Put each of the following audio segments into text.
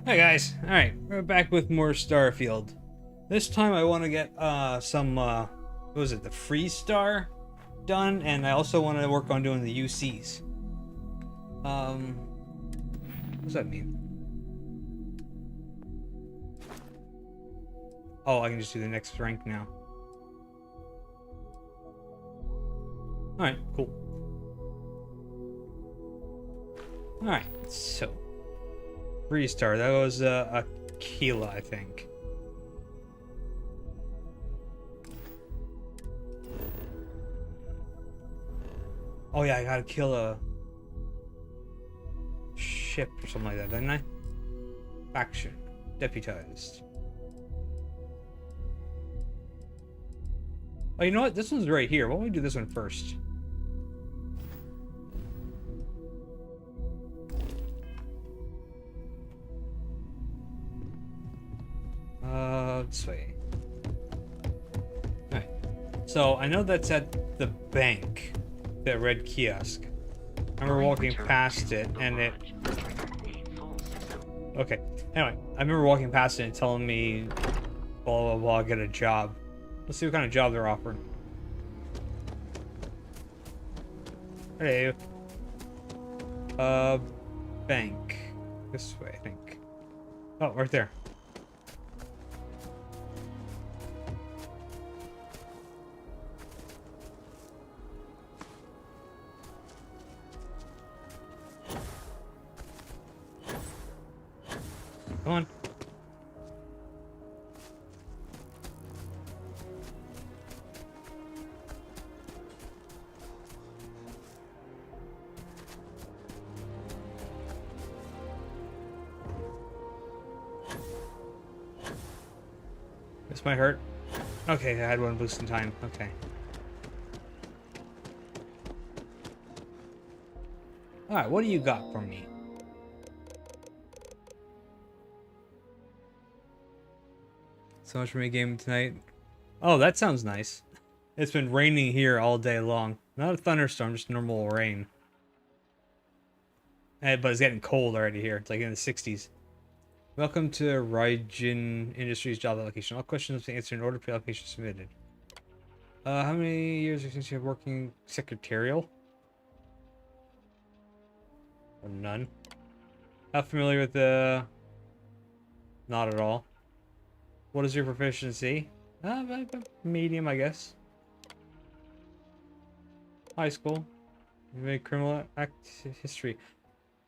Hey guys, alright, we're back with more Starfield. This time I want to get some, what was it, the Freestar done, and I also want to work on doing the UCs. What does that mean? Oh, I can just do the next rank now. Alright, cool. Alright, so Freestar, that was Aquila, I think. Oh yeah, I gotta kill a ship or something like that, didn't I? Faction. Deputized. Oh, you know what? This one's right here. Why don't we do this one first? This way. Alright. So, I know that's at the bank. That red kiosk. I remember walking past it, and it... Okay. Anyway, I remember walking past it and telling me, blah, blah, blah, get a job. Let's see what kind of job they're offering. Hey. Bank. This way, I think. Oh, right there. Come on. This might hurt. Okay, I had one boost in time. Okay. Alright, what do you got for me? So much for me gaming tonight. Oh, that sounds nice. It's been raining here all day long. Not a thunderstorm, just normal rain. But it's getting cold already here. It's like in the 60s. Welcome to Raijin Industries job application. All questions to answer in order for application submitted. How many years since you have working secretarial? Or none. How familiar with the... Not at all. What is your proficiency? Medium, I guess. High school. You made criminal act history.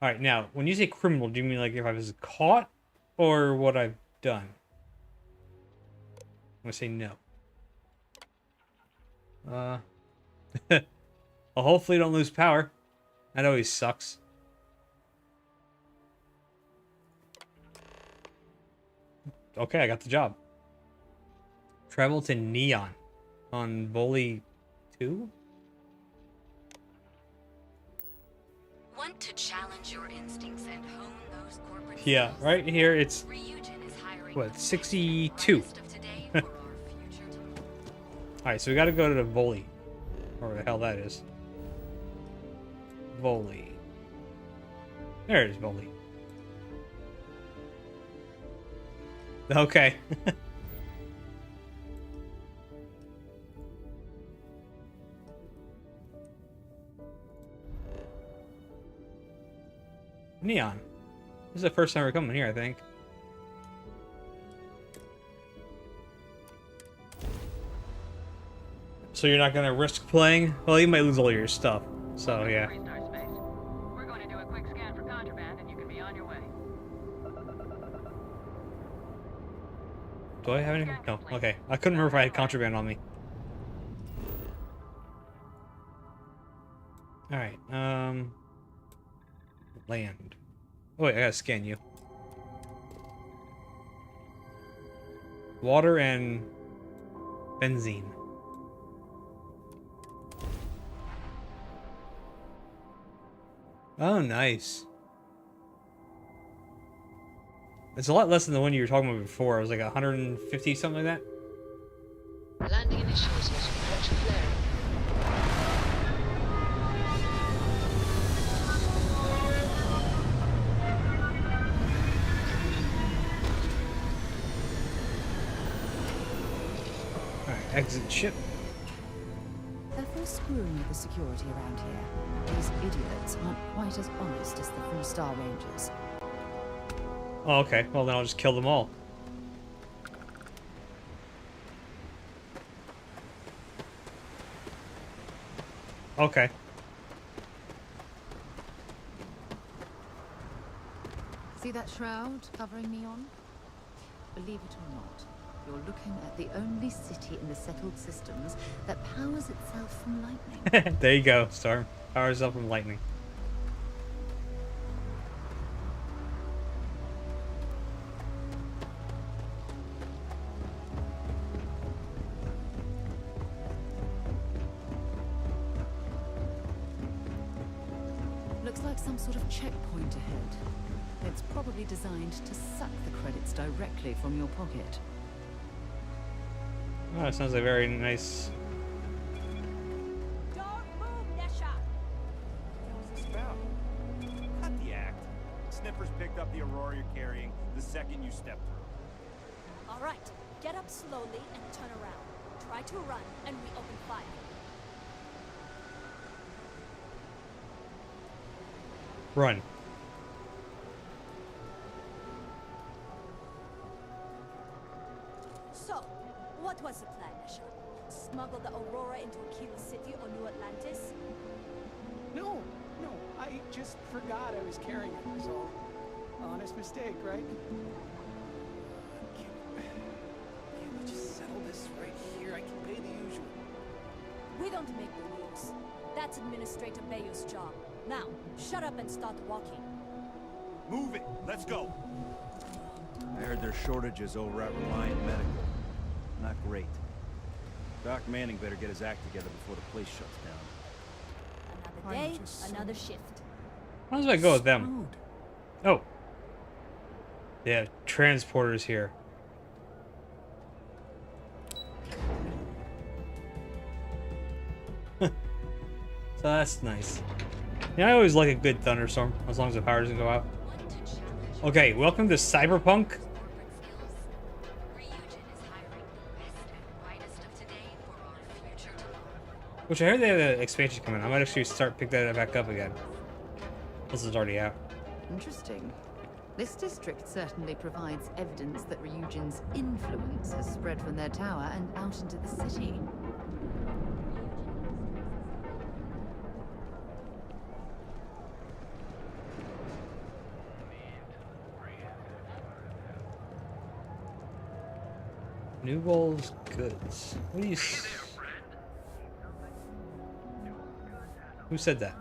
Alright, now, when you say criminal, do you mean like if I was caught? Or what I've done? I'm gonna say no. Well, hopefully don't lose power. That always sucks. okay, I got the job. Travel to Neon on Volley 2? Want to challenge your instincts and hone those corporate Yeah, skills? right here it's, Ryujin is hiring what, the 62? brightest of today for our future tomorrow. Alright, so we gotta go to the Volley. Or the hell that is. Volley. There it is, Volley. Okay. Neon. This is the first time we're coming here, I think. So you're not gonna risk playing? Well, you might lose all your stuff. So yeah. Freestar space. We're going to do a quick scan for contraband, and you can be on your way. Do I have anything? No. Okay. I couldn't remember if I had contraband on me. Alright, land. Oh wait, I gotta scan you. Water and benzene. Oh, nice. It's a lot less than the one you were talking about before. It was like 150, something like that. Landing initials was approach flaring. Alright, exit ship. They're for screwing with the security around here. These idiots aren't quite as honest as the Freestar Rangers. Oh, okay. Well, then I'll just kill them all. Okay. See that shroud covering Neon? Believe it or not, you're looking at the only city in the settled systems that powers itself from lightning. There you go, Storm. Powers up from lightning. Looks like some sort of checkpoint ahead. It's probably designed to suck the credits directly from your pocket. Oh, that sounds like very nice. Don't move, Nesha! What's this about? Cut the act. Snippers picked up the Aurora you're carrying the second you stepped through. All right, get up slowly and turn around. Try to run, and we open fire. Run. So, what was the plan, Nesha? Smuggle the Aurora into Aquila City or New Atlantis? No, I just forgot I was carrying it, was all. Honest mistake, right? Can't we just settle this right here? I can pay the usual. We don't make the rules. That's Administrator Bayou's job. Now, shut up and start walking. Move it. Let's go. I heard there's shortages over at Reliant Medical. Not great. Doc Manning better get his act together before the place shuts down. Another day, another shift. How does I go with them? Oh. Yeah, transporters here. So that's nice. Yeah, I always like a good thunderstorm, as long as the power doesn't go out. Okay, welcome to Cyberpunk. Which I heard they have an expansion coming. I might actually pick that back up again. This is already out. Interesting. This district certainly provides evidence that Ryujin's influence has spread from their tower and out into the city. Newell's goods. What do you? Who said that?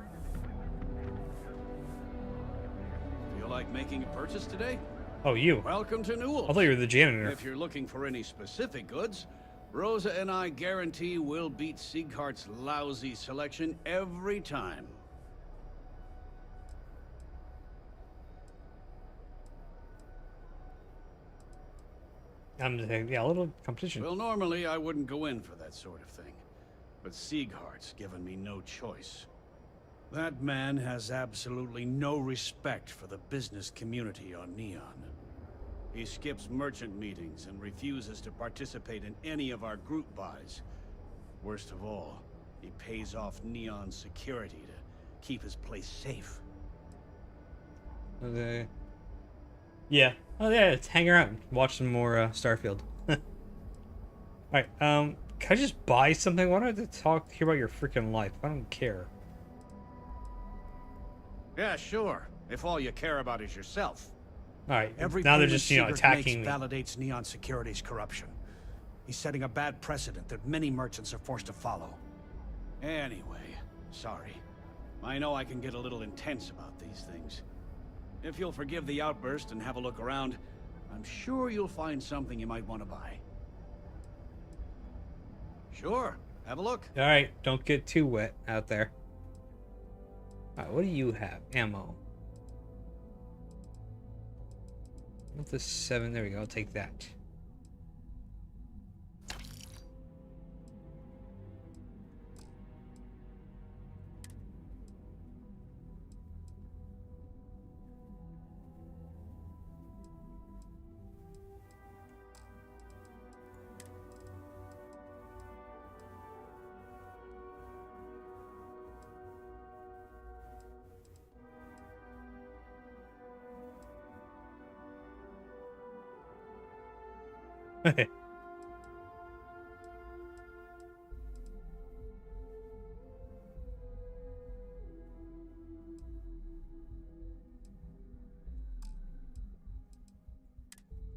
Feel like making a purchase today? Oh, you. Welcome to Newell. I thought you were the janitor. If you're looking for any specific goods, Rosa and I guarantee we'll beat Sieghart's lousy selection every time. Yeah, a little competition. Well, normally I wouldn't go in for that sort of thing, but Sieghart's given me no choice. That man has absolutely no respect for the business community on Neon. He skips merchant meetings and refuses to participate in any of our group buys. Worst of all, he pays off Neon's security to keep his place safe. Okay. Yeah. Oh yeah, let's hang around. Watch some more Starfield. Alright, can I just buy something? Why don't I hear about your freaking life? I don't care. Yeah, sure. If all you care about is yourself. Alright, Every now they're payment just, you know, Siegert attacking me. makes validates Neon Security's corruption. He's setting a bad precedent that many merchants are forced to follow. Anyway, sorry. I know I can get a little intense about these things. If you'll forgive the outburst and have a look around, I'm sure you'll find something you might want to buy. Sure, have a look. Alright, don't get too wet out there. Alright, what do you have? Ammo. What's the 7? There we go, I'll take that.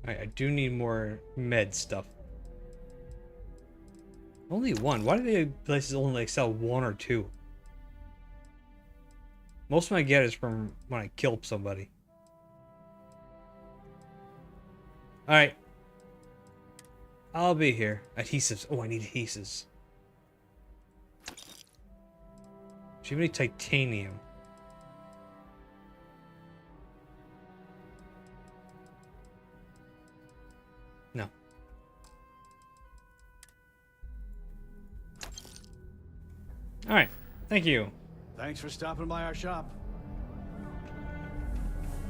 Alright, I do need more med stuff. Only one. Why do they places only like sell 1 or 2? Most of my get is from when I kill somebody. Alright. I'll be here. Adhesives. Oh, I need adhesives. Do you have any titanium? No. Alright. Thank you. Thanks for stopping by our shop.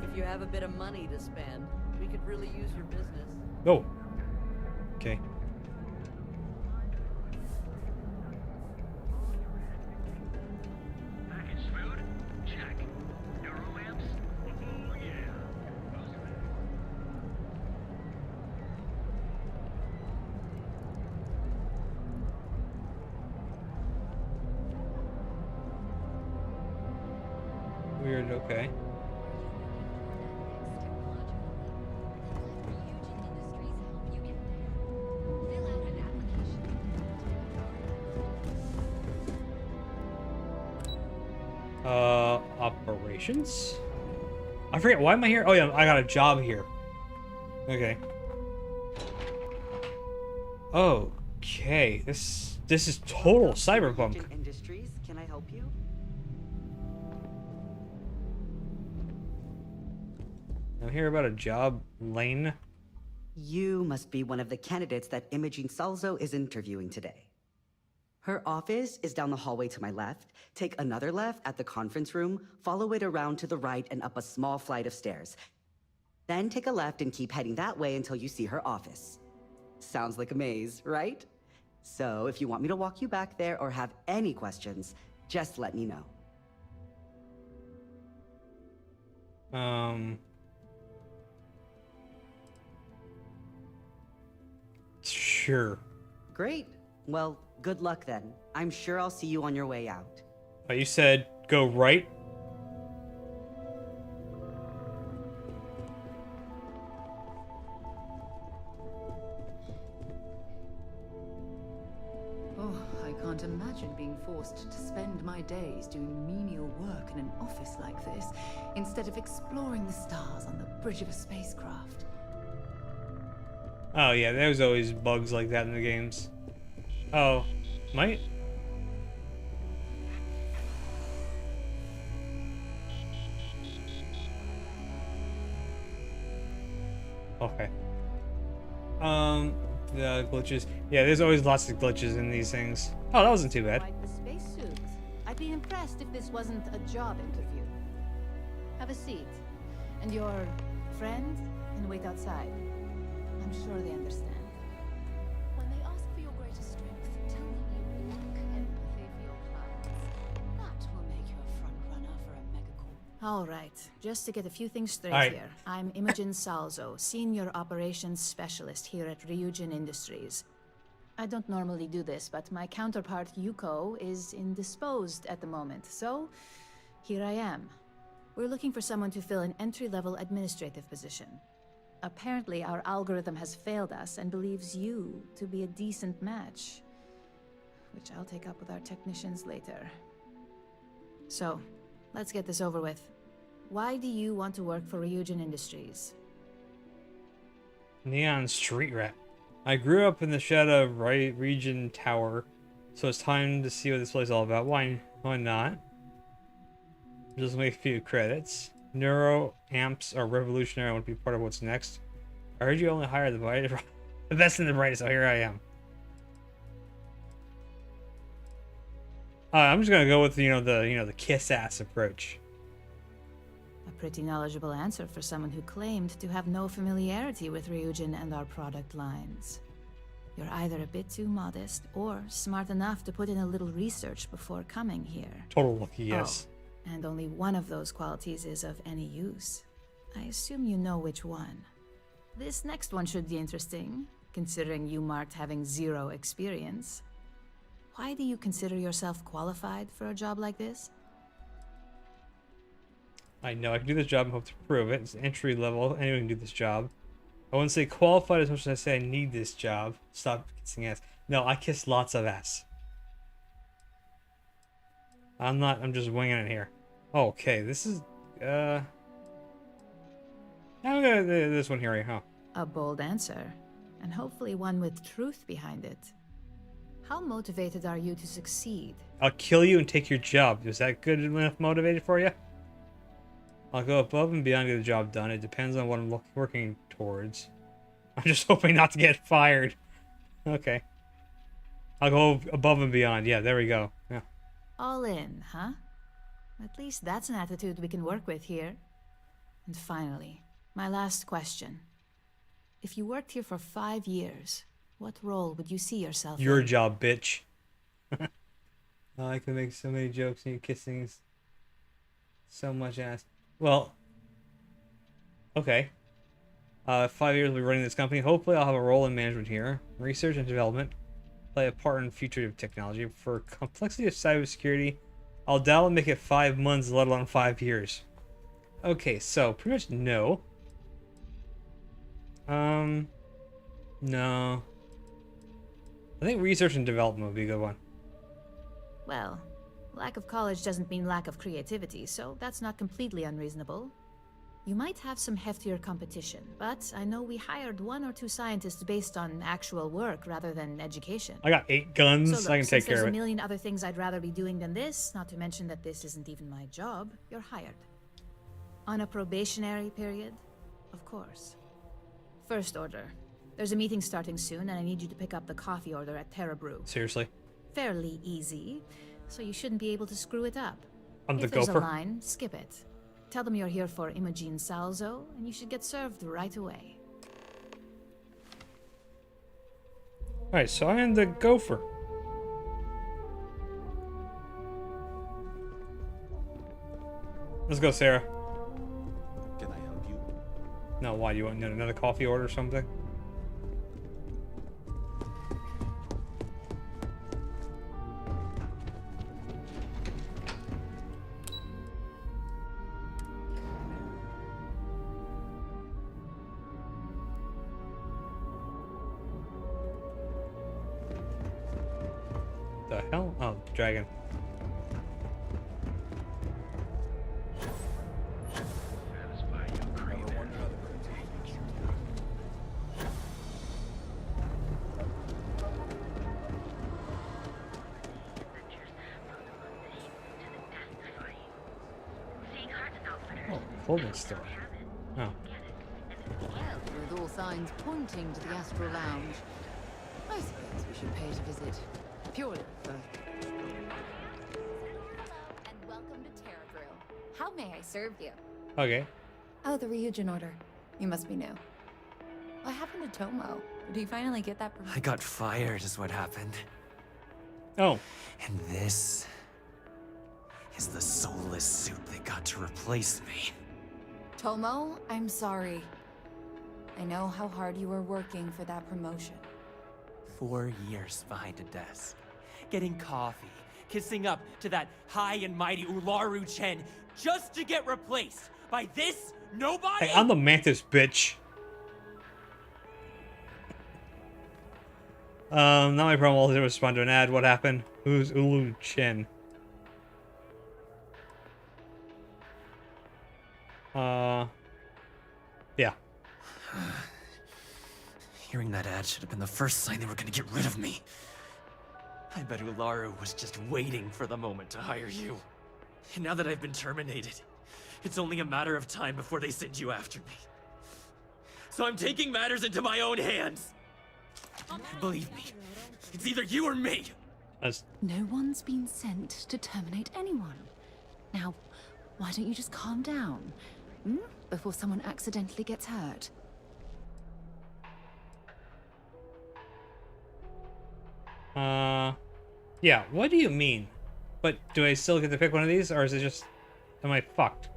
If you have a bit of money to spend, we could really use your business. Oh. Okay. Package food? Check. Euro lamps? Oh yeah. Weird, okay. Operations? I forget, why am I here? Oh yeah, I got a job here. Okay. Okay, this is total cyberpunk. Industries, can I help you? I'm here about a job, Lane. You must be one of the candidates that Imogene Salzo is interviewing today. Her office is down the hallway to my left. Take another left at the conference room, follow it around to the right and up a small flight of stairs. Then take a left and keep heading that way until you see her office. Sounds like a maze, right? So if you want me to walk you back there or have any questions, just let me know. Sure. Great. Well, good luck then. I'm sure I'll see you on your way out. Oh, you said go right? Oh, I I can't imagine being forced to spend my days doing menial work in an office like this, instead of exploring the stars on the bridge of a spacecraft. Oh yeah, there's always bugs like that in the games. Oh, might? Okay. The glitches. Yeah, there's always lots of glitches in these things. Oh, that wasn't too bad. Quite the spacesuit. I'd be impressed if this wasn't a job interview. Have a seat. And your friend can wait outside. I'm sure they understand. When they ask for your greatest strength, tell them you lack empathy for your clients. That will make you a front runner for a megacorp. All right, just to get a few things straight All right. here. I'm Imogen Salzo, Senior Operations Specialist here at Ryujin Industries. I don't normally do this, but my counterpart Yuko is indisposed at the moment, so here I am. We're looking for someone to fill an entry-level administrative position. Apparently, our algorithm has failed us and believes you to be a decent match, which I'll take up with our technicians later. So, let's get this over with. Why do you want to work for Ryujin Industries? Neon street rat. I grew up in the shadow of Region Tower, so it's time to see what this place is all about. Why not? Just make a few credits. Neuro amps are revolutionary. I want to be part of what's next. I heard you only hire the best and the brightest, so here I am. I'm just gonna go with the kiss ass approach. A pretty knowledgeable answer for someone who claimed to have no familiarity with Ryujin and our product lines. You're either a bit too modest or smart enough to put in a little research before coming here. Total lucky yes. Oh, and only one of those qualities is of any use. I assume you know which one. This next one should be interesting, considering you marked having 0 experience. Why do you consider yourself qualified for a job like this? I know I can do this job and hope to prove it. It's entry level. Anyone can do this job. I wouldn't say qualified as much as I say I need this job. Stop kissing ass. No, I kiss lots of ass. I'm just winging it here. Okay, this is, I'm gonna do this one here, huh? A bold answer, and hopefully one with truth behind it. How motivated are you to succeed? I'll kill you and take your job. Is that good enough motivated for you? I'll go above and beyond to get the job done. It depends on what I'm working towards. I'm just hoping not to get fired. Okay. I'll go above and beyond. Yeah, there we go. Yeah. All in, huh? At least that's an attitude we can work with here. And finally, my last question. If you worked here for 5 years, what role would you see yourself in? Your job, bitch. I can make so many jokes and you kissing so much ass. Well, okay. 5 years we'll be running this company. Hopefully I'll have a role in management here. Research and development. Play a part in future of technology. For complexity of cybersecurity, I'll doubt I'll make it 5 months, let alone 5 years. Okay, so pretty much no. No. I think research and development would be a good one. Well, lack of college doesn't mean lack of creativity, so that's not completely unreasonable. You might have some heftier competition, but I know we hired 1 or 2 scientists based on actual work rather than education. I got 8 guns, So look, I can take care of there's it. a million other things I'd rather be doing than this, not to mention that this isn't even my job, you're hired. On a probationary period, of course. First order. There's a meeting starting soon, and I need you to pick up the coffee order at Terra Brew. Seriously? Fairly easy, so you shouldn't be able to screw it up. I'm the If there's gopher. a line, skip it. Tell them you're here for Imogen Salzo, and you should get served right away. Alright, so I am the gopher. Let's go, Sarah. Can I help you? No, why? Do you want another coffee order or something? The hell? Oh, dragon. Satisfy your cravings. Oh, folding store. Oh. Well, with all signs pointing to the Astral Lounge, I suppose we should pay it a visit. Purely for... And welcome to Terra Grill. How may I serve you? Okay. Oh, the Ryujin order. You must be new. What happened to Tomo? Did he finally get that I got fired is what happened. Oh. And this is the soulless suit that got to replace me. Tomo, I'm sorry. I know how hard you were working for that promotion. 4 years behind a desk, getting coffee, kissing up to that high and mighty Ularu Chen, just to get replaced by this nobody? Hey, I'm the mantis, bitch. Not my problem. All I did was respond to an ad. What happened? Who's Ulu Chen? Yeah. Hearing that ad should have been the first sign they were gonna get rid of me. I bet Ularu was just waiting for the moment to hire you. And now that I've been terminated, it's only a matter of time before they send you after me. So I'm taking matters into my own hands. Believe me, it's either you or me. No one's been sent to terminate anyone. Now, why don't you just calm down? Before someone accidentally gets hurt. Yeah, what do you mean? But do I still get to pick one of these, or is it just... Am I fucked?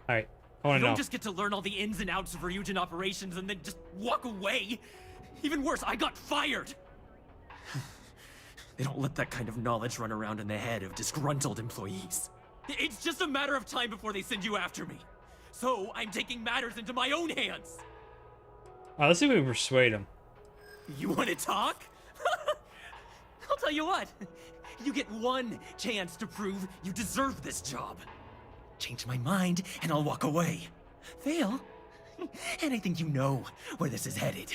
Alright, I wanna You know. don't just get to learn all the ins and outs of Ryujin operations and then just walk away. Even worse, I got fired. They don't let that kind of knowledge run around in the head of disgruntled employees. It's just a matter of time before they send you after me. So I'm taking matters into my own hands. Alright, let's see if we can persuade him. You want to talk? I'll tell you what. You get one chance to prove you deserve this job. Change my mind, and I'll walk away. Fail, and I think you know where this is headed.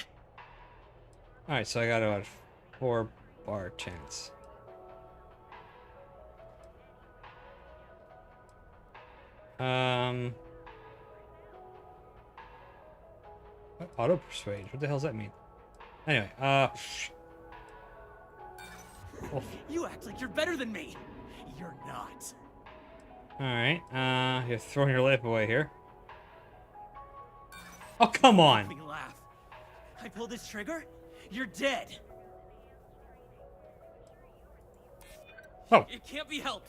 Alright, so I got about a 4-bar chance. Auto persuade. What the hell does that mean? Anyway, oh. You act like you're better than me. You're not. Alright, you're throwing your life away here. Oh, come on! Make me laugh. I pull this trigger, you're dead. Oh. It can't be helped.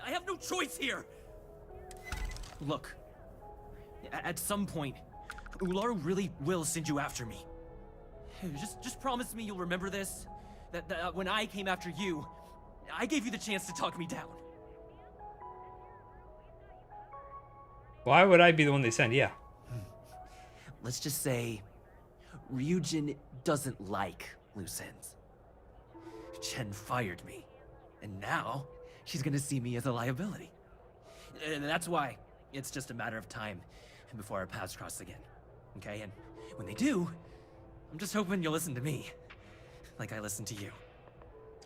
I have no choice here. Look, at some point, Ularu really will send you after me. Just promise me you'll remember this. That when I came after you, I gave you the chance to talk me down. Why would I be the one they send? Yeah. Let's just say, Ryujin doesn't like loose ends. Chen fired me, and now she's gonna see me as a liability. And that's why it's just a matter of time before our paths cross again. Okay, and when they do, I'm just hoping you'll listen to me, like I listen to you.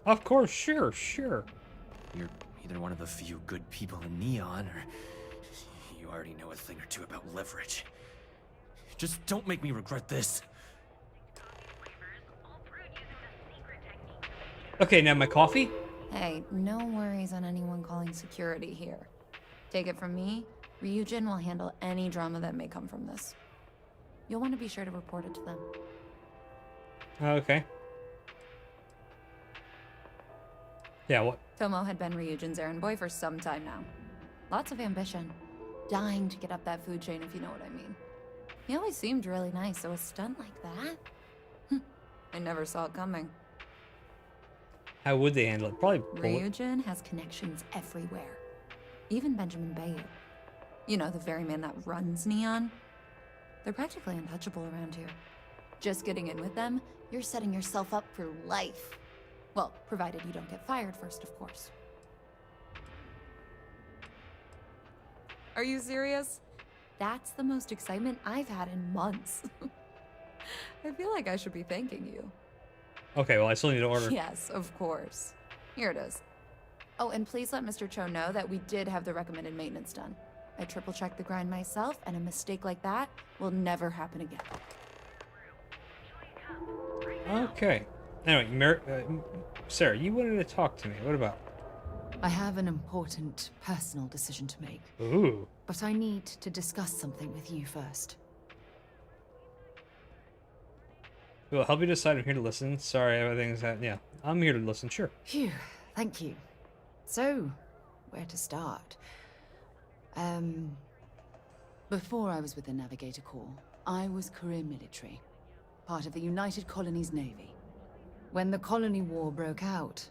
Of course, sure. You're either one of the few good people in Neon, or you already know a thing or two about leverage. Just don't make me regret this. Okay, now my coffee? Hey, no worries on anyone calling security here. Take it from me, Ryujin will handle any drama that may come from this. You'll want to be sure to report it to them. Okay. Yeah, what? Tomo had been Ryujin's errand boy for some time now. Lots of ambition. Dying to get up that food chain, if you know what I mean. He always seemed really nice, so a stunt like that? I never saw it coming. How would they handle it? Probably Ryujin has connections everywhere. Even Benjamin Bayu. You know, the very man that runs Neon. They're practically untouchable around here. Just getting in with them, you're setting yourself up for life. Well, provided you don't get fired first, of course. Are you serious? That's the most excitement I've had in months. I feel like I should be thanking you. Okay, well, I still need to order. Yes, of course. Here it is. Oh, and please let Mr. Cho know that we did have the recommended maintenance done. I triple-checked the grind myself, and a mistake like that will never happen again. Okay. Anyway, Sarah, you wanted to talk to me. What about? I have an important personal decision to make. Ooh. But I need to discuss something with you first. We'll help you decide. I'm here to listen. Sorry, everything's yeah. I'm here to listen, sure. Phew, thank you. So, where to start? Before I was with the Navigator Corps, I was career military, part of the United Colonies Navy. When the Colony War broke out,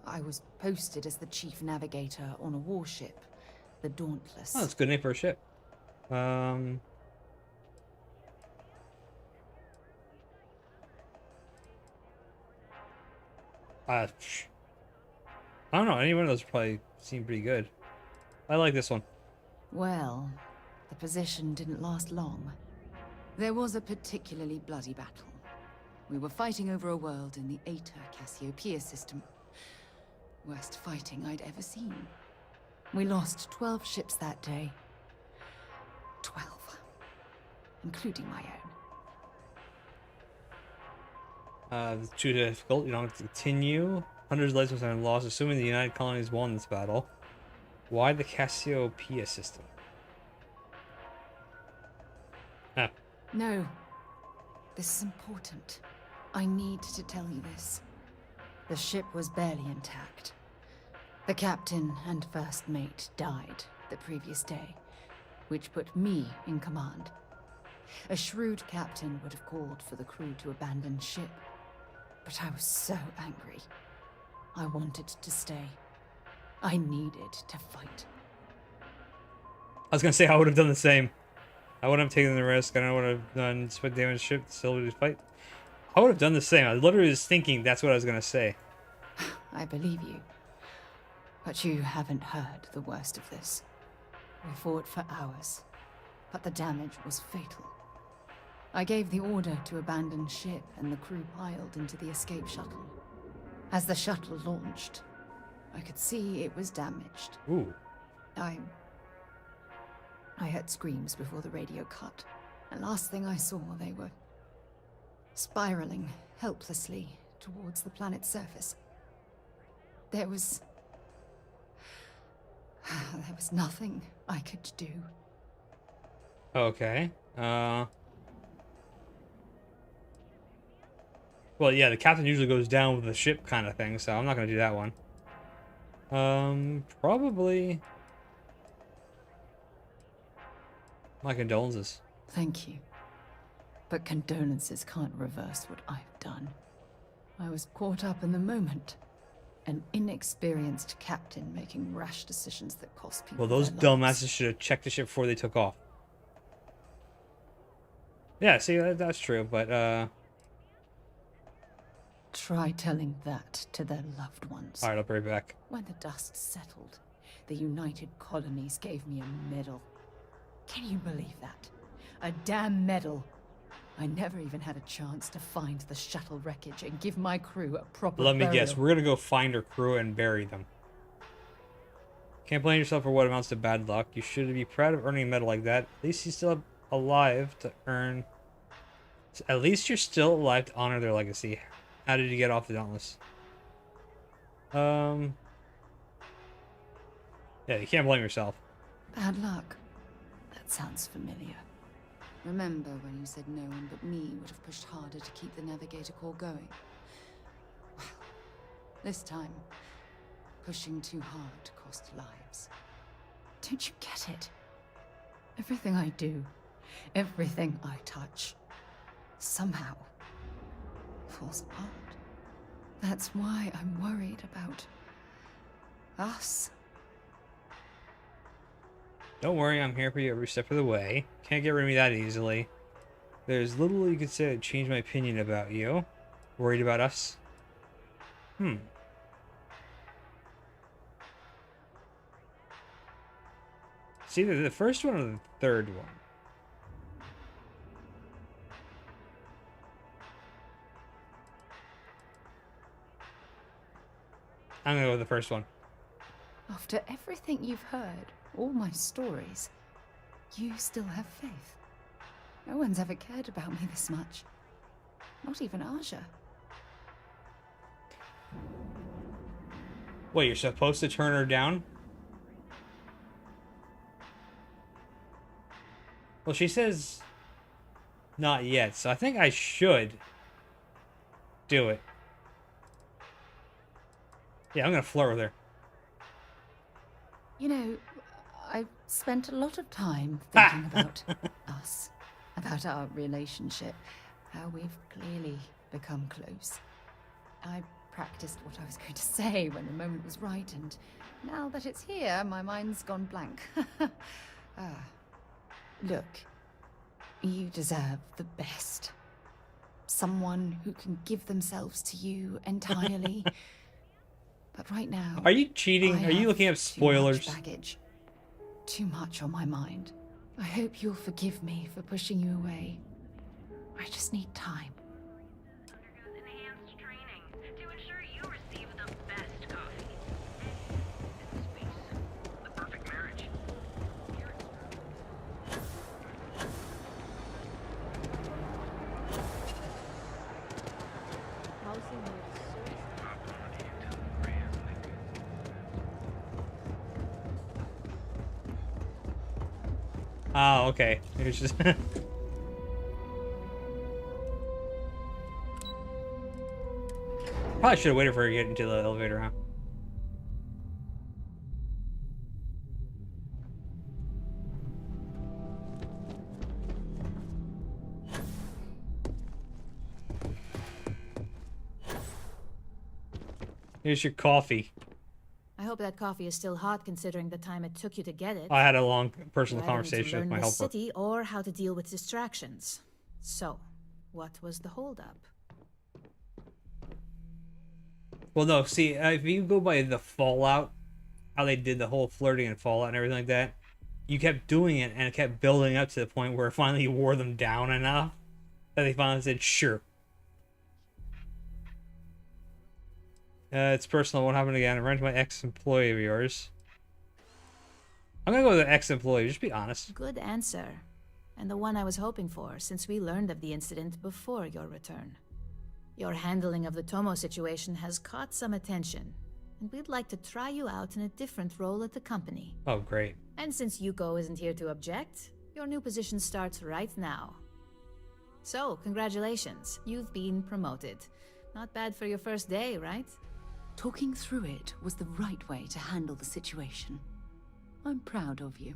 I was posted as the chief navigator on a warship, the Dauntless. Oh, that's a good name for a ship. I don't know. Any one of those probably seem pretty good. I like this one. Well, the position didn't last long. There was a particularly bloody battle. We were fighting over a world in the Eta Cassiopeia system. Worst fighting I'd ever seen. We lost 12 ships that day. 12. Including my own. It's too difficult. You don't have to continue. Hundreds of lives must have been lost, assuming the United Colonies won this battle. Why the Cassiopeia system? Ah. No. This is important. I need to tell you this. The ship was barely intact. The captain and first mate died the previous day, which put me in command. A shrewd captain would have called for the crew to abandon ship, but I was so angry. I wanted to stay. I needed to fight. I was gonna say I would have done the same. I wouldn't have taken the risk. I don't know what I've done. Split damage ship, still to fight. I would have done the same. I literally was thinking that's what I was gonna say. I believe you. But you haven't heard the worst of this. We fought for hours, but the damage was fatal. I gave the order to abandon ship and the crew piled into the escape shuttle. As the shuttle launched, I could see it was damaged. Ooh. I heard screams before the radio cut. And last thing I saw, they were spiraling helplessly towards the planet's surface. There was nothing I could do. Okay. Well, yeah, the captain usually goes down with the ship kind of thing, so I'm not gonna do that one. Probably. My condolences. Thank you. But condolences can't reverse what I've done. I was caught up in the moment. An inexperienced captain making rash decisions that cost people Well, those their lives. dumbasses should have checked the ship before they took off. Yeah, see, that's true, but, Try telling that to their loved ones. Alright, I'll be right back. When the dust settled, the United Colonies gave me a medal. Can you believe that? A damn medal. I never even had a chance to find the shuttle wreckage and give my crew a proper Let me guess, burial. we're gonna go find her crew and bury them. Can't blame yourself for what amounts to bad luck. You should be proud of earning a medal like that. At least you're still alive to earn... At least you're still alive to honor their legacy. How did you get off the Dauntless? Yeah, you can't blame yourself. Bad luck. That sounds familiar. Remember when you said no one but me would have pushed harder to keep the Navigator Corps going? Well, this time, pushing too hard cost lives. Don't you get it? Everything I do, everything I touch, somehow falls apart. That's why I'm worried about us. Don't worry, I'm here for you every step of the way. Can't get rid of me that easily. There's little you could say to change my opinion about you. Worried about us? It's either the first one or the third one. I'm gonna go with the first one. After everything you've heard, all my stories, you still have faith. No one's ever cared about me this much. Not even Aja. Wait, you're supposed to turn her down? Well, she says not yet, so I think I should do it. Yeah, I'm gonna flirt with her. You know, I've spent a lot of time thinking about us, about our relationship, how we've clearly become close. I practiced what I was going to say when the moment was right, and now that it's here, my mind's gone blank. Look, you deserve the best. Someone who can give themselves to you entirely. But right now, Are you cheating? Are you looking up spoilers? Too much baggage. Too much on my mind. I hope you'll forgive me for pushing you away. I just need time. Undergoes enhanced training to ensure you receive the best coffee. And space. The perfect marriage. Oh, okay. It was just probably should have waited for her to get into the elevator, huh? Here's your coffee. I hope that coffee is still hot considering the time it took you to get it. I had a long personal You either need to conversation with learn my the helper. city or how to deal with distractions. So, what was the holdup? Well, no, see, if you go by the Fallout, how they did the whole flirting and Fallout and everything like that, you kept doing it and it kept building up to the point where finally you wore them down enough that they finally said, sure. It's personal, won't happen again. I ran into my ex-employee of yours. I'm gonna go with the ex-employee, just be honest. Good answer. And the one I was hoping for, since we learned of the incident before your return. Your handling of the Tomo situation has caught some attention, and we'd like to try you out in a different role at the company. Oh, great. And since Yuko isn't here to object, your new position starts right now. So, congratulations, you've been promoted. Not bad for your first day, right? Talking through it was the right way to handle the situation. I'm proud of you.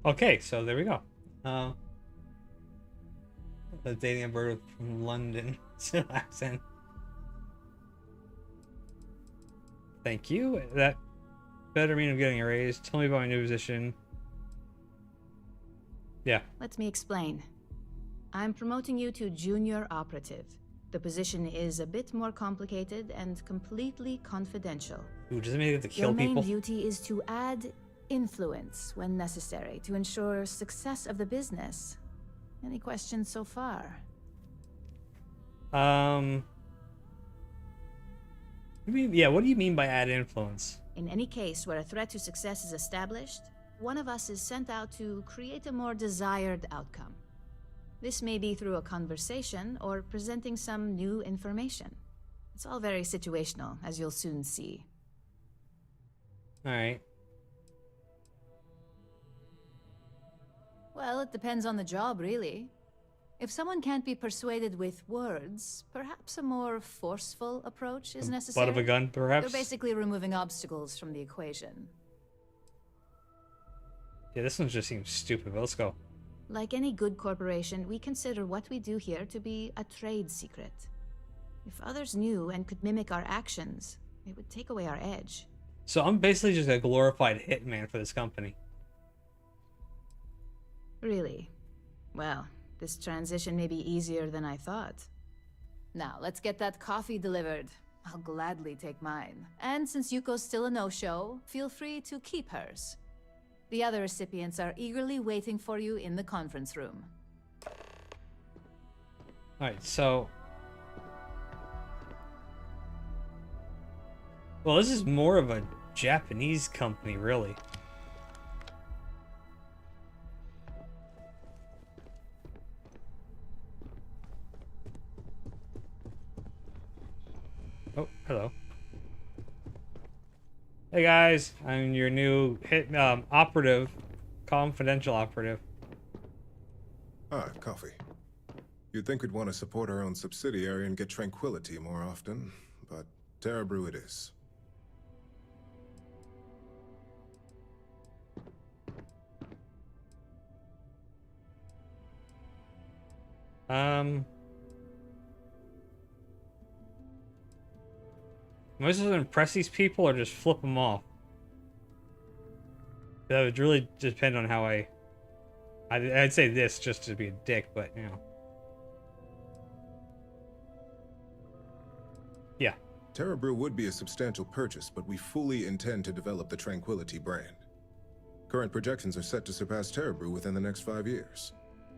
Okay, so there we go. Dating a bird from London. Accent. Thank you. That better mean I'm getting a raise. Tell me about my new position. Yeah. Let me explain. I'm promoting you to junior operative. The position is a bit more complicated and completely confidential. Ooh, does it mean you have to kill Your main people? duty is to add influence when necessary to ensure success of the business. Any questions so far? You mean, yeah, what do you mean by add influence? In any case where a threat to success is established, one of us is sent out to create a more desired outcome. This may be through a conversation or presenting some new information. It's all very situational, as you'll soon see. Alright. Well, it depends on the job, really. If someone can't be persuaded with words, perhaps a more forceful approach is necessary. Butt of a gun, perhaps? You're basically removing obstacles from the equation. Yeah, this one just seems stupid, but let's go. Like any good corporation, we consider what we do here to be a trade secret. If others knew and could mimic our actions, it would take away our edge. So I'm basically just a glorified hitman for this company. Really? Well, this transition may be easier than I thought. Now, let's get that coffee delivered. I'll gladly take mine. And since Yuko's still a no-show, feel free to keep hers. The other recipients are eagerly waiting for you in the conference room. Alright, so... Well, this is more of a Japanese company, really. Oh, hello. Hey guys, I'm your new operative, confidential operative. Ah, coffee. You'd think we'd want to support our own subsidiary and get tranquility more often, but Terra Brew it is. Am I supposed to impress these people or just flip them off? That would really depend on how I'd say this just to be a dick, but you know. Yeah. Terra Brew would be a substantial purchase, but we fully intend to develop the Tranquility brand. Current projections are set to surpass Terra Brew within the next 5 years.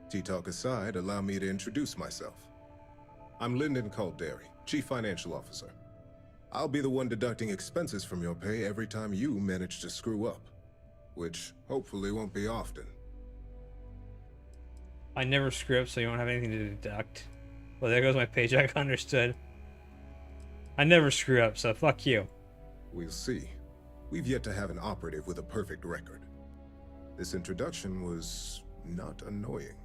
Tea-talk aside, allow me to introduce myself. I'm Lyndon Calderi, Chief Financial Officer. I'll be the one deducting expenses from your pay every time you manage to screw up. Which, hopefully, won't be often. I never screw up, so you won't have anything to deduct. Well, there goes my paycheck, understood. I never screw up, so fuck you. We'll see. We've yet to have an operative with a perfect record. This introduction was not annoying.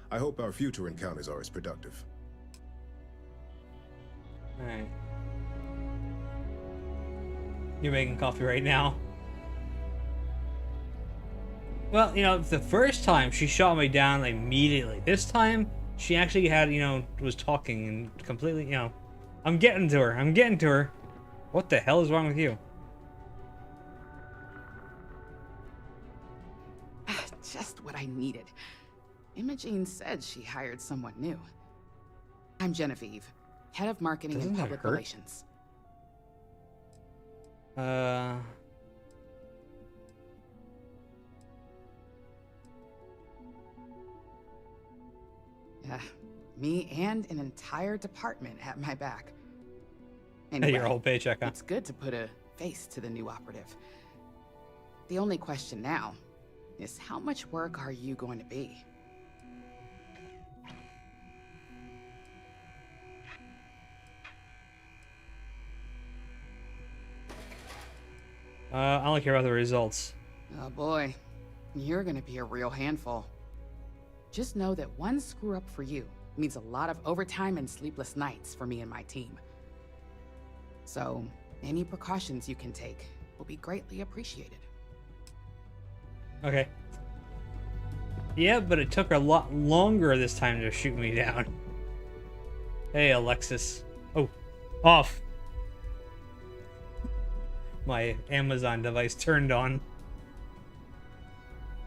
I hope our future encounters are as productive. Alright. You're making coffee right now. Well, you know, the first time she shot me down immediately. This time, she actually had, you know, was talking and completely, you know, I'm getting to her. I'm getting to her. What the hell is wrong with you? Just what I needed. Imogene said she hired someone new. I'm Genevieve, head of marketing and public relations. Yeah, me and an entire department at my back. Anyway, your whole paycheck, huh? It's good to put a face to the new operative. The only question now is how much work are you going to be? I don't care about the results. Oh boy, you're gonna be a real handful. Just know that one screw up for you means a lot of overtime and sleepless nights for me and my team. So, any precautions you can take will be greatly appreciated. Okay. Yeah, but it took her a lot longer this time to shoot me down. Hey, Alexis. Oh, off. My Amazon device turned on.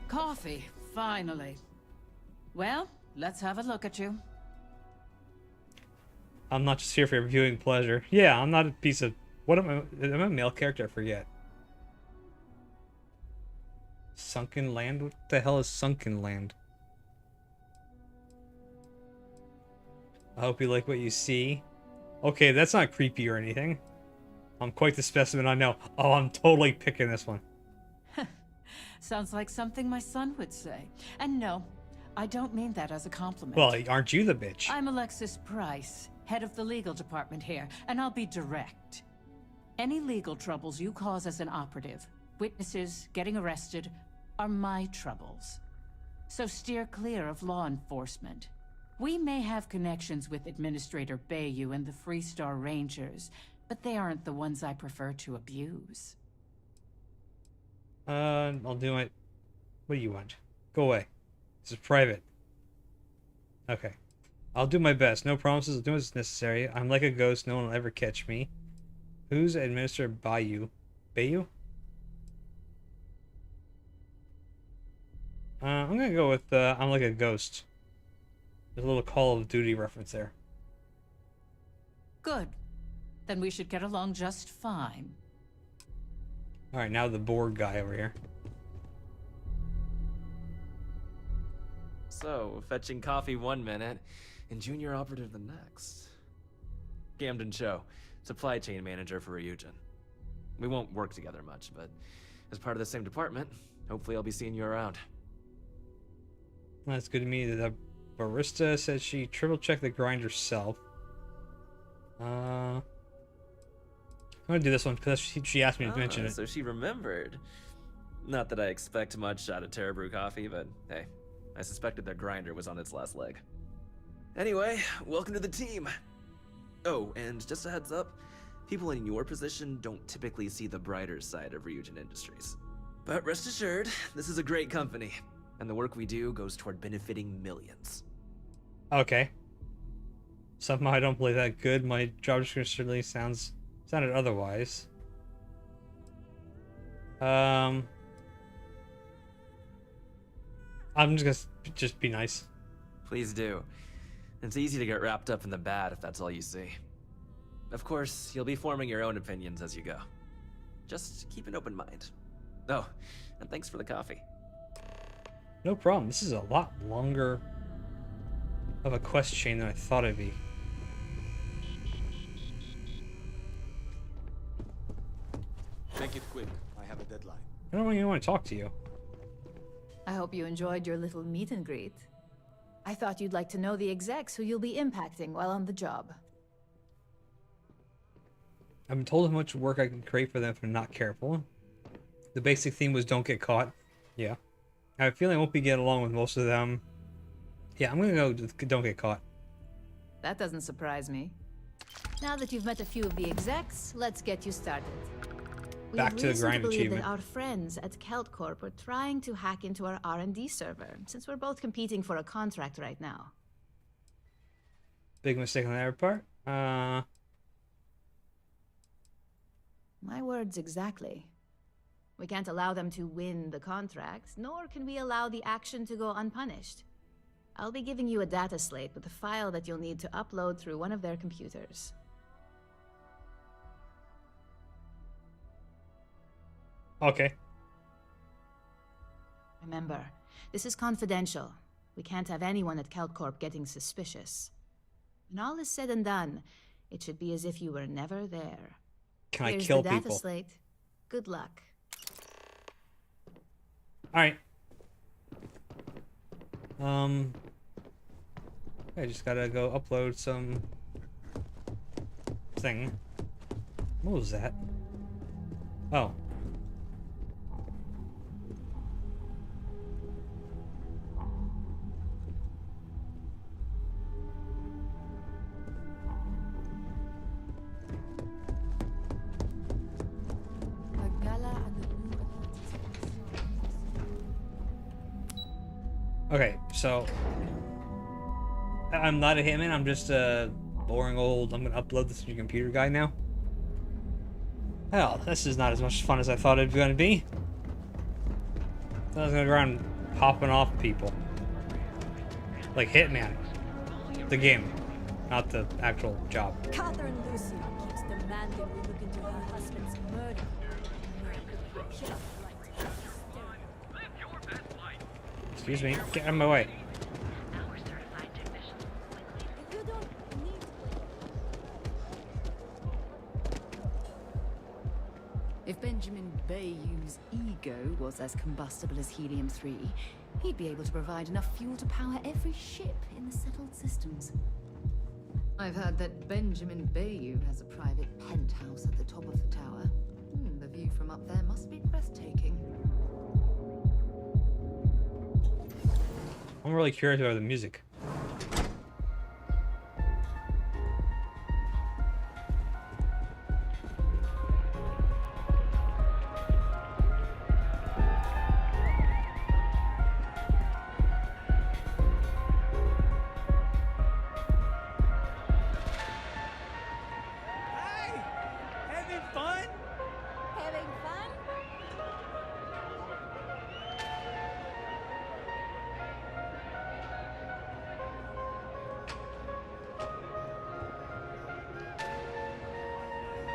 Coffee, finally. Well, let's have a look at you. I'm not just here for viewing pleasure. Yeah, I'm not a piece of... What am I a male character? I forget. Sunken land? What the hell is sunken land? I hope you like what you see. Okay, that's not creepy or anything. I'm quite the specimen, I know. Oh, I'm totally picking this one. Sounds like something my son would say. And no, I don't mean that as a compliment. Well, aren't you the bitch? I'm Alexis Price, head of the legal department here, and I'll be direct. Any legal troubles you cause as an operative, witnesses, getting arrested, are my troubles. So steer clear of law enforcement. We may have connections with Administrator Bayou and the Freestar Rangers, but they aren't the ones I prefer to abuse. I'll do my... What do you want? Go away. This is private. Okay. I'll do my best. No promises. I'll do what's necessary. I'm like a ghost. No one will ever catch me. Who's Administrator Bayou? Bayou? I'm gonna go with, I'm like a ghost. There's a little Call of Duty reference there. Good. Then we should get along just fine. Alright, now the bored guy over here. So, fetching coffee 1 minute and junior operative the next. Camden Cho, supply chain manager for Ryujin. We won't work together much, but as part of the same department, hopefully I'll be seeing you around. That's good to me. The barista says she triple-checked the grind herself. I'm gonna do this one because she asked me to mention it. So she remembered. Not that I expect much out of Terra Brew coffee, but hey, I suspected their grinder was on its last leg. Anyway, welcome to the team. Oh, and just a heads up, people in your position don't typically see the brighter side of Ryujin Industries. But rest assured, this is a great company, and the work we do goes toward benefiting millions. Okay. Somehow I don't believe that good. My job description certainly sounded otherwise. I'm just gonna be nice. Please do. It's easy to get wrapped up in the bad if that's all you see. Of course, you'll be forming your own opinions as you go. Just keep an open mind. Oh, and thanks for the coffee. No problem. This is a lot longer of a quest chain than I thought it'd be. Make it quick. I have a deadline. I don't even want to talk to you. I hope you enjoyed your little meet and greet. I thought you'd like to know the execs who you'll be impacting while on the job. I've been told how much work I can create for them if I'm not careful. The basic theme was don't get caught. Yeah. I have a feeling I won't be getting along with most of them. Yeah, I'm gonna go with don't get caught. That doesn't surprise me. Now that you've met a few of the execs, let's get you started. Back to the grind achievement. That our friends at Kelt Corp are trying to hack into our R&D server, since we're both competing for a contract right now. Big mistake on their part. My words exactly. We can't allow them to win the contract, nor can we allow the action to go unpunished. I'll be giving you a data slate with a file that you'll need to upload through one of their computers. Okay. Remember, this is confidential. We can't have anyone at Kelt Corp getting suspicious. When all is said and done, it should be as if you were never there. Can Here's I kill the data people? slate. Good luck. Alright. I just gotta go upload some thing. What was that? Oh. Okay, so I'm not a hitman, I'm just a boring old, I'm gonna upload this to your computer guy now. Hell, this is not as much fun as I thought it was gonna be. I was gonna go around popping off people. Like Hitman. The game, not the actual job. Catherine Lucy keeps demanding we look into her husband's murder. Excuse me, get out of my way. If Benjamin Bayou's ego was as combustible as helium-3, he'd be able to provide enough fuel to power every ship in the settled systems. I've heard that Benjamin Bayou has a private penthouse at the top of the tower. The view from up there must be breathtaking. I'm really curious about the music.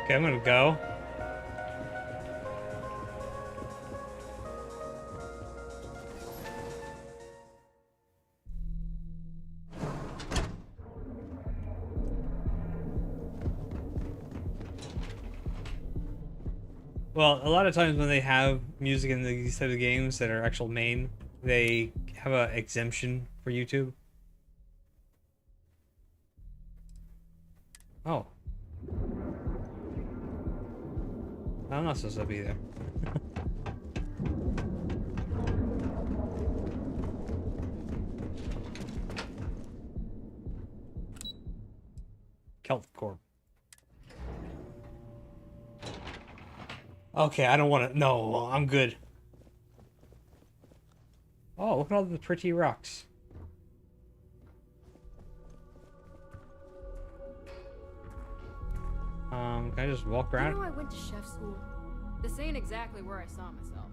Okay, I'm gonna go. Well, a lot of times when they have music in these type of games that are actual main, they have a exemption for YouTube. Oh. I'm not supposed to be there. Kelp Corp. Okay, I don't want to. No, I'm good. Oh, look at all the pretty rocks. Can I just walk around? You know, I went to chef school. This ain't exactly where I saw myself.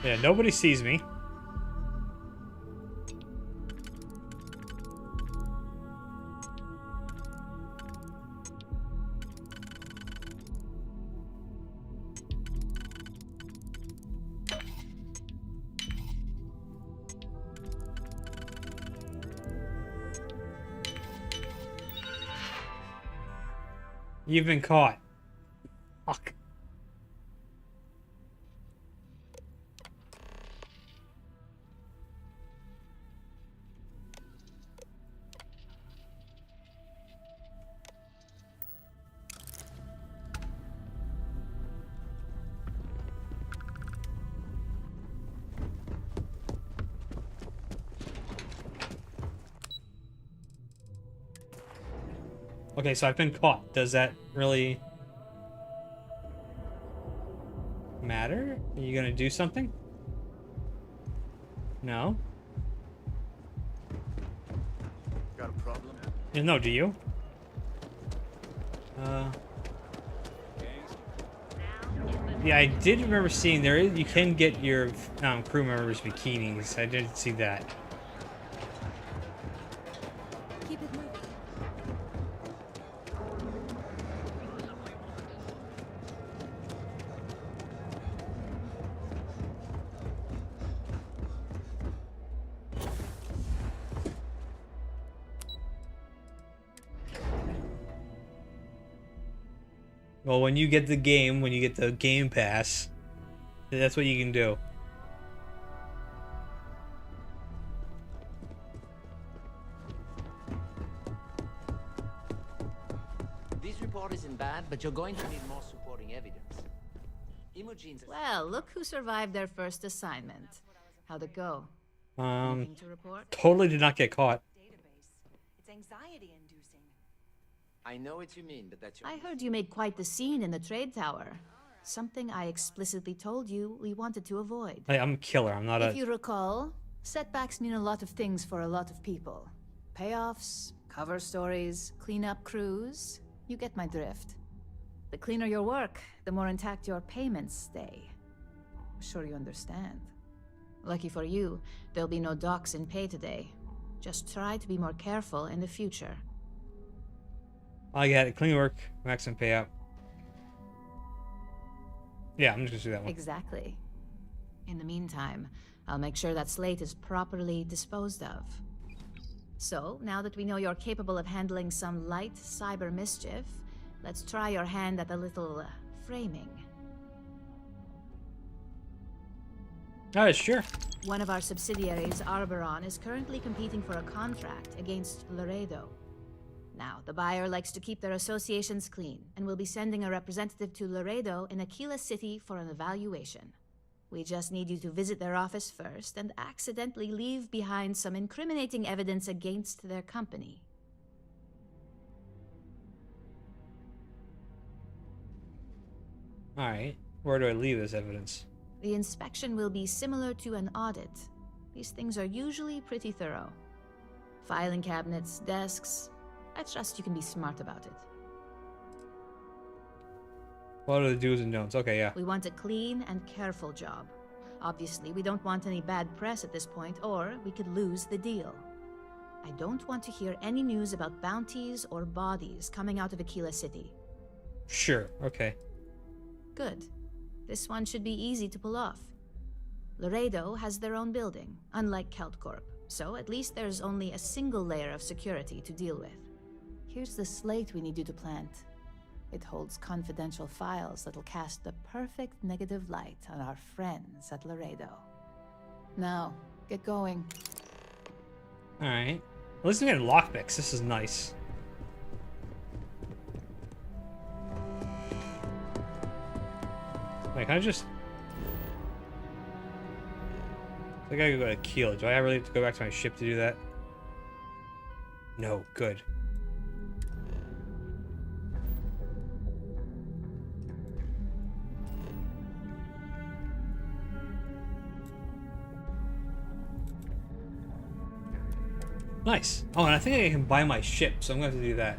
Yeah, nobody sees me. You've been caught. Fuck. Okay, so I've been caught. Does that really matter? Are you gonna do something? No? Got a problem? Yeah, no, do you? Yeah, I did remember seeing you can get your crew members bikinis. I did see that. Keep it moving. Well, when you get the game, when you get the Game Pass, that's what you can do. This report isn't bad, but you're going to need more supporting evidence. Imogene's... Well, look who survived their first assignment. How'd it go? Anything to report? Totally did not get caught. It's anxiety-inducing. I know what you mean, but that's your... I heard you made quite the scene in the trade tower. Something I explicitly told you we wanted to avoid. Hey, I'm a killer. I'm not If you recall, setbacks mean a lot of things for a lot of people. Payoffs, cover stories, cleanup crews. You get my drift. The cleaner your work, the more intact your payments stay. I'm sure you understand. Lucky for you, there'll be no docks in pay today. Just try to be more careful in the future. I got it. Clean work, maximum payout. Yeah, I'm just gonna do that one. Exactly. In the meantime, I'll make sure that slate is properly disposed of. So, now that we know you're capable of handling some light cyber mischief, let's try your hand at a little framing. Sure. One of our subsidiaries, Arboron, is currently competing for a contract against Laredo. Now, the buyer likes to keep their associations clean, and will be sending a representative to Laredo in Aquila City for an evaluation. We just need you to visit their office first and accidentally leave behind some incriminating evidence against their company. Alright. Where do I leave this evidence? The inspection will be similar to an audit. These things are usually pretty thorough. Filing cabinets, desks. I trust you can be smart about it. What are the do's and don'ts? Okay, yeah. We want a clean and careful job. Obviously, we don't want any bad press at this point, or we could lose the deal. I don't want to hear any news about bounties or bodies coming out of Aquila City. Sure, okay. Good. This one should be easy to pull off. Laredo has their own building, unlike KeltCorp, so at least there's only a single layer of security to deal with. Here's the slate we need you to plant. It holds confidential files that'll cast the perfect negative light on our friends at Laredo. Now, get going. Alright. At least we get lockpicks. This is nice. Wait, can I just... I gotta go to Keel. Do I really have to go back to my ship to do that? No, good. Nice. Oh, and I think I can buy my ship, so I'm going to have to do that.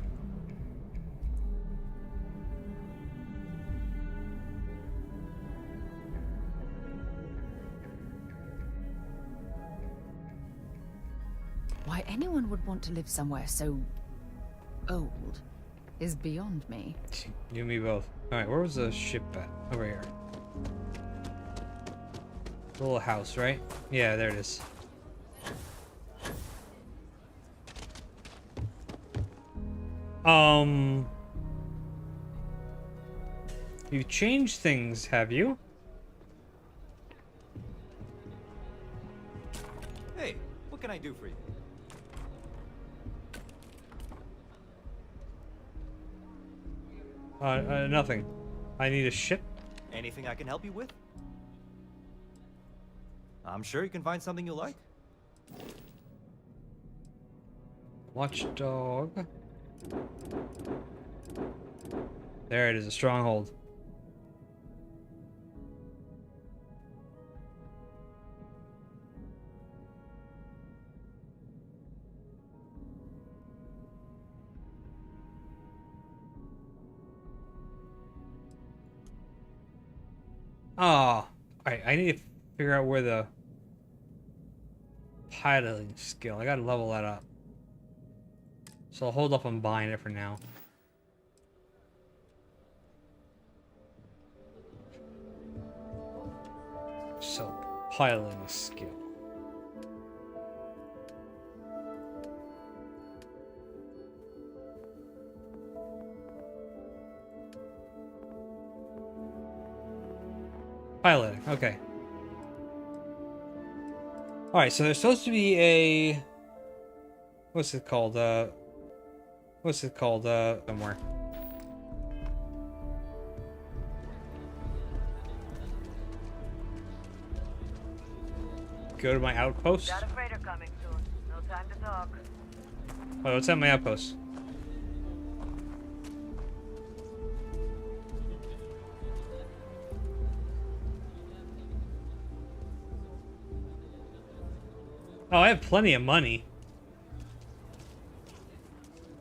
Why anyone would want to live somewhere so old is beyond me. You and me both. Alright, where was the ship at? Over here. Little house, right? Yeah, there it is. You've changed things, have you? Hey, what can I do for you? Nothing. I need a ship. Anything I can help you with? I'm sure you can find something you like. Watchdog. There it is, a stronghold. Oh, alright, I need to figure out where the piloting skill, I gotta level that up. So I'll hold off on buying it for now. So, piloting skill. Piloting, okay. Alright, so there's supposed to be a... What's it called? Somewhere. Go to my outpost? Got a freighter coming soon. No time to talk. Oh, what's at my outpost? Oh, I have plenty of money.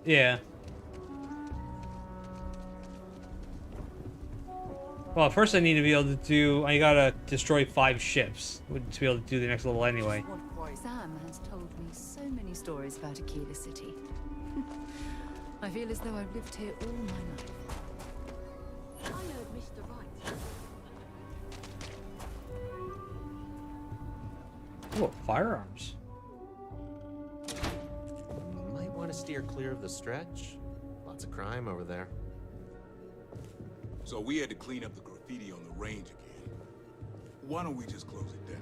Yeah. Well, first I need to be able to do... I gotta destroy 5 ships to be able to do the next level anyway. Sam has told me so many stories about Aquila City. I feel as though I've lived here all my life. I heard Mr. Right. Oh, firearms. Might want to steer clear of the stretch. Lots of crime over there. So we had to clean up the graffiti on the range again. Why don't we just close it down?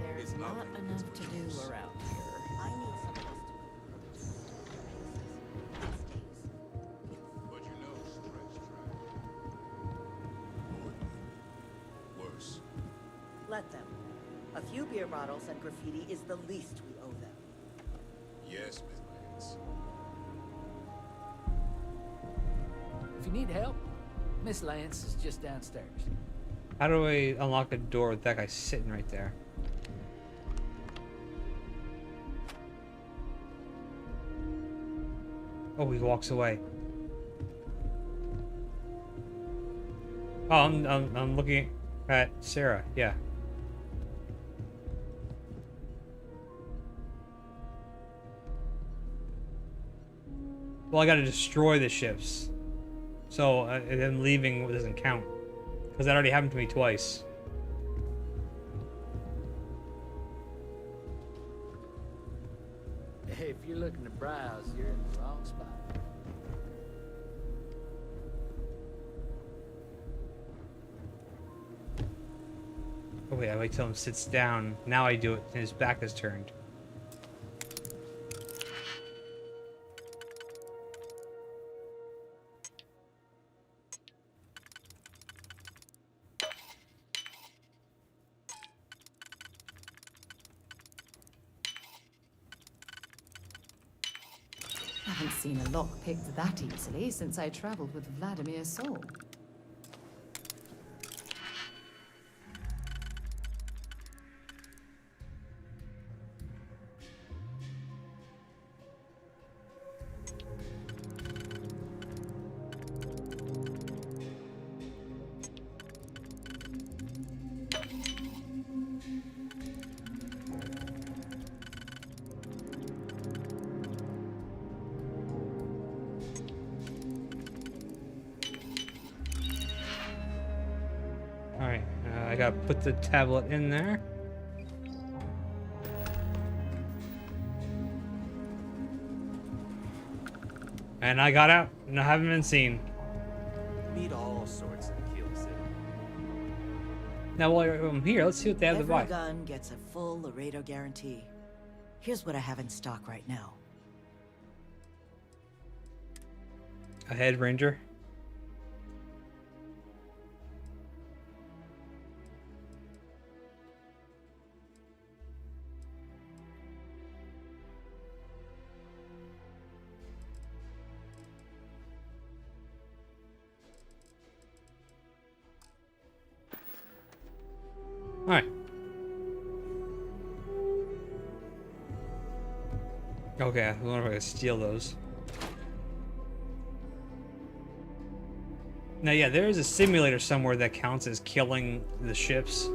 There's not enough to do around here. I need some But you know, stretch track. Worse. Let them. A few beer bottles and graffiti is the least we owe them. Yes, Miss Lance. If you need help, Miss Lance is just downstairs. How do I unlock a door with that guy sitting right there? Oh, he walks away. Oh, I'm looking at Sarah. Yeah. Well, I gotta destroy the ships. So them leaving doesn't count. Because that already happened to me twice. Hey, if you're looking to browse, you're in the wrong spot. Oh wait, I wait till him sits down. Now I do it and his back is turned. Haven't seen a lock picked that easily since I traveled with Vladimir's soul. Alright, I gotta put the tablet in there. And I got out, and I haven't been seen. Meet all sorts in Keel City. Now while I'm here, let's see what they have to Every buy. gun gets a full Laredo guarantee. Here's what I have in stock right now. Ahead, Ranger. Alright. Okay, I wonder if I can steal those. Now, yeah, there is a simulator somewhere that counts as killing the ships.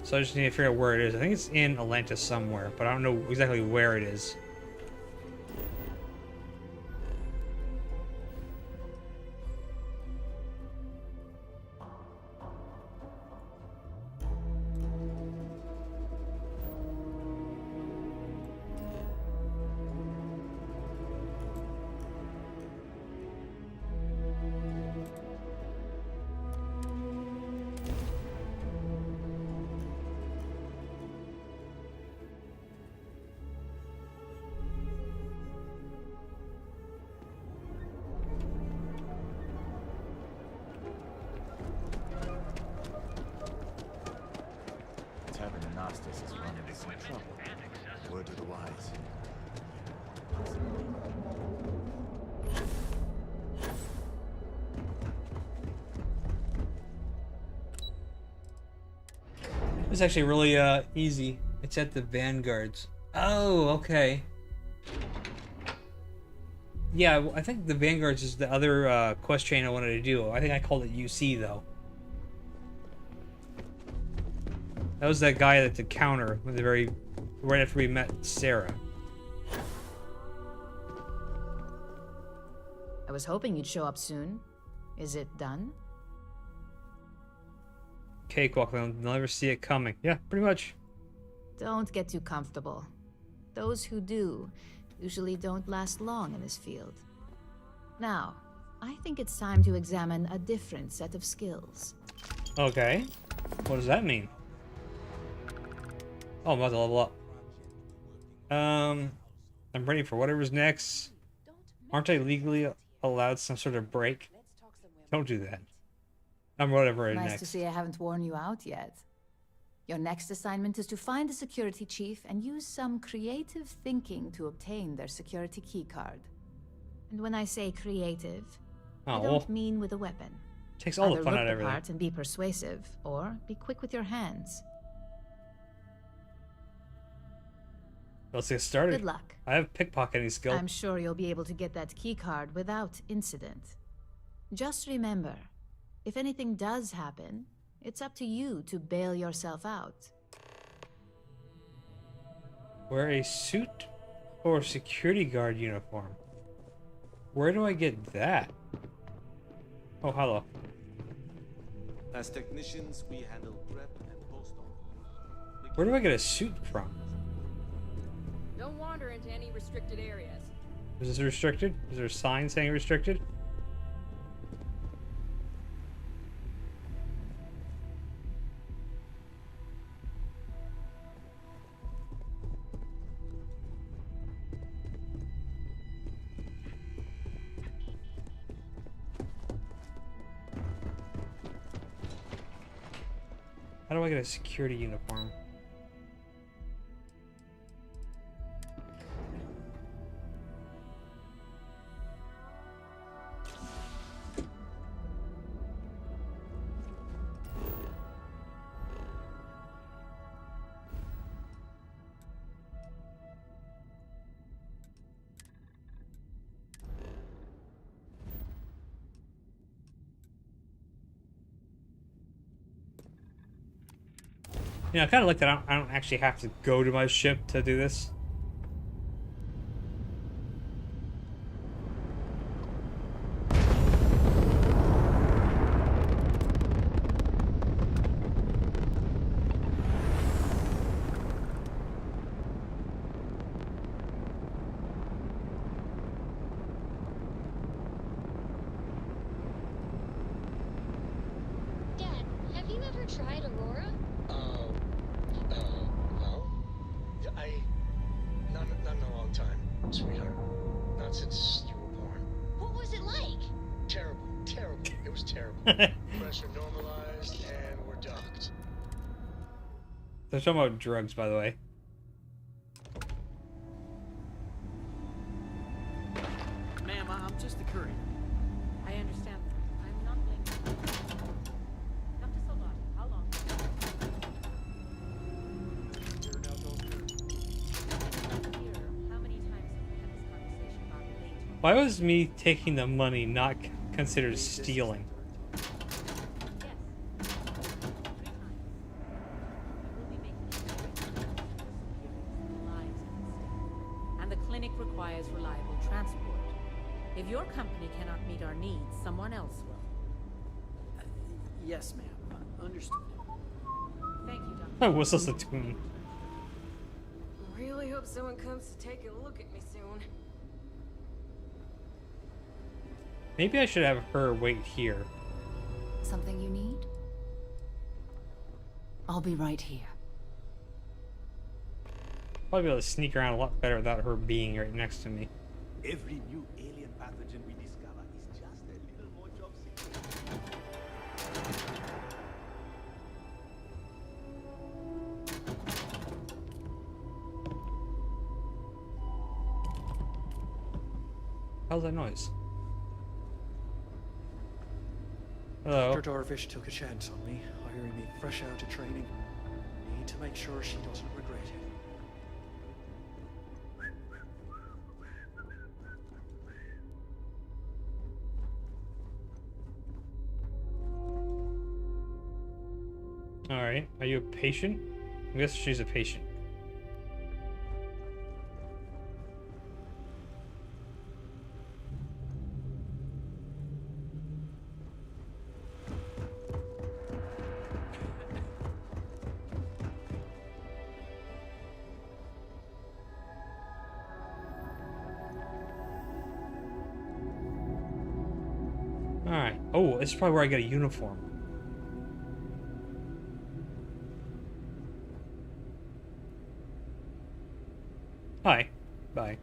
So I just need to figure out where it is. I think it's in Atlantis somewhere, but I don't know exactly where it is. Justice is running into some trouble. Word to the wise. It's actually really easy. It's at the Vanguards. Oh, okay. Yeah, I think the Vanguards is the other quest chain I wanted to do. I think I called it UC though. That was that guy at the counter with the right after we met Sarah. I was hoping you'd show up soon. Is it done? Cakewalk, they'll never see it coming. Yeah, pretty much. Don't get too comfortable. Those who do usually don't last long in this field. Now, I think it's time to examine a different set of skills. Okay. What does that mean? Oh, I'm about to level up. I'm ready for whatever's next. Aren't I legally allowed some sort of break? Don't do that. I'm whatever is Nice next. to see I haven't worn you out yet. Your next assignment is to find the security chief and use some creative thinking to obtain their security keycard. And when I say creative, I don't mean with a weapon. Takes all the Either fun look out of the everything. part and be persuasive, or be quick with your hands. Let's get started. Good luck. I have pickpocketing skill. I'm sure you'll be able to get that keycard without incident. Just remember, if anything does happen, it's up to you to bail yourself out. Wear a suit Or security guard uniform. Where do I get that? Oh, hello. As technicians, we handle prep and post-op. Where do I get a suit from? Don't wander into any restricted areas. Is this restricted? Is there a sign saying restricted? How do I get a security uniform? You know, I kind of like that I don't actually have to go to my ship to do this. Dad, have you ever tried Aurora? No. Not in a long time, sweetheart. Not since you were born. What was it like? Terrible. It was terrible. Pressure normalized and we're docked. They're talking about drugs, by the way. Ma'am, I'm just a courier. I understand that. I'm not blaming you. Dr. Soldato, how long? You're an outdoor Here, how many times have we had this conversation about late? Why was me taking the money not considered stealing? And the clinic requires reliable transport. If your company cannot meet our needs, someone else will. Yes, ma'am. Understood. Thank you, Doctor. Oh, what's this a tune? Really hope someone comes to take a look at me soon. Maybe I should have her wait here. Something you need? I'll be right here. Probably be able to sneak around a lot better without her being right next to me. Every new alien pathogen we discover is just a little more job security. How's that noise? Hello. Dr. Darvish took a chance on me, hiring me fresh out of training. Need to make sure she doesn't regret it. Alright, are you a patient? I guess she's a patient. Alright. Oh, this is probably where I get a uniform. Hi. Bye.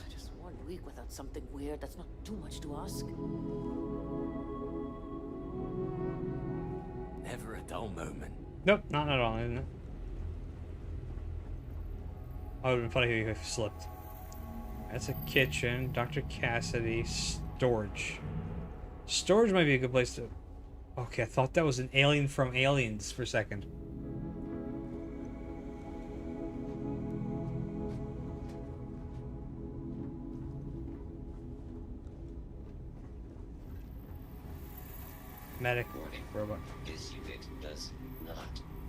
Just 1 week without something weird. That's not too much to ask. Never a dull moment. Nope, not at all, isn't it? Oh, it would have been funny if I slipped. That's a kitchen. Dr. Cassidy. Storage. Storage might be a good place to... Okay, I thought that was an alien from Aliens for a second. Medic Warning. robot. This unit does not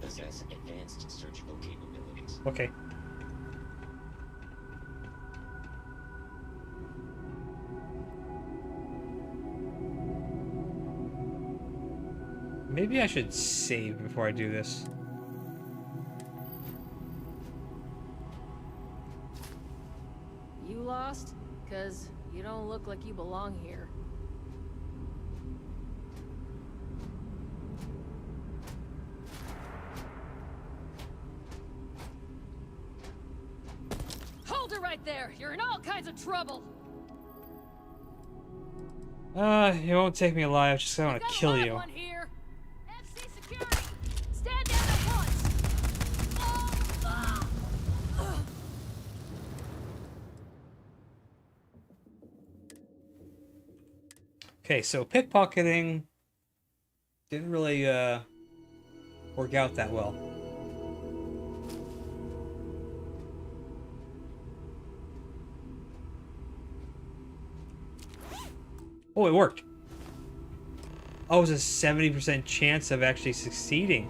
possess advanced surgical capabilities. Okay. Maybe I should save before I do this. You lost? Cause you don't look like you belong here. Hold it right there! You're in all kinds of trouble! It won't take me alive, just I want to kill you. One here. FC security! Stand down at once! Okay, so pickpocketing didn't really work out that well. Oh, it worked. Oh, it was a 70% chance of actually succeeding.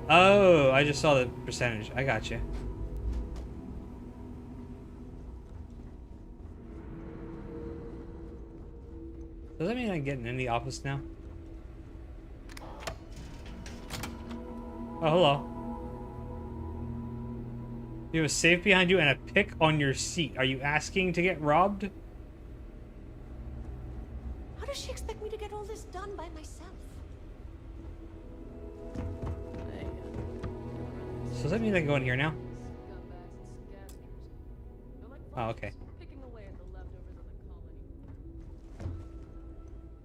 Oh, I just saw the percentage. I got you. Does that mean I'm getting in the office now? Oh, hello. You have a safe behind you and a pick on your seat. Are you asking to get robbed? How does she expect me to get all this done by myself? So does that mean I can go in here now? Oh, okay.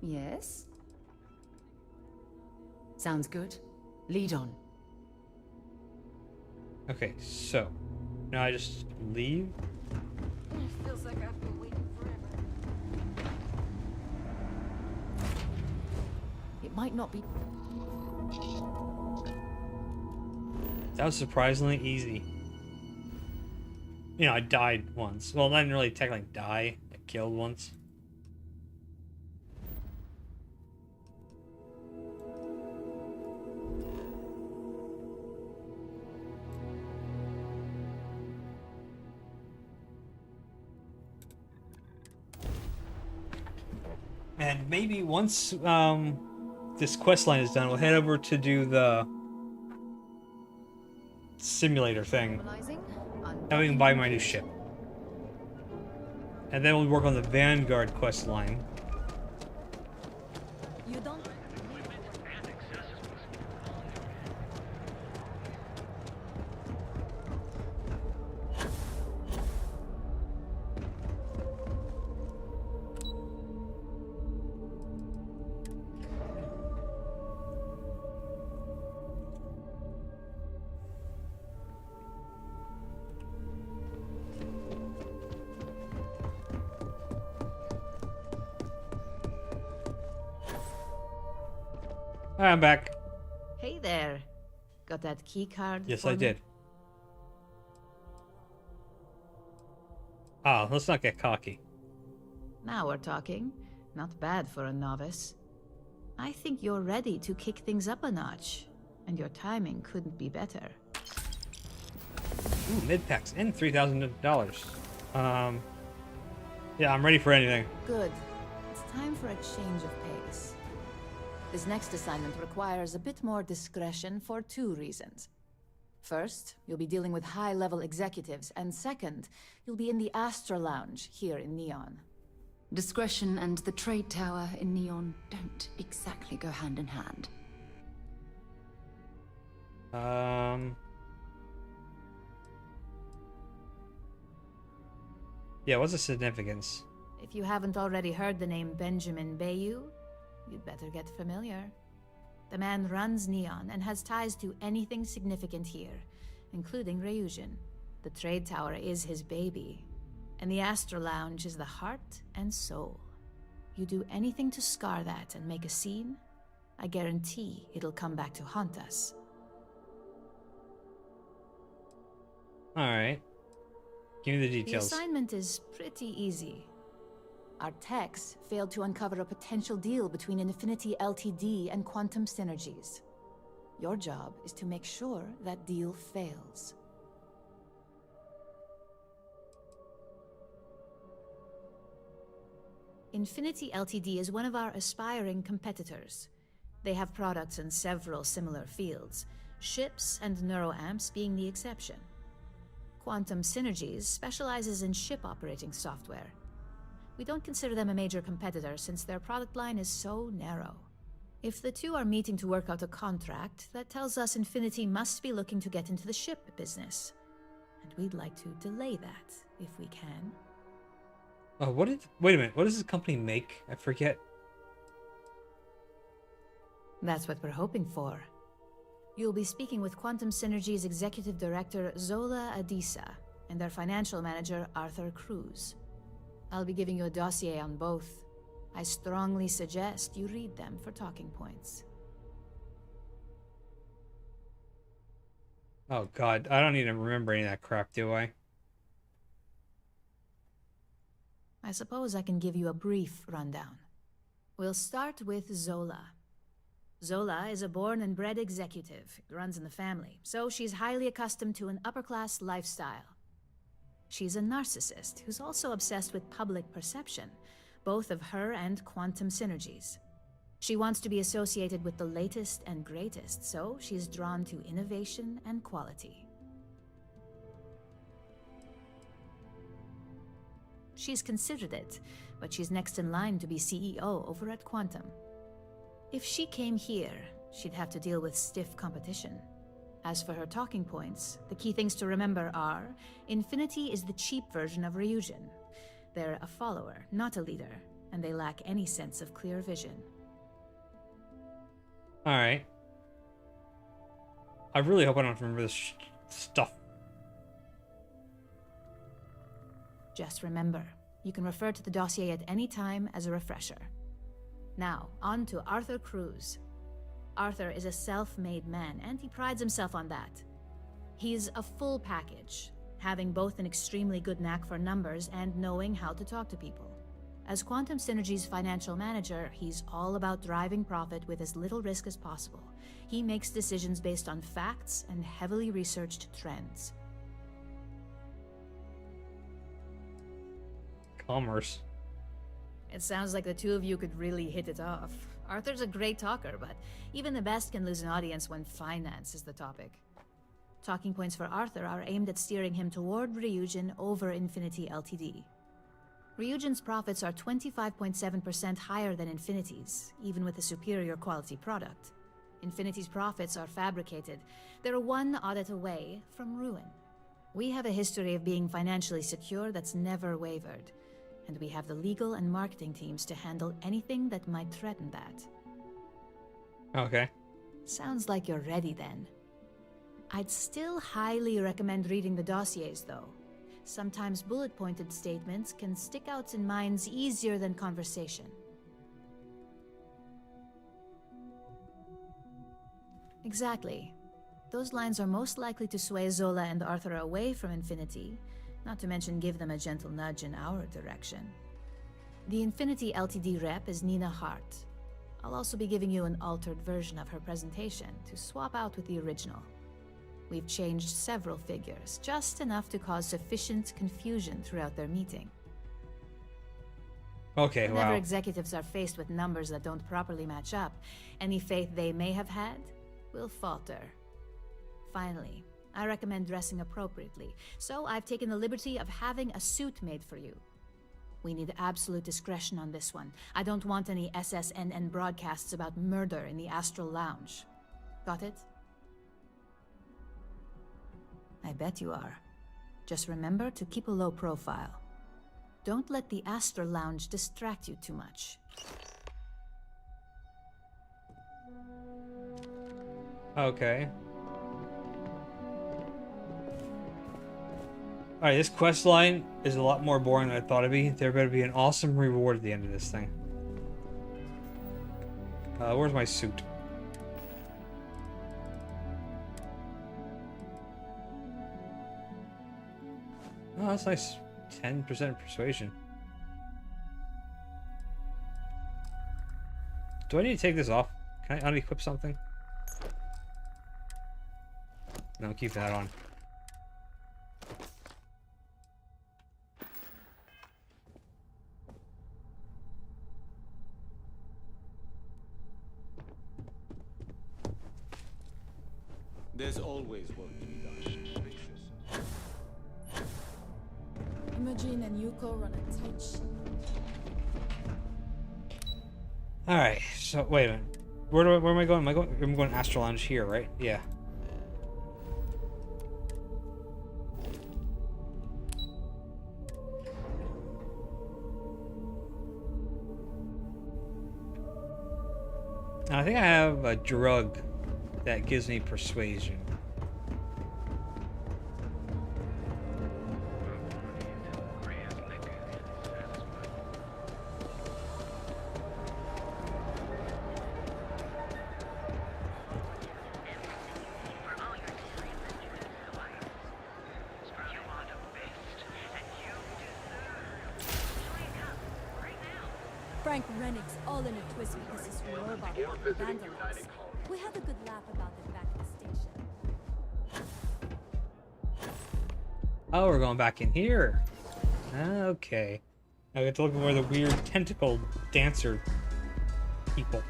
Yes? Sounds good. Lead on. Okay, so now I just leave. It feels like I've been waiting forever. It might not be. That was surprisingly easy. You know, I died once. Well, I didn't really technically die. I killed once. And maybe once this quest line is done, we'll head over to do the simulator thing. Now we can buy my new ship. And then we'll work on the Vanguard quest line. You don't. Alright, I'm back. Hey there. Got that key card? Yes, for I me? did. Ah, let's not get cocky. Now we're talking. Not bad for a novice. I think you're ready to kick things up a notch, and your timing couldn't be better. Ooh, mid-packs and $3,000. Yeah, I'm ready for anything. Good. It's time for a change of pace. This next assignment requires a bit more discretion for two reasons. First, you'll be dealing with high-level executives, and second, you'll be in the Astra Lounge here in Neon. Discretion and the trade tower in Neon don't exactly go hand in hand. Yeah, what's the significance? If you haven't already heard the name Benjamin Bayou, you'd better get familiar. The man runs Neon and has ties to anything significant here, including Ryujin. The trade tower is his baby, and the Astra Lounge is the heart and soul. You do anything to scar that and make a scene, I guarantee it'll come back to haunt us. Alright. Give me the The details. assignment is pretty easy. Our techs failed to uncover a potential deal between Infinity Ltd and Quantum Synergies. Your job is to make sure that deal fails. Infinity Ltd is one of our aspiring competitors. They have products in several similar fields, ships and neuroamps being the exception. Quantum Synergies specializes in ship operating software. We don't consider them a major competitor since their product line is so narrow. If the two are meeting to work out a contract, that tells us Infinity must be looking to get into the ship business. And we'd like to delay that, if we can. Oh, wait a minute, what does this company make? I forget. That's what we're hoping for. You'll be speaking with Quantum Synergy's Executive Director, Zola Adisa, and their Financial Manager, Arthur Cruz. I'll be giving you a dossier on both. I strongly suggest you read them for talking points. Oh god, I don't need to remember any of that crap, do I? I suppose I can give you a brief rundown. We'll start with Zola. Zola is a born and bred executive. It runs in the family, so she's highly accustomed to an upper-class lifestyle. She's a narcissist who's also obsessed with public perception, both of her and Quantum Synergies. She wants to be associated with the latest and greatest, so she's drawn to innovation and quality. She's considered it, but she's next in line to be CEO over at Quantum. If she came here, she'd have to deal with stiff competition. As for her talking points, the key things to remember are, Infinity is the cheap version of Ryujin. They're a follower, not a leader, and they lack any sense of clear vision. Alright. I really hope I don't remember this stuff. Just remember, you can refer to the dossier at any time as a refresher. Now, on to Arthur Cruz. Arthur is a self-made man, and he prides himself on that. He's a full package, having both an extremely good knack for numbers and knowing how to talk to people. As Quantum Synergy's financial manager, he's all about driving profit with as little risk as possible. He makes decisions based on facts and heavily researched trends. Commerce. It sounds like the two of you could really hit it off. Arthur's a great talker, but even the best can lose an audience when finance is the topic. Talking points for Arthur are aimed at steering him toward Ryujin over Infinity Ltd. Ryujin's profits are 25.7% higher than Infinity's, even with a superior quality product. Infinity's profits are fabricated. They're one audit away from ruin. We have a history of being financially secure that's never wavered, and we have the legal and marketing teams to handle anything that might threaten that. Okay. Sounds like you're ready then. I'd still highly recommend reading the dossiers, though. Sometimes bullet-pointed statements can stick out in minds easier than conversation. Exactly. Those lines are most likely to sway Zola and Arthur away from Infinity, not to mention give them a gentle nudge in our direction. The Infinity Ltd rep is Nina Hart. I'll also be giving you an altered version of her presentation to swap out with the original. We've changed several figures, just enough to cause sufficient confusion throughout their meeting. Okay, Whenever wow. executives are faced with numbers that don't properly match up, any faith they may have had will falter. Finally, I recommend dressing appropriately, so I've taken the liberty of having a suit made for you. We need absolute discretion on this one. I don't want any SSNN broadcasts about murder in the Astral Lounge. Got it? I bet you are. Just remember to keep a low profile. Don't let the Astral Lounge distract you too much. Okay. Alright, this quest line is a lot more boring than I thought it'd be. There better be an awesome reward at the end of this thing. Where's my suit? Oh, that's nice. 10% persuasion. Do I need to take this off? Can I unequip something? No, keep that on. There's always work to be done. Imogen and Yuko run a tight ship. Alright, so wait a minute. Where am I going? I'm going Astral Lounge here, right? Yeah. And I think I have a drug that gives me persuasion. Frank Rennick's all in a twist because his robot got vandalized. We had a good laugh about it back at the station. Oh, we're going back in here. Okay. I get to look at where the weird tentacle dancer people.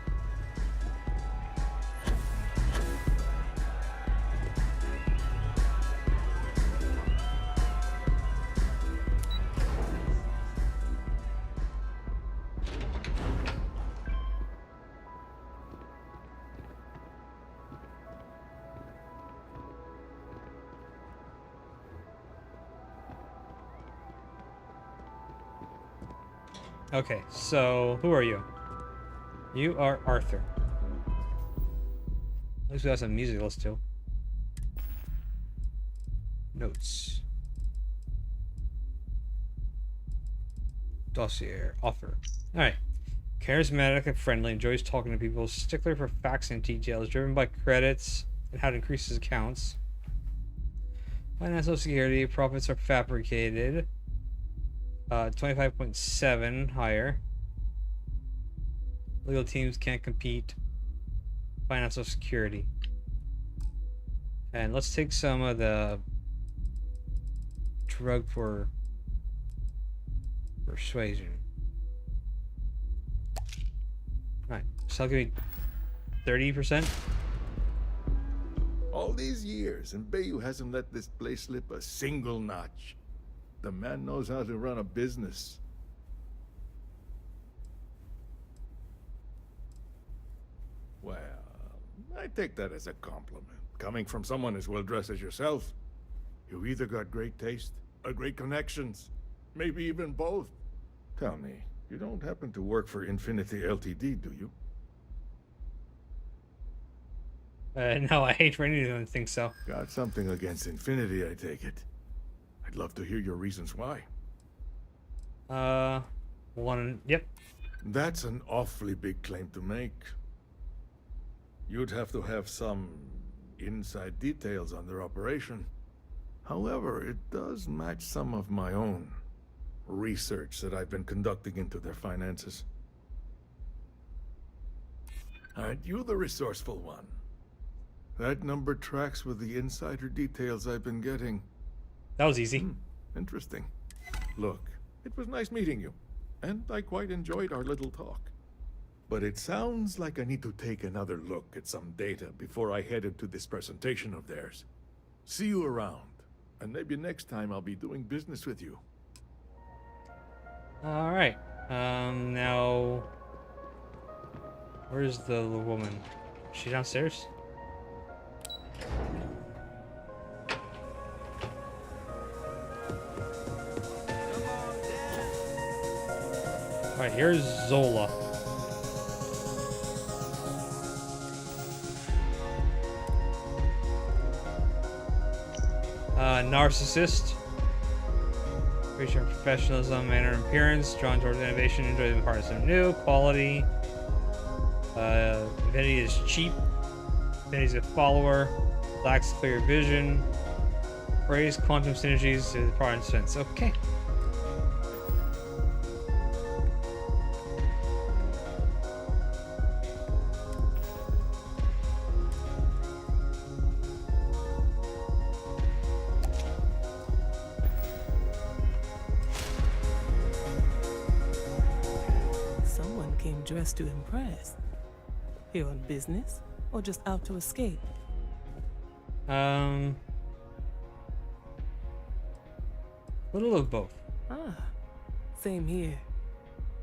Okay, so who are you? You are Arthur. At least we got some music to listen to. Notes. Dossier. Author. Alright. Charismatic and friendly, enjoys talking to people, stickler for facts and details, driven by credits and how to increase his accounts. Financial security, profits are fabricated. 25.7 higher. Legal teams can't compete. Financial security. And let's take some of the drug for persuasion. Alright, so I'll give me 30%. All these years, and Bayou hasn't let this place slip a single notch. The man knows how to run a business. Well, I take that as a compliment. Coming from someone as well-dressed as yourself, you either got great taste or great connections. Maybe even both. Tell me, you don't happen to work for Infinity Ltd, do you? No, I hate for anyone to think so. Got something against Infinity, I take it. I'd love to hear your reasons why. Yep. That's an awfully big claim to make. You'd have to have some inside details on their operation. However, it does match some of my own research that I've been conducting into their finances. Aren't you the resourceful one? That number tracks with the insider details I've been getting. That was easy. Interesting. Look, it was nice meeting you, and I quite enjoyed our little talk. But it sounds like I need to take another look at some data before I head into this presentation of theirs. See you around, and maybe next time I'll be doing business with you. Alright. Now... Where's the woman? Is she downstairs? Alright, here's Zola. Narcissist. Appreciate professionalism, manner and appearance, drawn towards innovation, enjoys the part of something new, quality. Infinity is cheap. Infinity's a follower. Lacks clear vision. Praise quantum synergies to the product sense. Okay. came dressed to impress. Here on business, or just out to escape? A little of both. Ah, same here.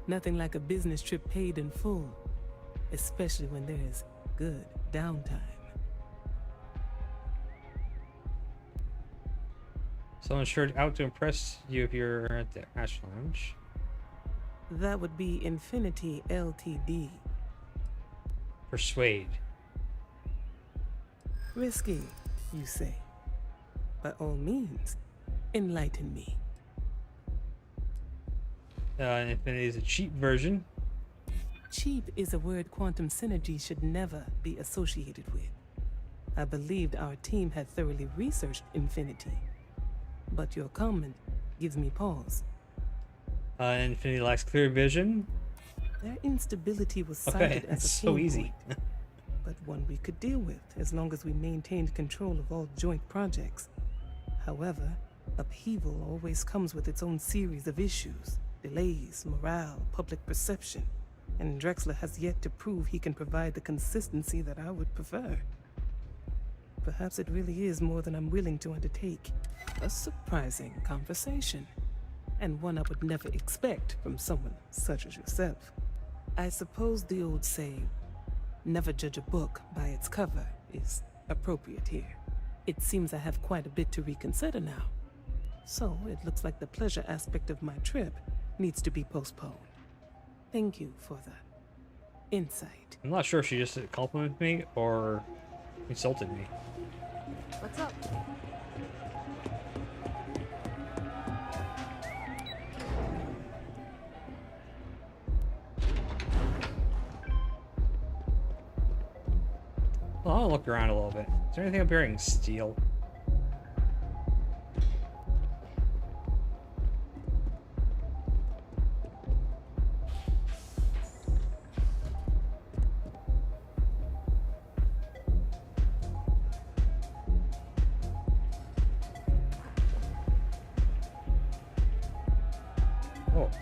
Nothing like a business trip paid in full, especially when there's good downtime. Someone sure out to impress you if you're at the Ash Lounge. That would be Infinity Ltd. Persuade. Risky, you say? By all means, enlighten me. Infinity is a cheap version. Cheap is a word Quantum Synergy should never be associated with. I believed our team had thoroughly researched Infinity, but your comment gives me pause. Infinity lacks clear vision. Their instability was cited as a so pain easy. point, but one we could deal with as long as we maintained control of all joint projects. However, upheaval always comes with its own series of issues. Delays, morale, public perception, and Drexler has yet to prove he can provide the consistency that I would prefer. Perhaps it really is more than I'm willing to undertake. A surprising conversation, and one I would never expect from someone such as yourself. I suppose the old saying, never judge a book by its cover, is appropriate here. It seems I have quite a bit to reconsider now. So it looks like the pleasure aspect of my trip needs to be postponed. Thank you for the insight. I'm not sure if she just complimented me or insulted me. What's up? Well, I'll look around a little bit. Is there anything up here I can steal?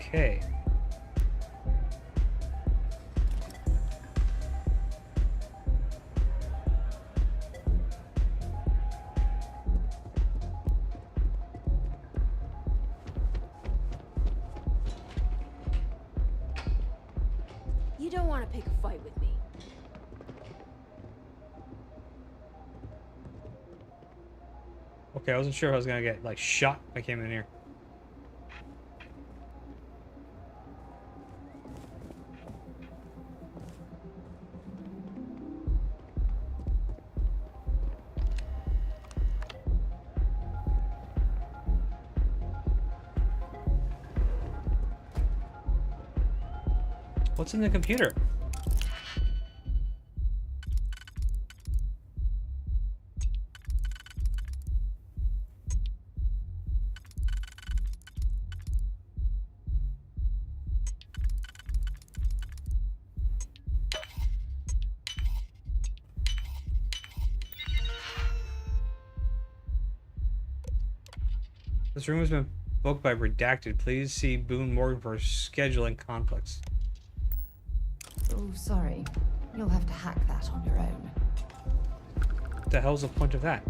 Okay. You don't want to pick a fight with me. Okay, I wasn't sure if I was gonna get like shot if I came in here. What's in the computer? This room has been booked by Redacted. Please see Boone Morgan for scheduling conflicts. Oh, sorry. You'll have to hack that on your own. What the hell's the point of that?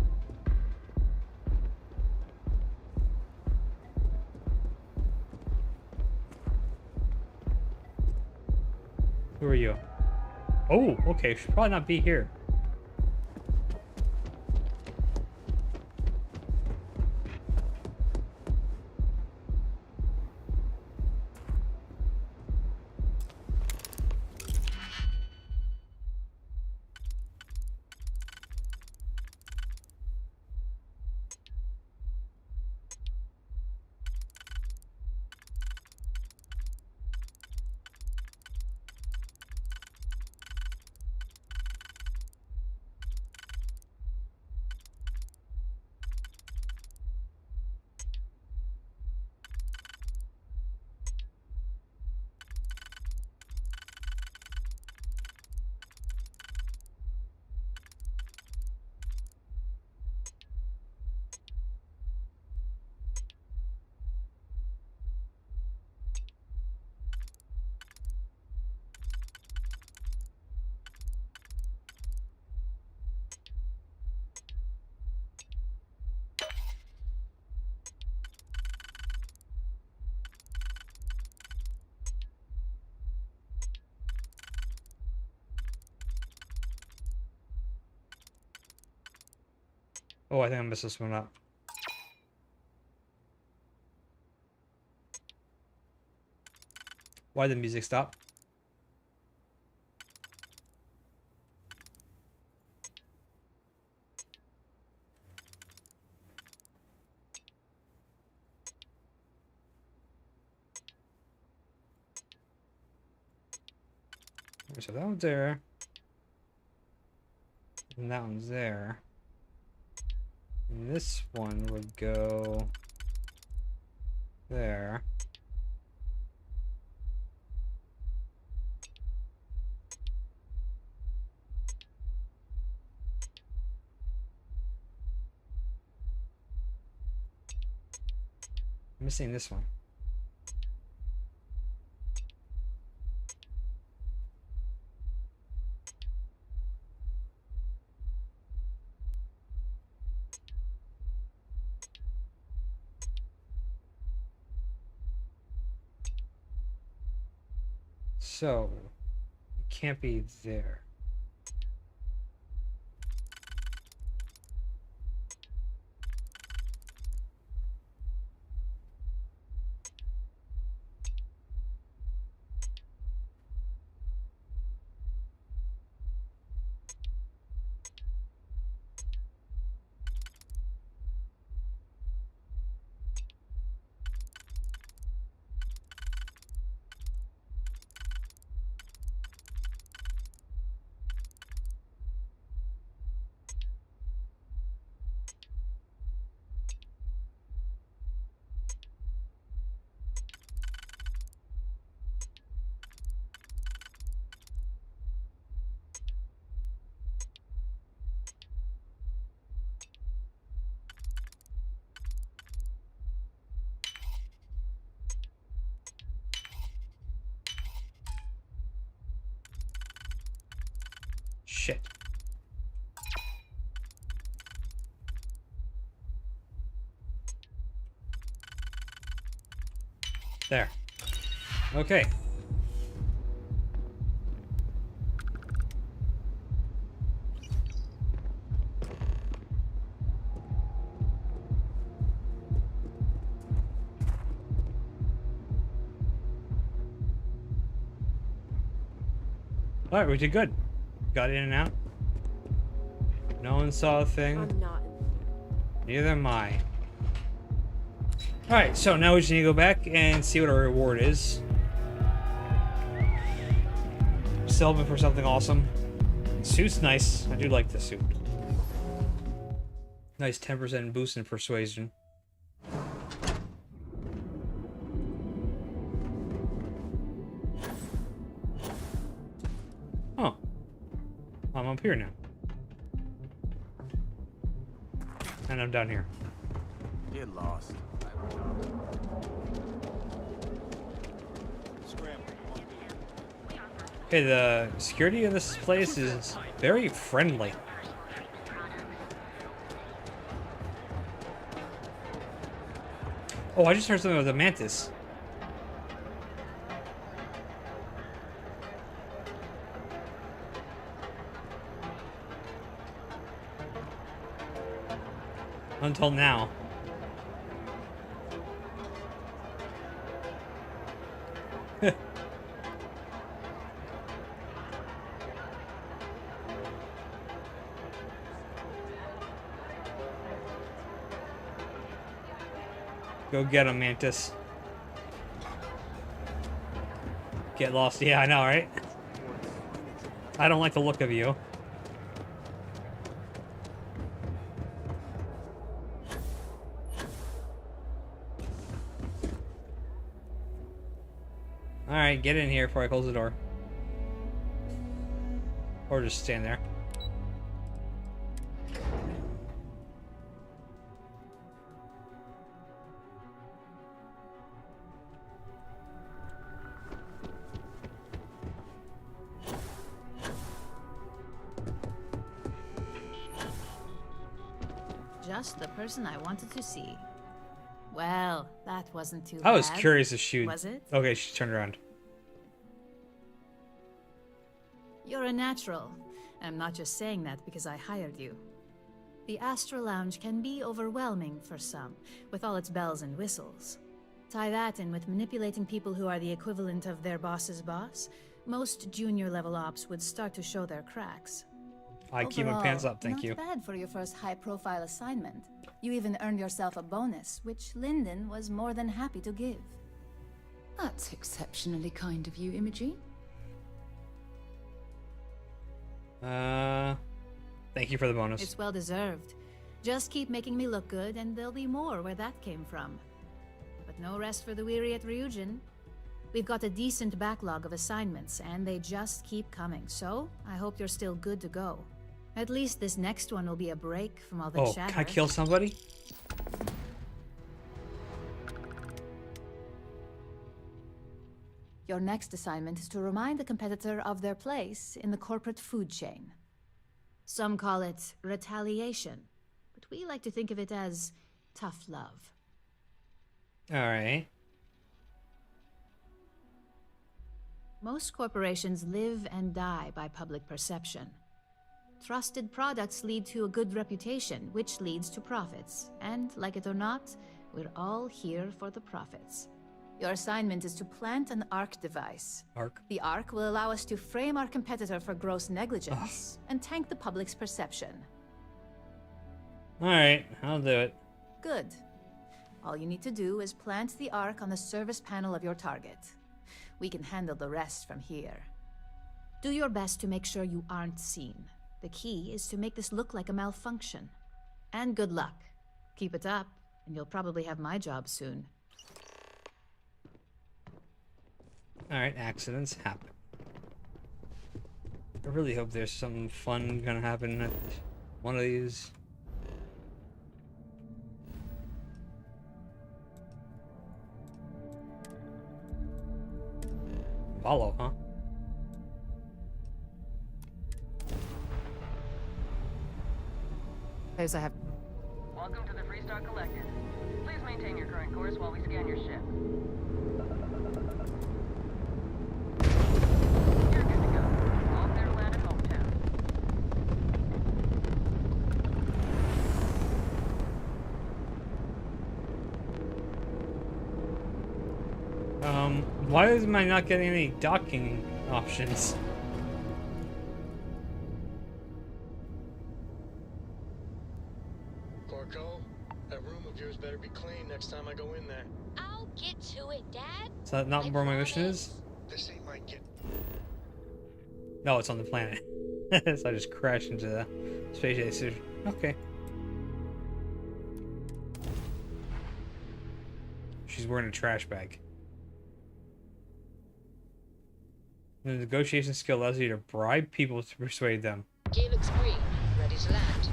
Who are you? Oh, okay. Should probably not be here. Oh, I think I messed this one up. Why did the music stop? So that one's there. And that one's there. And this one would go there. I'm missing this one. So, it can't be there. Shit. There. Okay. Alright, we did good. Got in and out. No one saw a thing. I'm not. Neither am I. Alright, so now we just need to go back and see what our reward is. Still hoping for something awesome. Suit's nice. I do like the suit. Nice 10% boost in persuasion. Oh. I'm up here now. And I'm down here. Get lost. Okay, the security of this place is very friendly. Oh, I just heard something with a mantis. Until now. Go get him, Mantis. Get lost. Yeah, I know, right? I don't like the look of you. Alright, get in here before I close the door. Or just stand there. Just the person I wanted to see. Well, that wasn't too bad. I was curious if she... Was it? Okay, she turned around. You're a natural. I'm not just saying that because I hired you. The Astral Lounge can be overwhelming for some, with all its bells and whistles. Tie that in with manipulating people who are the equivalent of their boss's boss, most junior-level ops would start to show their cracks. I keep my pants up, thank not you. Bad for your first high-profile assignment. You even earned yourself a bonus, which Lyndon was more than happy to give. That's exceptionally kind of you, Imogen. Thank you for the bonus. It's well deserved. Just keep making me look good, and there'll be more where that came from. But no rest for the weary at Ryujin. We've got a decent backlog of assignments, and they just keep coming, so I hope you're still good to go. At least this next one will be a break from all the chatter. Can I kill somebody? Your next assignment is to remind the competitor of their place in the corporate food chain. Some call it retaliation, but we like to think of it as tough love. Alright. Most corporations live and die by public perception. Trusted products lead to a good reputation, which leads to profits. And, like it or not, we're all here for the profits. Your assignment is to plant an ARC device. ARC? The ARC will allow us to frame our competitor for gross negligence and tank the public's perception. Alright, I'll do it. Good. All you need to do is plant the ARC on the service panel of your target. We can handle the rest from here. Do your best to make sure you aren't seen. The key is to make this look like a malfunction. And good luck. Keep it up, and you'll probably have my job soon. Alright, accidents happen. I really hope there's something fun gonna happen at one of these. Follow, huh? Suppose I have. Welcome to the Freestar Collective. Please maintain your current course while we scan your ship. You're good to go. All clear to land at Hometown. Why am I not getting any docking options? Corco, that room of yours better be clean next time I go in there. I'll get to it, Dad. Is that not where my mission is? This ain't my get. No, it's on the planet. So I just crashed into the space station. Okay. She's wearing a trash bag. The negotiation skill allows you to bribe people to persuade them. Gear looks green. Ready to land.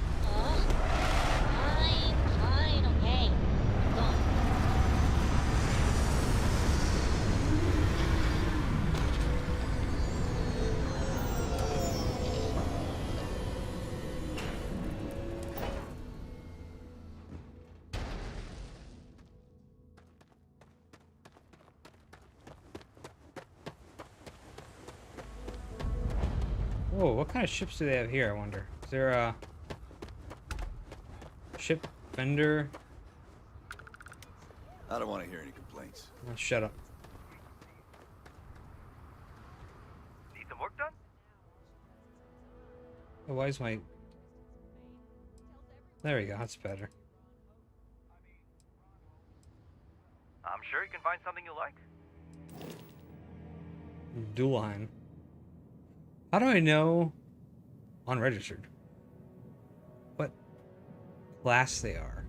Fine, okay. I'm gone. Whoa, what kind of ships do they have here, I wonder? Is there a ship vendor? I don't want to hear any complaints. Oh, shut up. Need some work done? Oh, why is my... There we go, that's better. I'm sure you can find something you like. Duline. How do I know unregistered what class they are?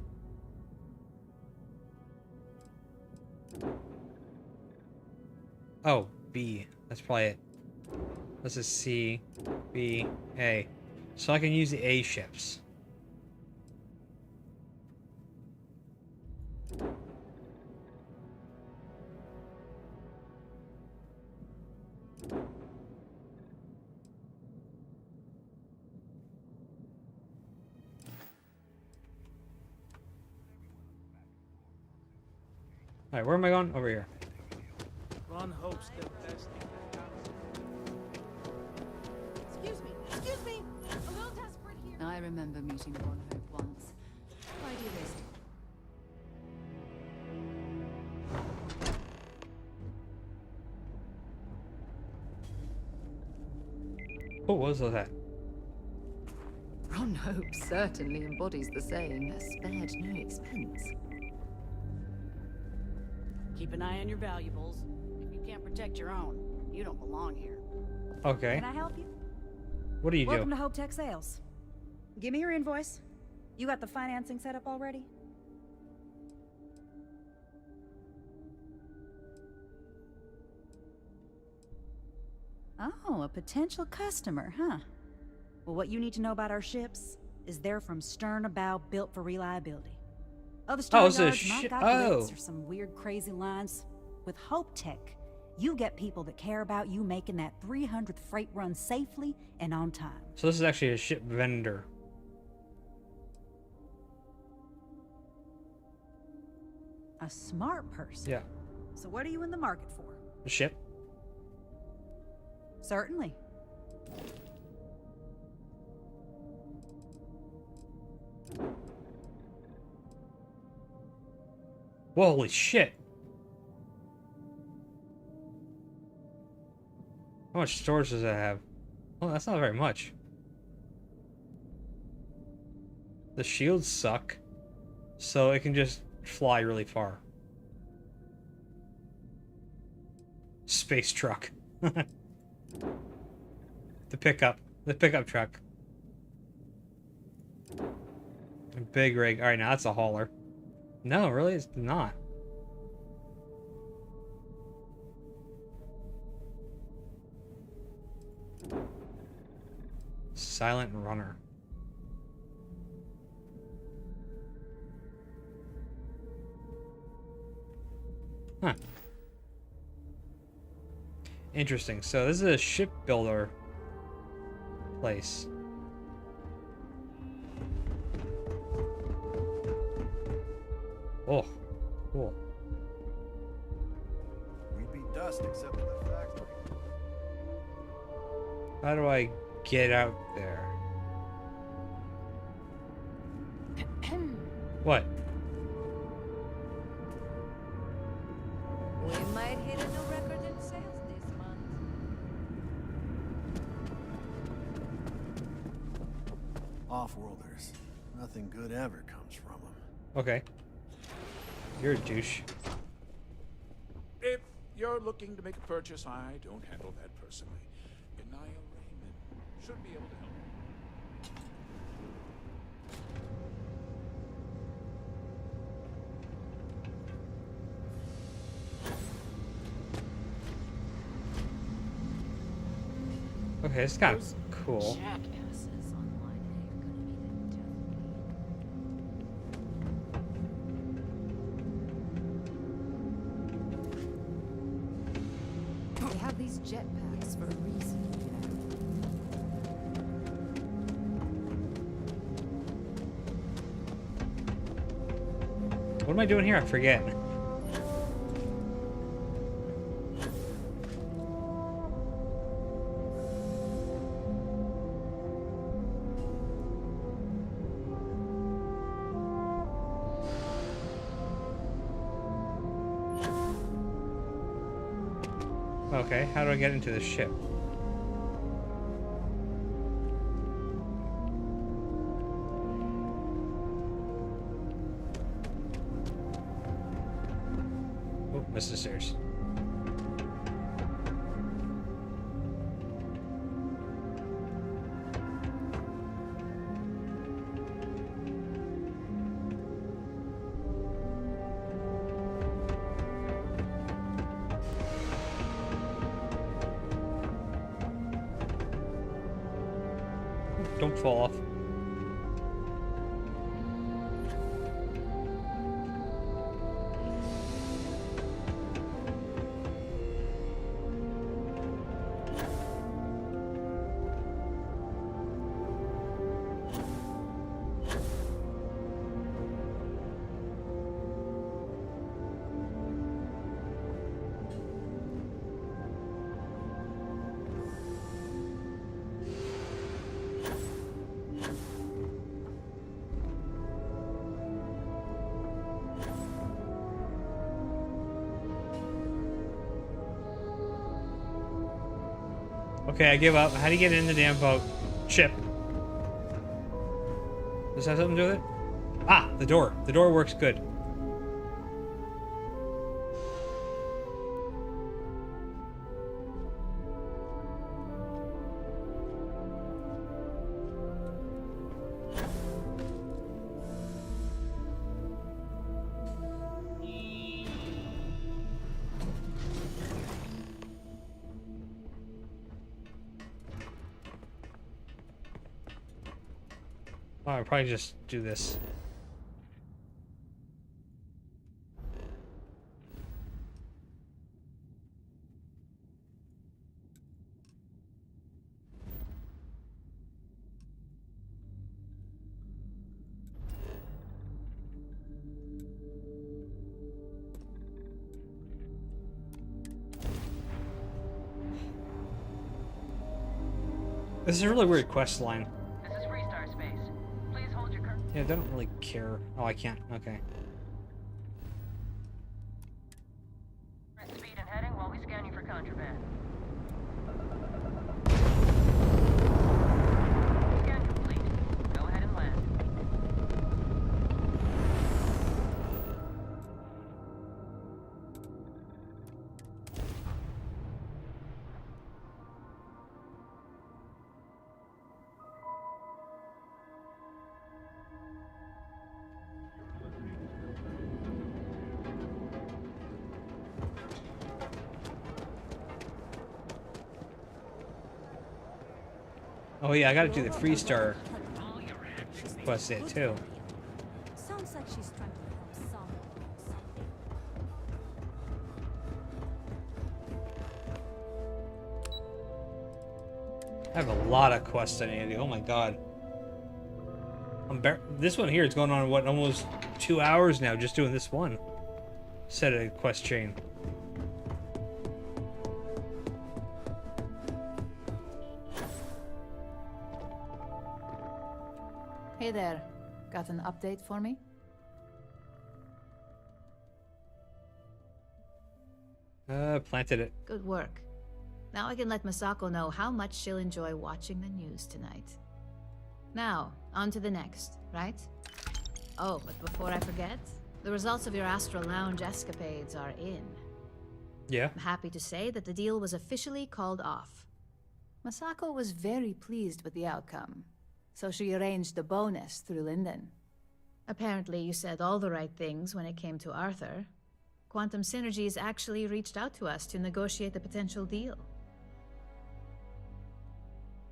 Oh, B. That's probably it. This is C, B, A. So I can use the A ships. Alright, where am I going? Over here. Ron hopes the best. Excuse me. A little desperate here. I remember meeting Ron Hope Oh, what was that? Ron Hope certainly embodies the saying, spared no expense. Keep an eye on your valuables. If you can't protect your own, you don't belong here. Okay. Can I help you? What do you Welcome do? to Hope Tech Sales. Give me your invoice. You got the financing set up already? Oh, a potential customer, huh? Well, what you need to know about our ships is they're from stern to bow, built for reliability. Other Oh, stern so yards might got oh. glitz or some weird, crazy lines. With Hope Tech, you get people that care about you making that 300th freight run safely and on time. So this is actually a ship vendor. A smart person. Yeah. So what are you in the market for? A ship. Certainly. Whoa, holy shit. How much storage does that have? Oh, that's not very much. The shields suck, so it can just fly really far. Space truck. The pickup truck. A big rig. Alright, now that's a hauler. No, really, it's not. Silent runner. Huh. Interesting. So this is a shipbuilder place. Oh, cool. We'd be dust except for the factory. How do I get out there? What? We might hit a new record in sales this month. Off-worlders. Nothing good ever comes from them. Okay. You're a douche. If you're looking to make a purchase, I don't handle that personally. Anaya Raymond should be able to help. Okay, it's kind of cool. Jackasses on line A are gonna be the They have these jetpacks for a reason, you know. What am I doing here? I forget. Okay, how do I get into the ship? Oh, missed the stairs. Don't fall off. Okay, I give up. How do you get in the damn boat? Ship. Does that have something to do with it? Ah, the door. The door works good. Oh, I'll probably just do this. This is a really weird quest line. This is Freestar space. Please hold your current. Yeah, they don't really care. Oh, I can't. Okay. Speed and heading while we scan you for contraband. Scan complete. Go ahead and land. Oh yeah, I gotta do the Freestar quest there too. Sounds like she's trying to help someone. I have a lot of quests I need to do. Oh my god. This one here is going on, what, almost 2 hours now just doing this one set of quest chain. Hey there. Got an update for me? Planted it. Good work. Now I can let Masako know how much she'll enjoy watching the news tonight. Now, on to the next, right? Oh, but before I forget, the results of your Astral Lounge escapades are in. Yeah. I'm happy to say that the deal was officially called off. Masako was very pleased with the outcome, so she arranged the bonus through Linden. Apparently you said all the right things when it came to Arthur. Quantum Synergies actually reached out to us to negotiate the potential deal.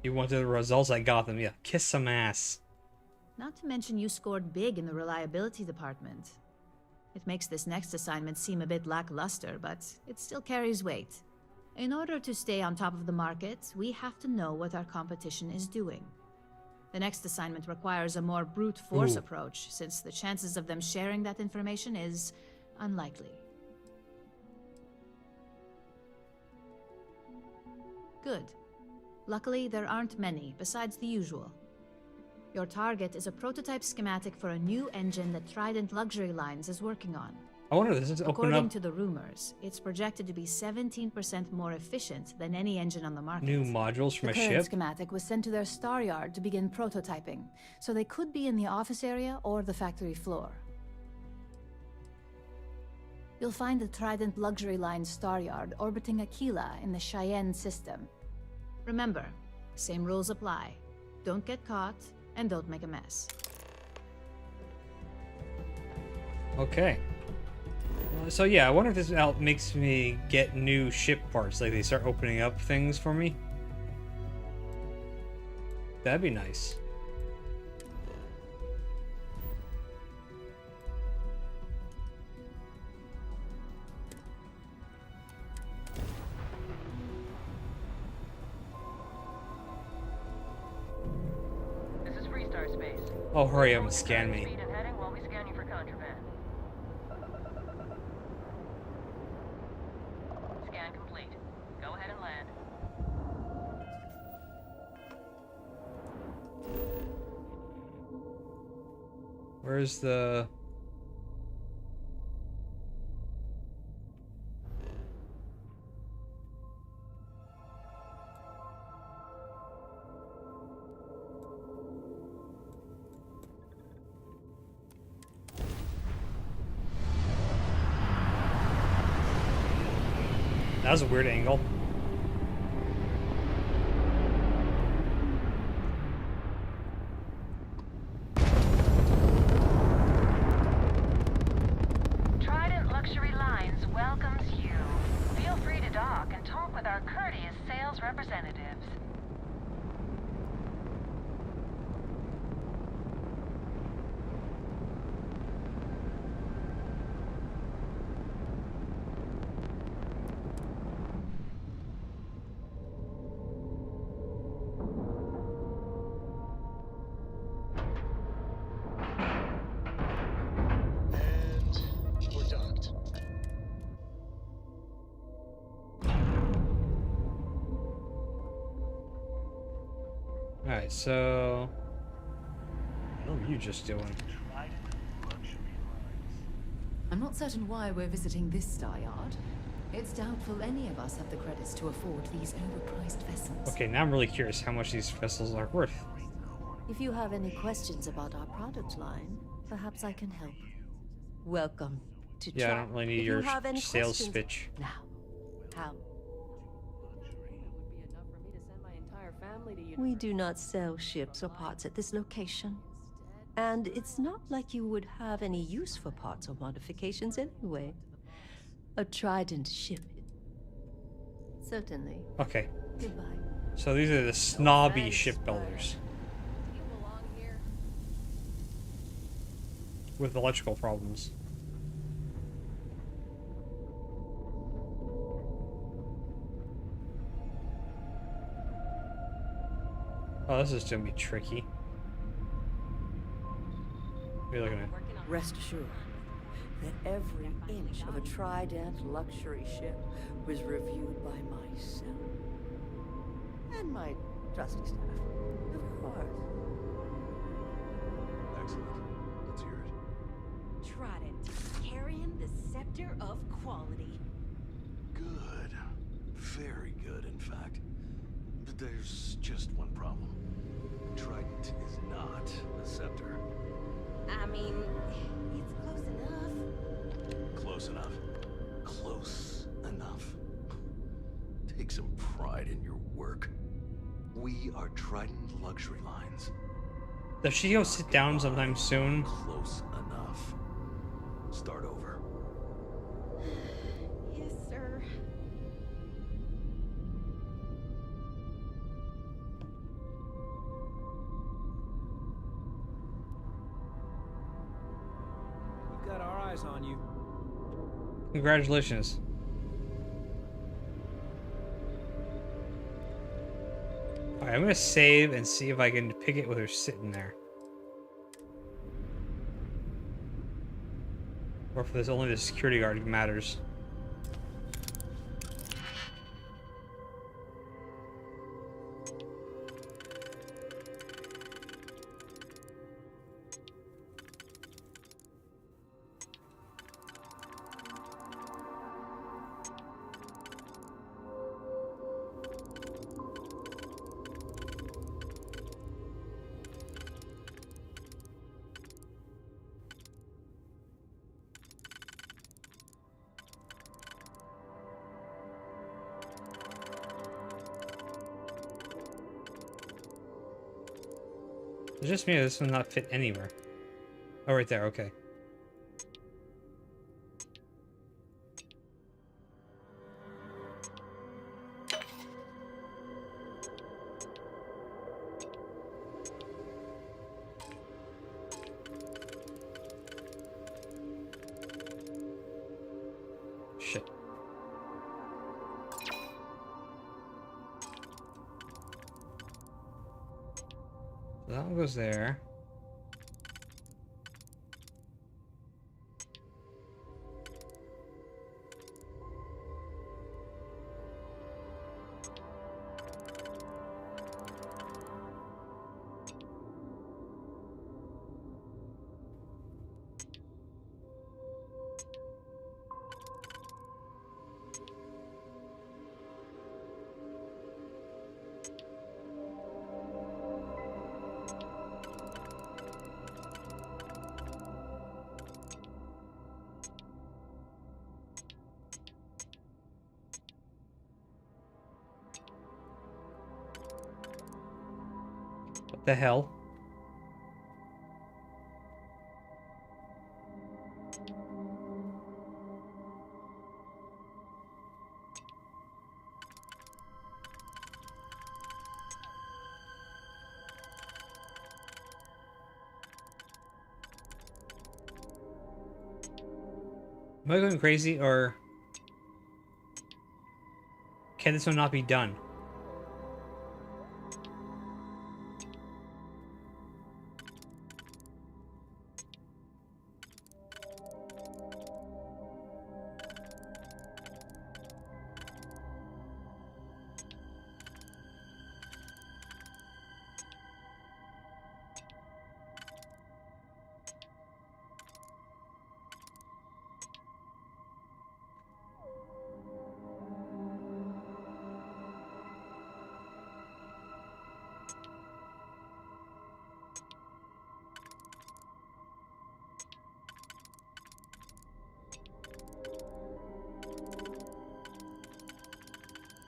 You wanted the results, I got them. Yeah, kiss some ass. Not to mention you scored big in the reliability department. It makes this next assignment seem a bit lackluster, but it still carries weight. In order to stay on top of the market, we have to know what our competition is doing. The next assignment requires a more brute force approach, since the chances of them sharing that information is unlikely. Good. Luckily, there aren't many, besides the usual. Your target is a prototype schematic for a new engine that Trident Luxury Lines is working on. I wonder if this is open According up to the rumors, it's projected to be 17% more efficient than any engine on the market. new modules from The a current ship. schematic was sent to their star yard to begin prototyping, so they could be in the office area or the factory floor. You'll find the Trident Luxury Line star yard orbiting Aquila in the Cheyenne system. Remember, same rules apply. Don't get caught, and don't make a mess. Okay. So yeah, I wonder if this makes me get new ship parts, like they start opening up things for me. That'd be nice. This is Freestar space. Oh, hurry up and scan me. Speed and heading while we scan you for contraband. Scan complete. Go ahead and land. Where's the... That was a weird angle. Trident Luxury Lines welcomes you. Feel free to dock and talk with our courteous sales representatives. And we're docked. Alright, so... What are you just doing? I'm not certain why we're visiting this star yard. It's doubtful any of us have the credits to afford these overpriced vessels. Okay, now I'm really curious how much these vessels are worth. If you have any questions about our product line, perhaps I can help. Welcome to Yeah, I Track. don't really need If you your have any sales questions- pitch. Now, how? We do not sell ships or parts at this location. And it's not like you would have any use for parts or modifications anyway. A Trident ship. Certainly. Okay. Goodbye. So these are the snobby shipbuilders. With electrical problems. Oh, this is gonna be tricky. What are you looking at? Rest assured that every inch of a Trident luxury ship was reviewed by myself. And my trusty staff, of course. Excellent. Let's hear it. Trident, carrying the scepter of quality. Good. Very good, in fact. But there's just one problem. Trident is not a scepter. I mean, it's close enough. Close enough. Close enough. Take some pride in your work. We are Trident Luxury Lines. Does she go sit down sometime soon? Close enough. Start over. Yes, sir. We've got our eyes on you. Congratulations. Alright, I'm gonna save and see if I can pick it with her sitting there. Or if there's only the security guard who matters. It's just me, this one not fit anywhere. Oh, right there, okay. Shit. So that one goes there. What the hell? Am I going crazy, or can this one not be done?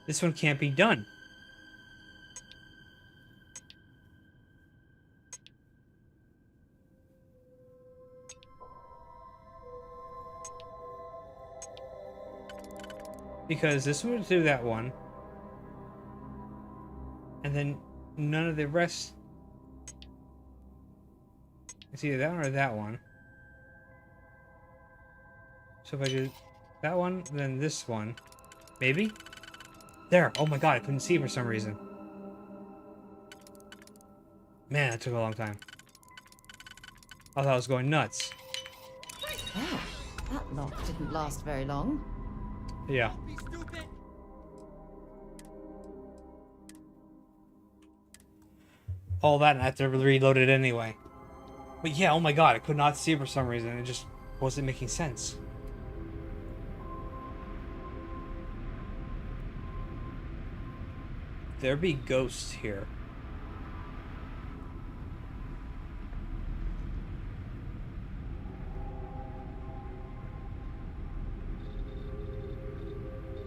This one can't be done. Because this one would do that one. And then none of the rest. It's either that one or that one. So if I do that one, then this one. Maybe? There! Oh my god, I couldn't see for some reason. Man, that took a long time. I thought I was going nuts. Well, that lock didn't last very long. Yeah. All that, and I have to reload it anyway. But yeah, oh my god, I could not see for some reason. It just wasn't making sense. There be ghosts here.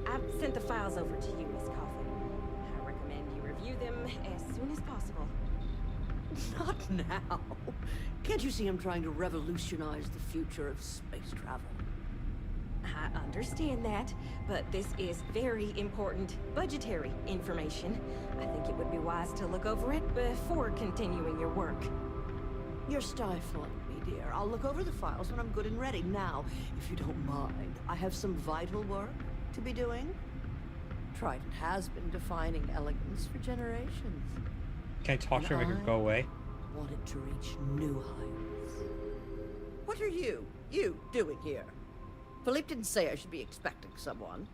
I've sent the files over to you, Miss Coffin. I recommend you review them as soon as possible. Not now. Can't you see I'm trying to revolutionize the future of space travel? I understand that, but this is very important budgetary information. I think it would be wise to look over it before continuing your work. You're stifling me, dear. I'll look over the files when I'm good and ready. Now, if you don't mind, I have some vital work to be doing. Trident has been defining elegance for generations. Can I talk to her and make her go away? Want it to reach new heights. What are you doing here? Philippe didn't say I should be expecting someone.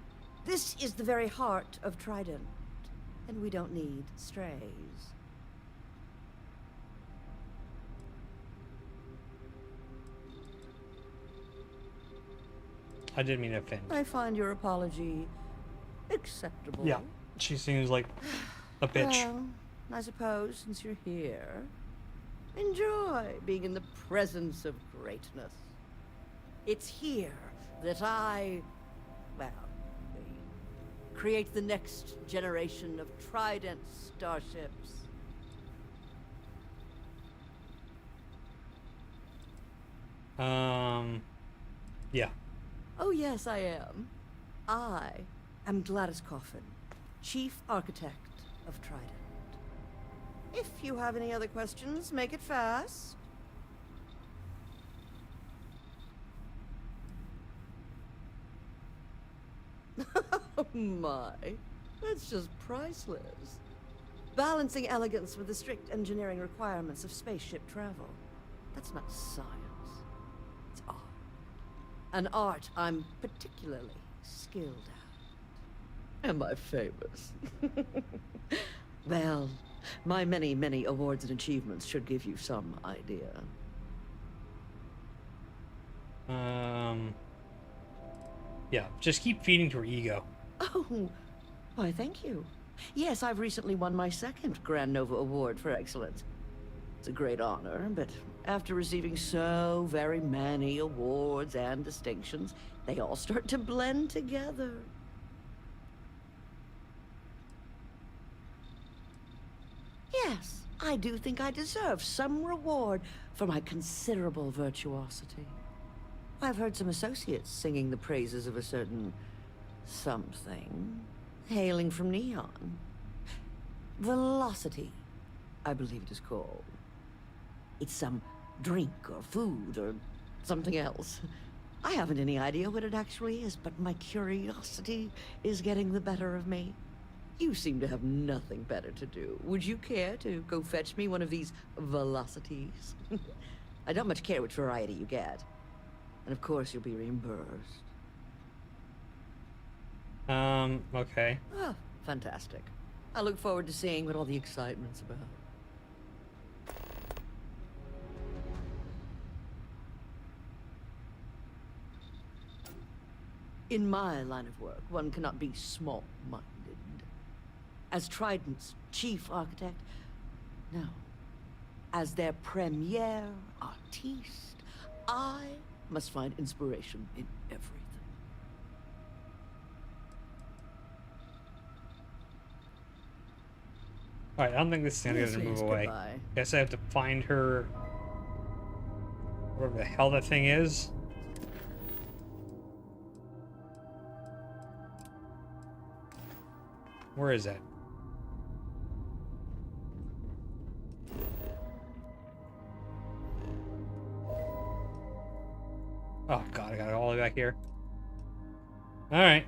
This is the very heart of Trident, and we don't need strays. I didn't mean to offend. I find your apology acceptable. Yeah, she seems like a bitch. Well, I suppose since you're here, enjoy being in the presence of greatness. It's here that I, well, create the next generation of Trident starships. Yeah. Oh yes, I am. I am Gladys Coffin, Chief Architect of Trident. If you have any other questions, make it fast. Oh my, that's just priceless. Balancing elegance with the strict engineering requirements of spaceship travel. That's not science, it's art. An art I'm particularly skilled at. Am I famous? Well, my many, many awards and achievements should give you some idea. Yeah, just keep feeding to her ego. Oh, why thank you. Yes, I've recently won my second Grand Nova Award for excellence. It's a great honor, but after receiving so very many awards and distinctions, they all start to blend together. Yes, I do think I deserve some reward for my considerable virtuosity. I've heard some associates singing the praises of a certain something, hailing from Neon. Velocity, I believe it is called. It's some drink or food or something else. I haven't any idea what it actually is, but my curiosity is getting the better of me. You seem to have nothing better to do. Would you care to go fetch me one of these velocities? I don't much care which variety you get. And of course you'll be reimbursed. Okay. Oh, fantastic. I look forward to seeing what all the excitement's about. In my line of work, one cannot be small-minded. As Trident's chief architect, no. As their premier artiste, I must find inspiration in everything. Alright, I don't think this is gonna move away. Goodbye. Guess I have to find her. Whatever the hell that thing is. Where is that? Oh god, I got it all the way back here. Alright.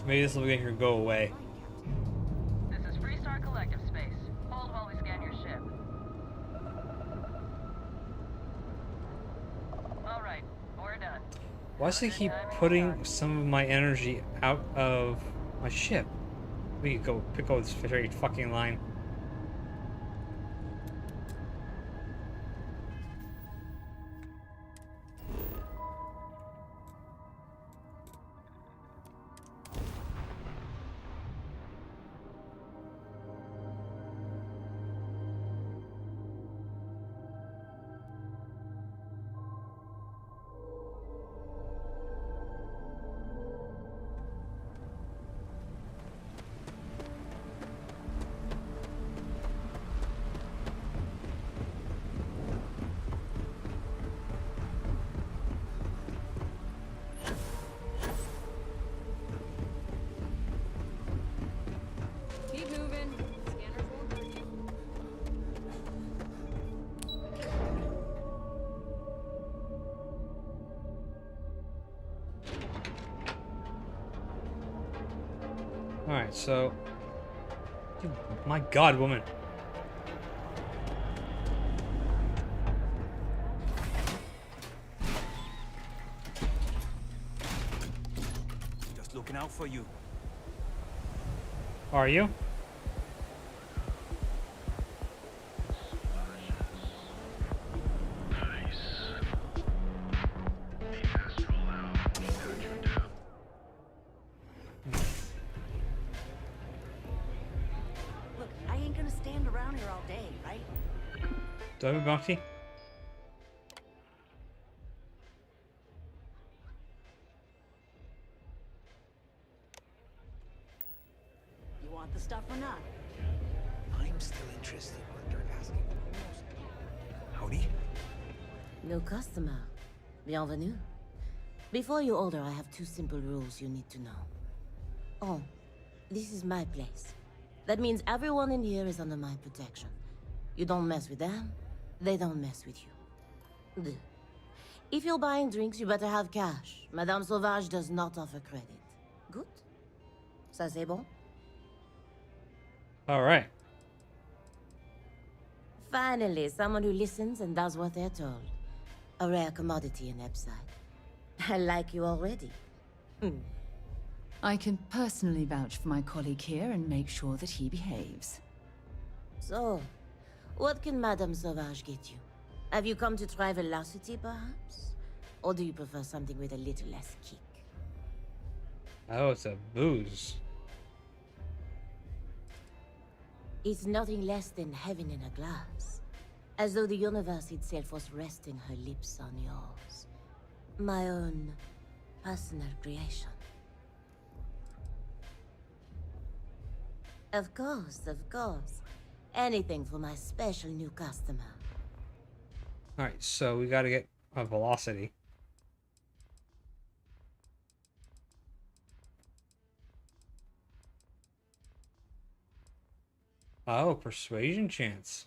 Maybe this will make her go away. This is Freestar Collective Space. Hold while we scan your ship. Alright, we're done. Why does it keep putting some of my energy out of my ship? We could go pick up this straight fucking line. Keep moving. Scanners won't hurt you. Alright, so... Dude, my god, woman. Just looking out for you. Are you? Look, I ain't gonna stand around here all day, right? Do I have a bounty? You want the stuff or not? I'm still interested when they're asking. Howdy. New customer. Bienvenue. Before you order, I have two simple rules you need to know. Oh, this is my place. That means everyone in here is under my protection. You don't mess with them, they don't mess with you. Deux. If you're buying drinks, you better have cash. Madame Sauvage does not offer credit. Good? Ça c'est bon? Alright. Finally, someone who listens and does what they're told. A rare commodity in Epside. I like you already. I can personally vouch for my colleague here and make sure that he behaves. So, what can Madame Sauvage get you? Have you come to try velocity, perhaps? Or do you prefer something with a little less kick? Oh, it's a booze. It's nothing less than heaven in a glass. As though the universe itself was resting her lips on yours. My own personal creation. Of course, of course. Anything for my special new customer. Alright, so we gotta get a velocity. Oh, persuasion chance.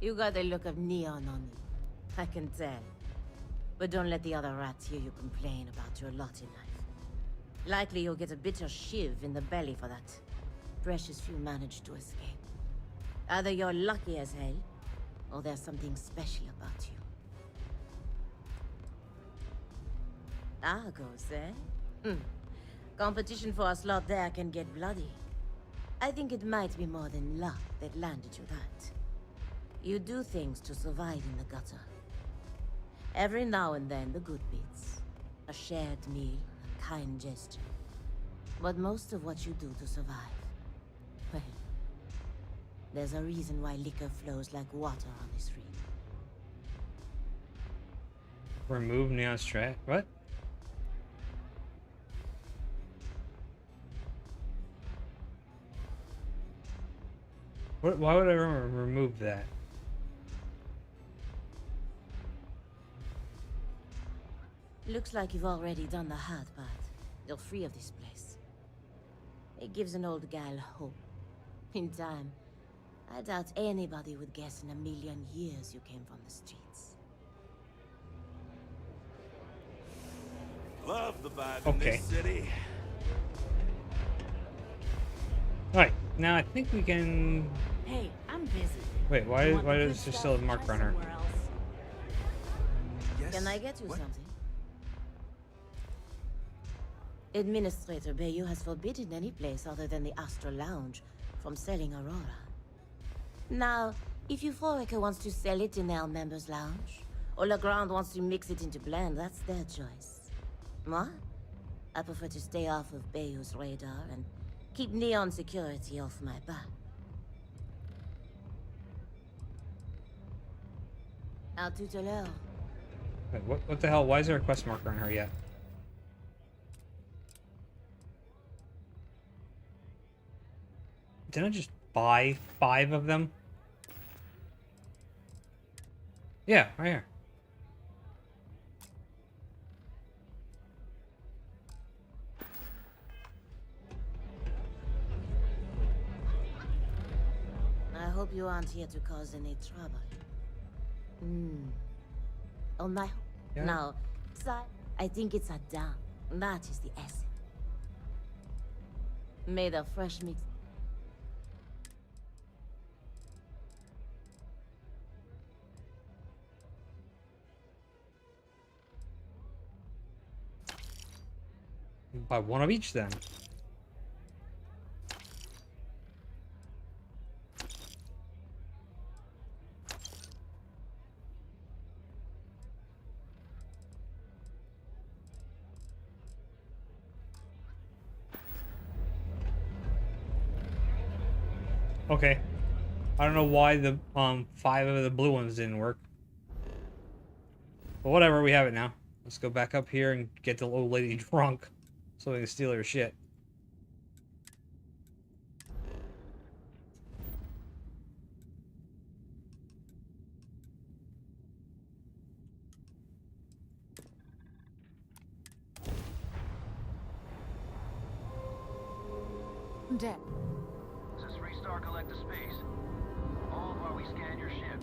You got the look of neon on you. I can tell. But don't let the other rats hear you complain about your lot in life. Likely you'll get a bitter shiv in the belly for that. Precious few manage to escape. Either you're lucky as hell, or there's something special about you. Argos, eh? Competition for a slot there can get bloody. I think it might be more than luck that landed you that. You do things to survive in the gutter. Every now and then, the good bits. A shared meal, a kind gesture. But most of what you do to survive, well, there's a reason why liquor flows like water on this street. Remove neon strat. What? Why would I remove that? Looks like you've already done the hard part. You're free of this place. It gives an old gal hope. In time, I doubt anybody would guess in a million years you came from the streets. Love the vibe in this city. Alright, now I think we can... Hey, I'm busy. Wait, why does there still a marker on her? Yes? Can I get you something? Administrator Bayou has forbidden any place other than the Astral Lounge from selling Aurora. Now, if Euphorica wants to sell it in their members' lounge, or Legrand wants to mix it into blend, that's their choice. Moi? I prefer to stay off of Bayou's radar and keep Neon security off my back. À tout à l'heure. Wait, what the hell? Why is there a quest marker on her yet? Didn't I just buy 5 of them? Yeah, right here. I hope you aren't here to cause any trouble. On my... Yeah. Now, I think it's a down. That is the essence. Made of fresh mix. Buy 1 of each then. Okay. I don't know why the 5 of the blue ones didn't work. But whatever, we have it now. Let's go back up here and get the old lady drunk so we can steal her shit. Dead. This is Freestar Collective Space. Hold while we scan your ship.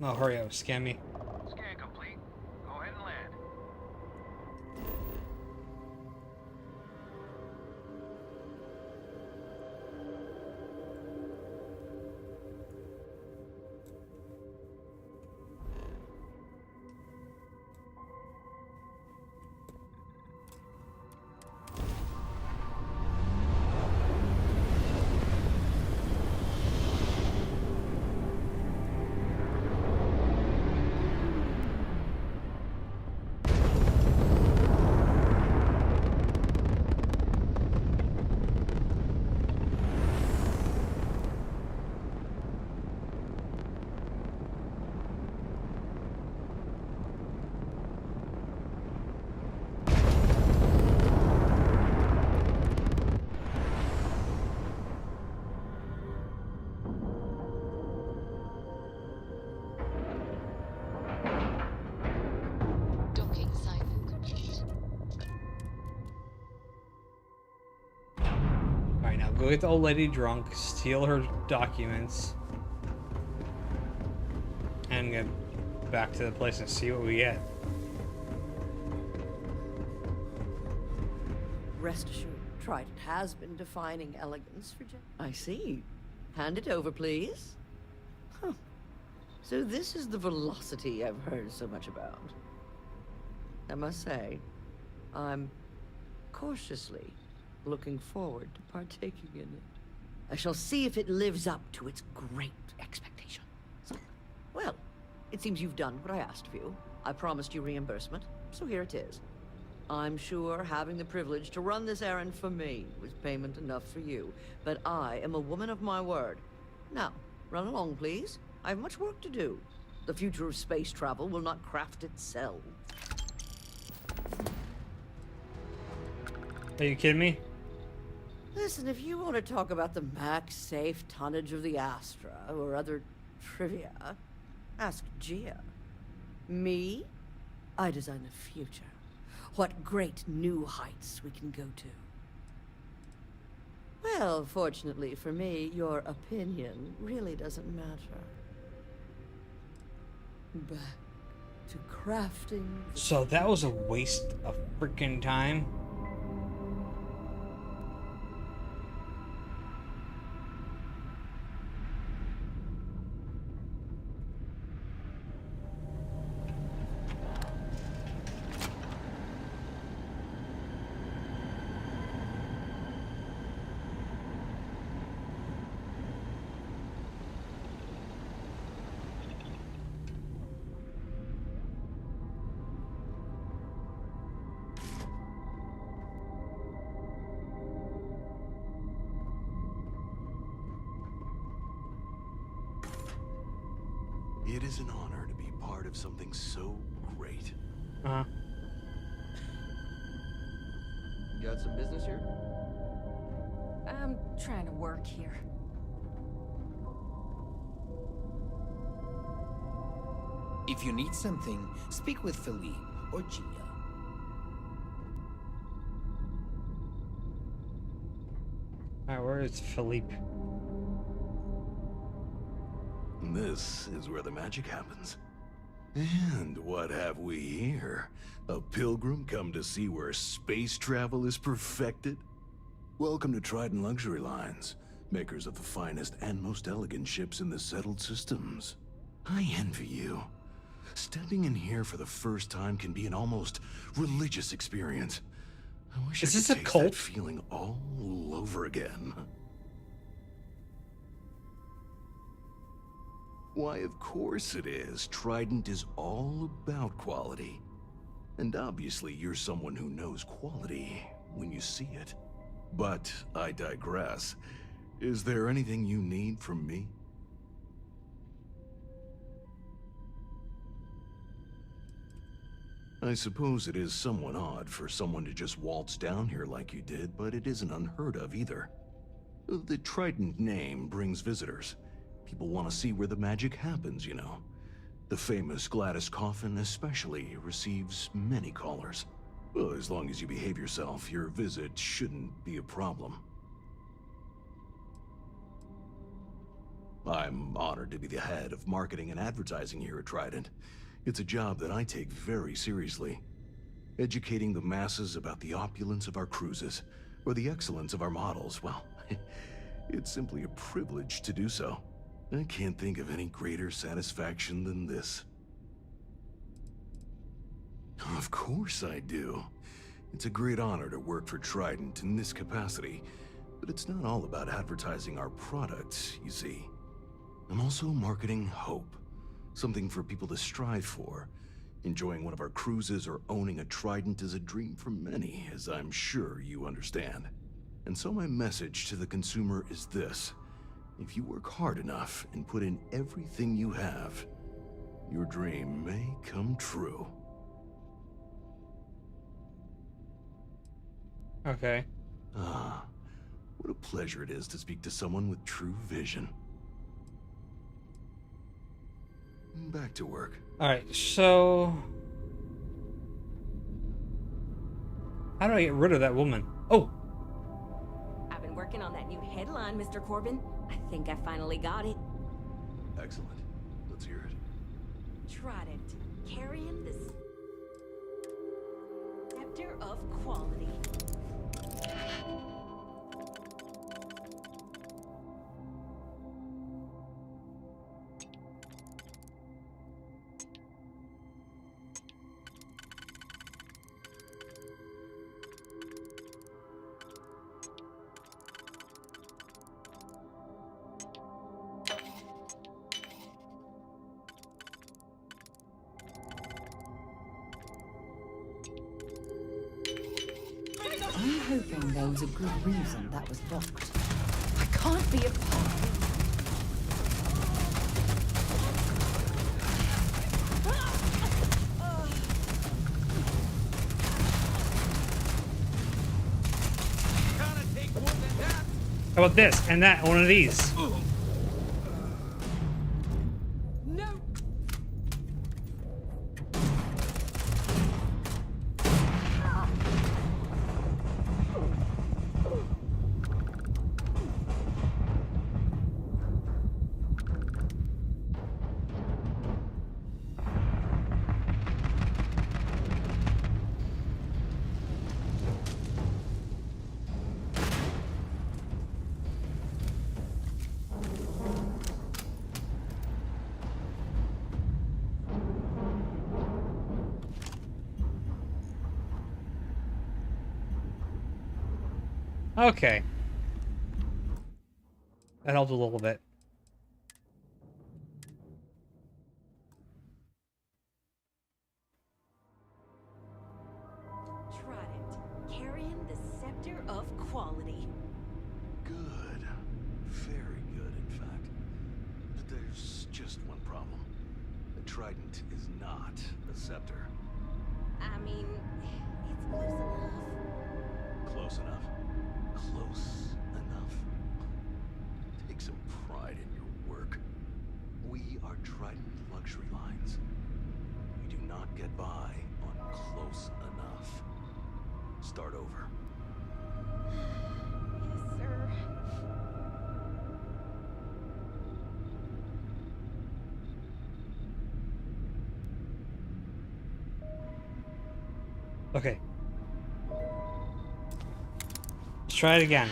Oh, hurry up, scam me. Scan complete. Go ahead and land. Docking cycle complete. Alright, now go get the old lady drunk, steal her documents, and get back to the place and see what we get. Rest assured, Trident has been defining elegance for I see. Hand it over, please. Huh. So this is the velocity I've heard so much about. I must say, I'm cautiously looking forward to partaking in it. I shall see if it lives up to its great expectations. Well, it seems you've done what I asked of you. I promised you reimbursement, so here it is. I'm sure having the privilege to run this errand for me was payment enough for you, but I am a woman of my word. Now, run along, please. I have much work to do. The future of space travel will not craft itself. Are you kidding me? Listen, if you want to talk about the max safe tonnage of the Astra or other trivia, ask Gia. Me? I design the future. What great new heights we can go to. Well, fortunately for me, your opinion really doesn't matter. Back to crafting. So that was a waste of freaking time. It is an honor to be part of something so great. Uh-huh. You got some business here? I'm trying to work here. If you need something, speak with Philippe or Gia. Alright, where is Philippe? This is where the magic happens. And what have we here? A pilgrim come to see where space travel is perfected? Welcome to Trident Luxury Lines, makers of the finest and most elegant ships in the settled systems. I envy you. Stepping in here for the first time can be an almost religious experience. I wish Is I this could a taste cult? that feeling all over again. Why, of course it is. Trident is all about quality. And obviously you're someone who knows quality when you see it. But I digress. Is there anything you need from me? I suppose it is somewhat odd for someone to just waltz down here like you did, but it isn't unheard of either. The Trident name brings visitors. People want to see where the magic happens, you know. The famous Gladys Coffin especially receives many callers. Well, as long as you behave yourself, your visit shouldn't be a problem. I'm honored to be the head of marketing and advertising here at Trident. It's a job that I take very seriously. Educating the masses about the opulence of our cruises, or the excellence of our models, well, it's simply a privilege to do so. I can't think of any greater satisfaction than this. Of course I do. It's a great honor to work for Trident in this capacity, but it's not all about advertising our products, you see. I'm also marketing hope, something for people to strive for. Enjoying one of our cruises or owning a Trident is a dream for many, as I'm sure you understand. And so my message to the consumer is this: if you work hard enough and put in everything you have, your dream may come true. Okay. Ah, what a pleasure it is to speak to someone with true vision. Back to work. Alright, so... how do I get rid of that woman? Oh! I've been working on that new headline, Mr. Corbin. I think I finally got it. Excellent. Let's hear it. Trident, carrying the scepter of quality. I'm hoping there was a good reason that was blocked. I can't be a part. How about this and that, one of these? No. Okay. That helped a little bit. Trident, carrying the scepter of quality. Good. Very good, in fact. But there's just one problem. The Trident is not a scepter. I mean, it's close enough. Close enough. Close enough. Take some pride in your work. We are Trident Luxury Lines. We do not get by on close enough. Start over. Yes, sir. Okay. Let's try it again.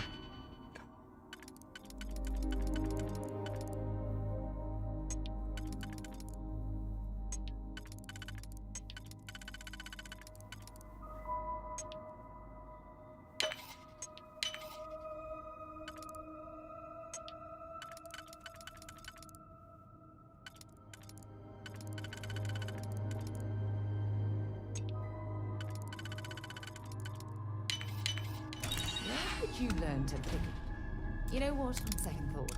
Where did you learn to pick? You know what? On second thought.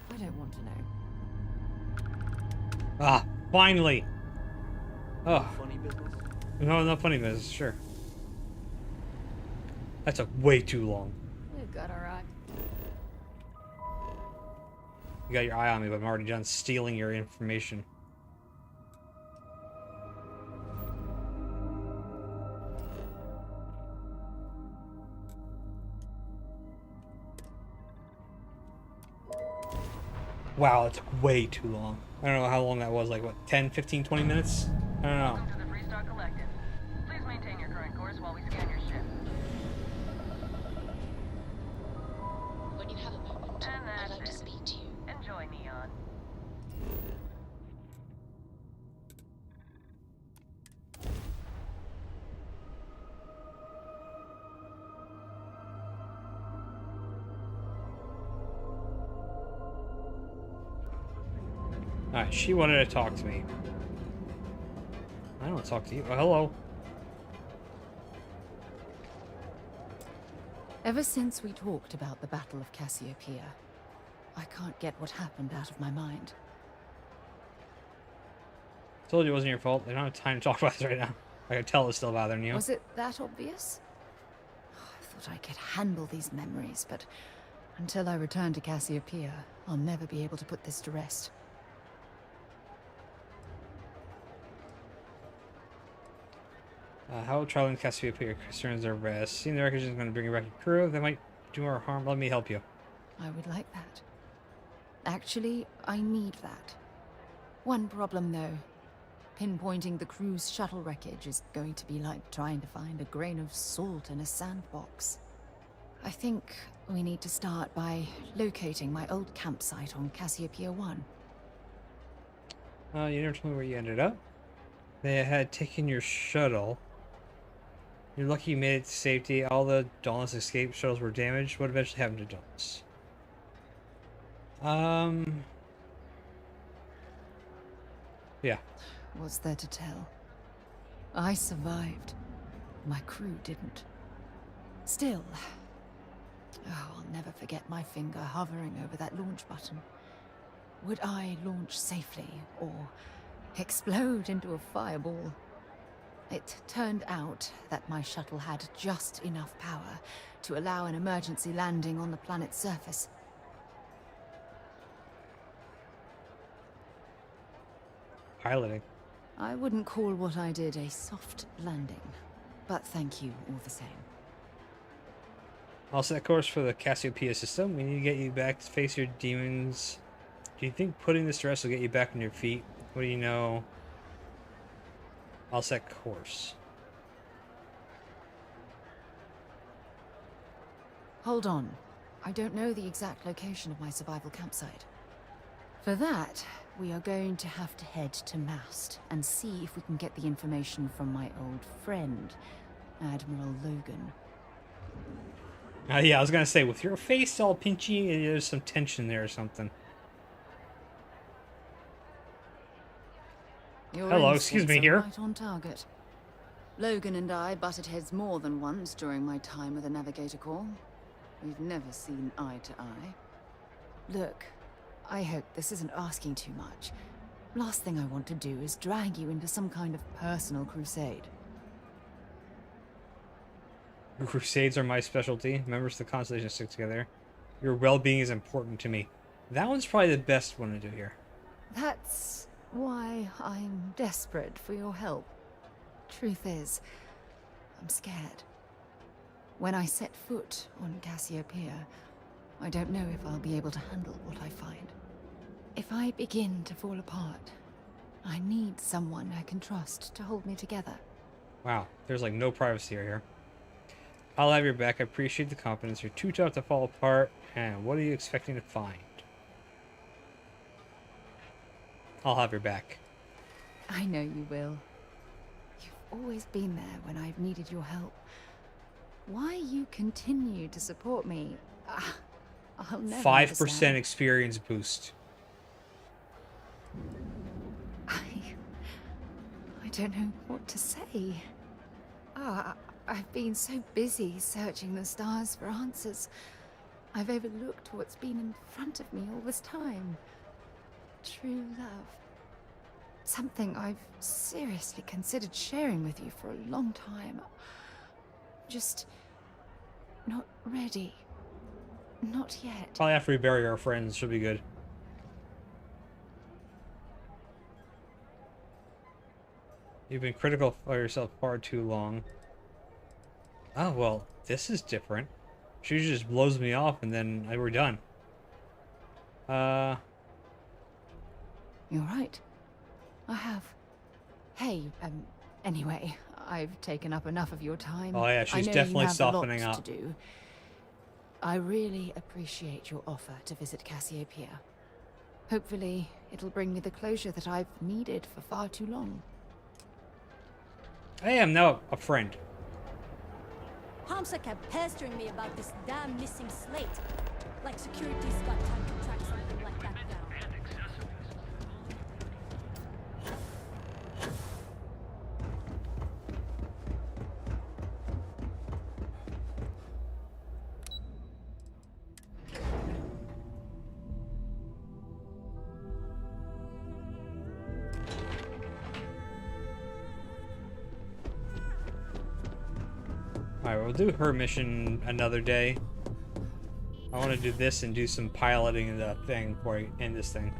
I don't want to know. Ah, finally. Oh. Funny business? No, not funny minutes, sure. That took way too long. You got our eye. You got your eye on me, but I'm already done stealing your information. Wow, that took way too long. I don't know how long that was, like what, 10, 15, 20 minutes? I don't know. Welcome to the Freestar Collective. Please maintain your current course while we scan your ship. When you have a moment, I'd like to speak to you. Enjoy, Neon. Alright, she wanted to talk to me. I don't want to talk to you. Oh, hello. Ever since we talked about the Battle of Cassiopeia, I can't get what happened out of my mind. Told you it wasn't your fault. I don't have time to talk about this right now. I can tell it's still bothering you. Was it that obvious? I thought I could handle these memories, but until I return to Cassiopeia, I'll never be able to put this to rest. How traveling Cassiopeia concerns their rest. Seeing the wreckage is going to bring you back to crew. They might do our harm. Let me help you. I would like that. Actually, I need that. One problem, though. Pinpointing the crew's shuttle wreckage is going to be like trying to find a grain of salt in a sandbox. I think we need to start by locating my old campsite on Cassiopeia 1. You never told me where you ended up. They had taken your shuttle. You're lucky you made it to safety. All the Dauntless escape shuttles were damaged. What eventually happened to Dauntless? Yeah. What's there to tell? I survived. My crew didn't. Still, I'll never forget my finger hovering over that launch button. Would I launch safely, or explode into a fireball? It turned out that my shuttle had just enough power to allow an emergency landing on the planet's surface. Piloting. I wouldn't call what I did a soft landing, but thank you all the same. I'll set course for the Cassiopeia system. We need to get you back to face your demons. Do you think putting this to rest will get you back on your feet? What do you know? I'll set course. Hold on. I don't know the exact location of my survival campsite. For that, we are going to have to head to Mast and see if we can get the information from my old friend, Admiral Logan. Yeah, I was gonna say, with your face all pinchy, there's some tension there or something. Your Hello, excuse me instincts are here. right on target. Logan and I butted heads more than once during my time with the Navigator Corps. We've never seen eye to eye. Look, I hope this isn't asking too much. Last thing I want to do is drag you into some kind of personal crusade. Crusades are my specialty. Members of the Constellation stick together. Your well-being is important to me. That one's probably the best one to do here. That's why I'm desperate for your help. Truth is, I'm scared. When I set foot on Cassiopeia, I don't know if I'll be able to handle what I find. If I begin to fall apart, I need someone I can trust to hold me together. Wow, there's like no privacy here. I'll have your back. I appreciate the confidence. You're too tough to fall apart. And what are you expecting to find? I'll have your back. I know you will. You've always been there when I've needed your help. Why you continue to support me, I'll never 5% understand. experience boost. I don't know what to say. I've been so busy searching the stars for answers. I've overlooked what's been in front of me all this time. True love. something I've seriously considered sharing with you for a long time. Just not ready. Not yet. Probably after we bury our friends, should be good. You've been critical of yourself far too long. Oh, well, this is different. She just blows me off and then we're done. You're right. I have. Hey, anyway, I've taken up enough of your time. Oh yeah, she's definitely softening up. To do. I really appreciate your offer to visit Cassiopeia. Hopefully, it'll bring me the closure that I've needed for far too long. I am now a friend. Hamsa kept pestering me about this damn missing slate. Like security's got time to track something like that down. Alright, we'll do her mission another day. I want to do this and do some piloting in the thing before I end this thing.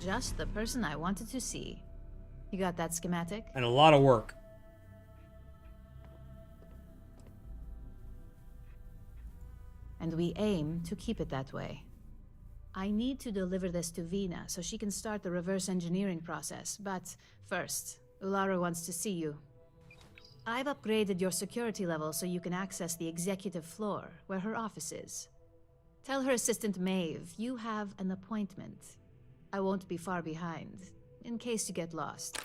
Just the person I wanted to see. You got that schematic? And a lot of work. And we aim to keep it that way. I need to deliver this to Vina so she can start the reverse engineering process, but first, Ulara wants to see you. I've upgraded your security level so you can access the executive floor, where her office is. Tell her assistant Maeve you have an appointment. I won't be far behind, in case you get lost.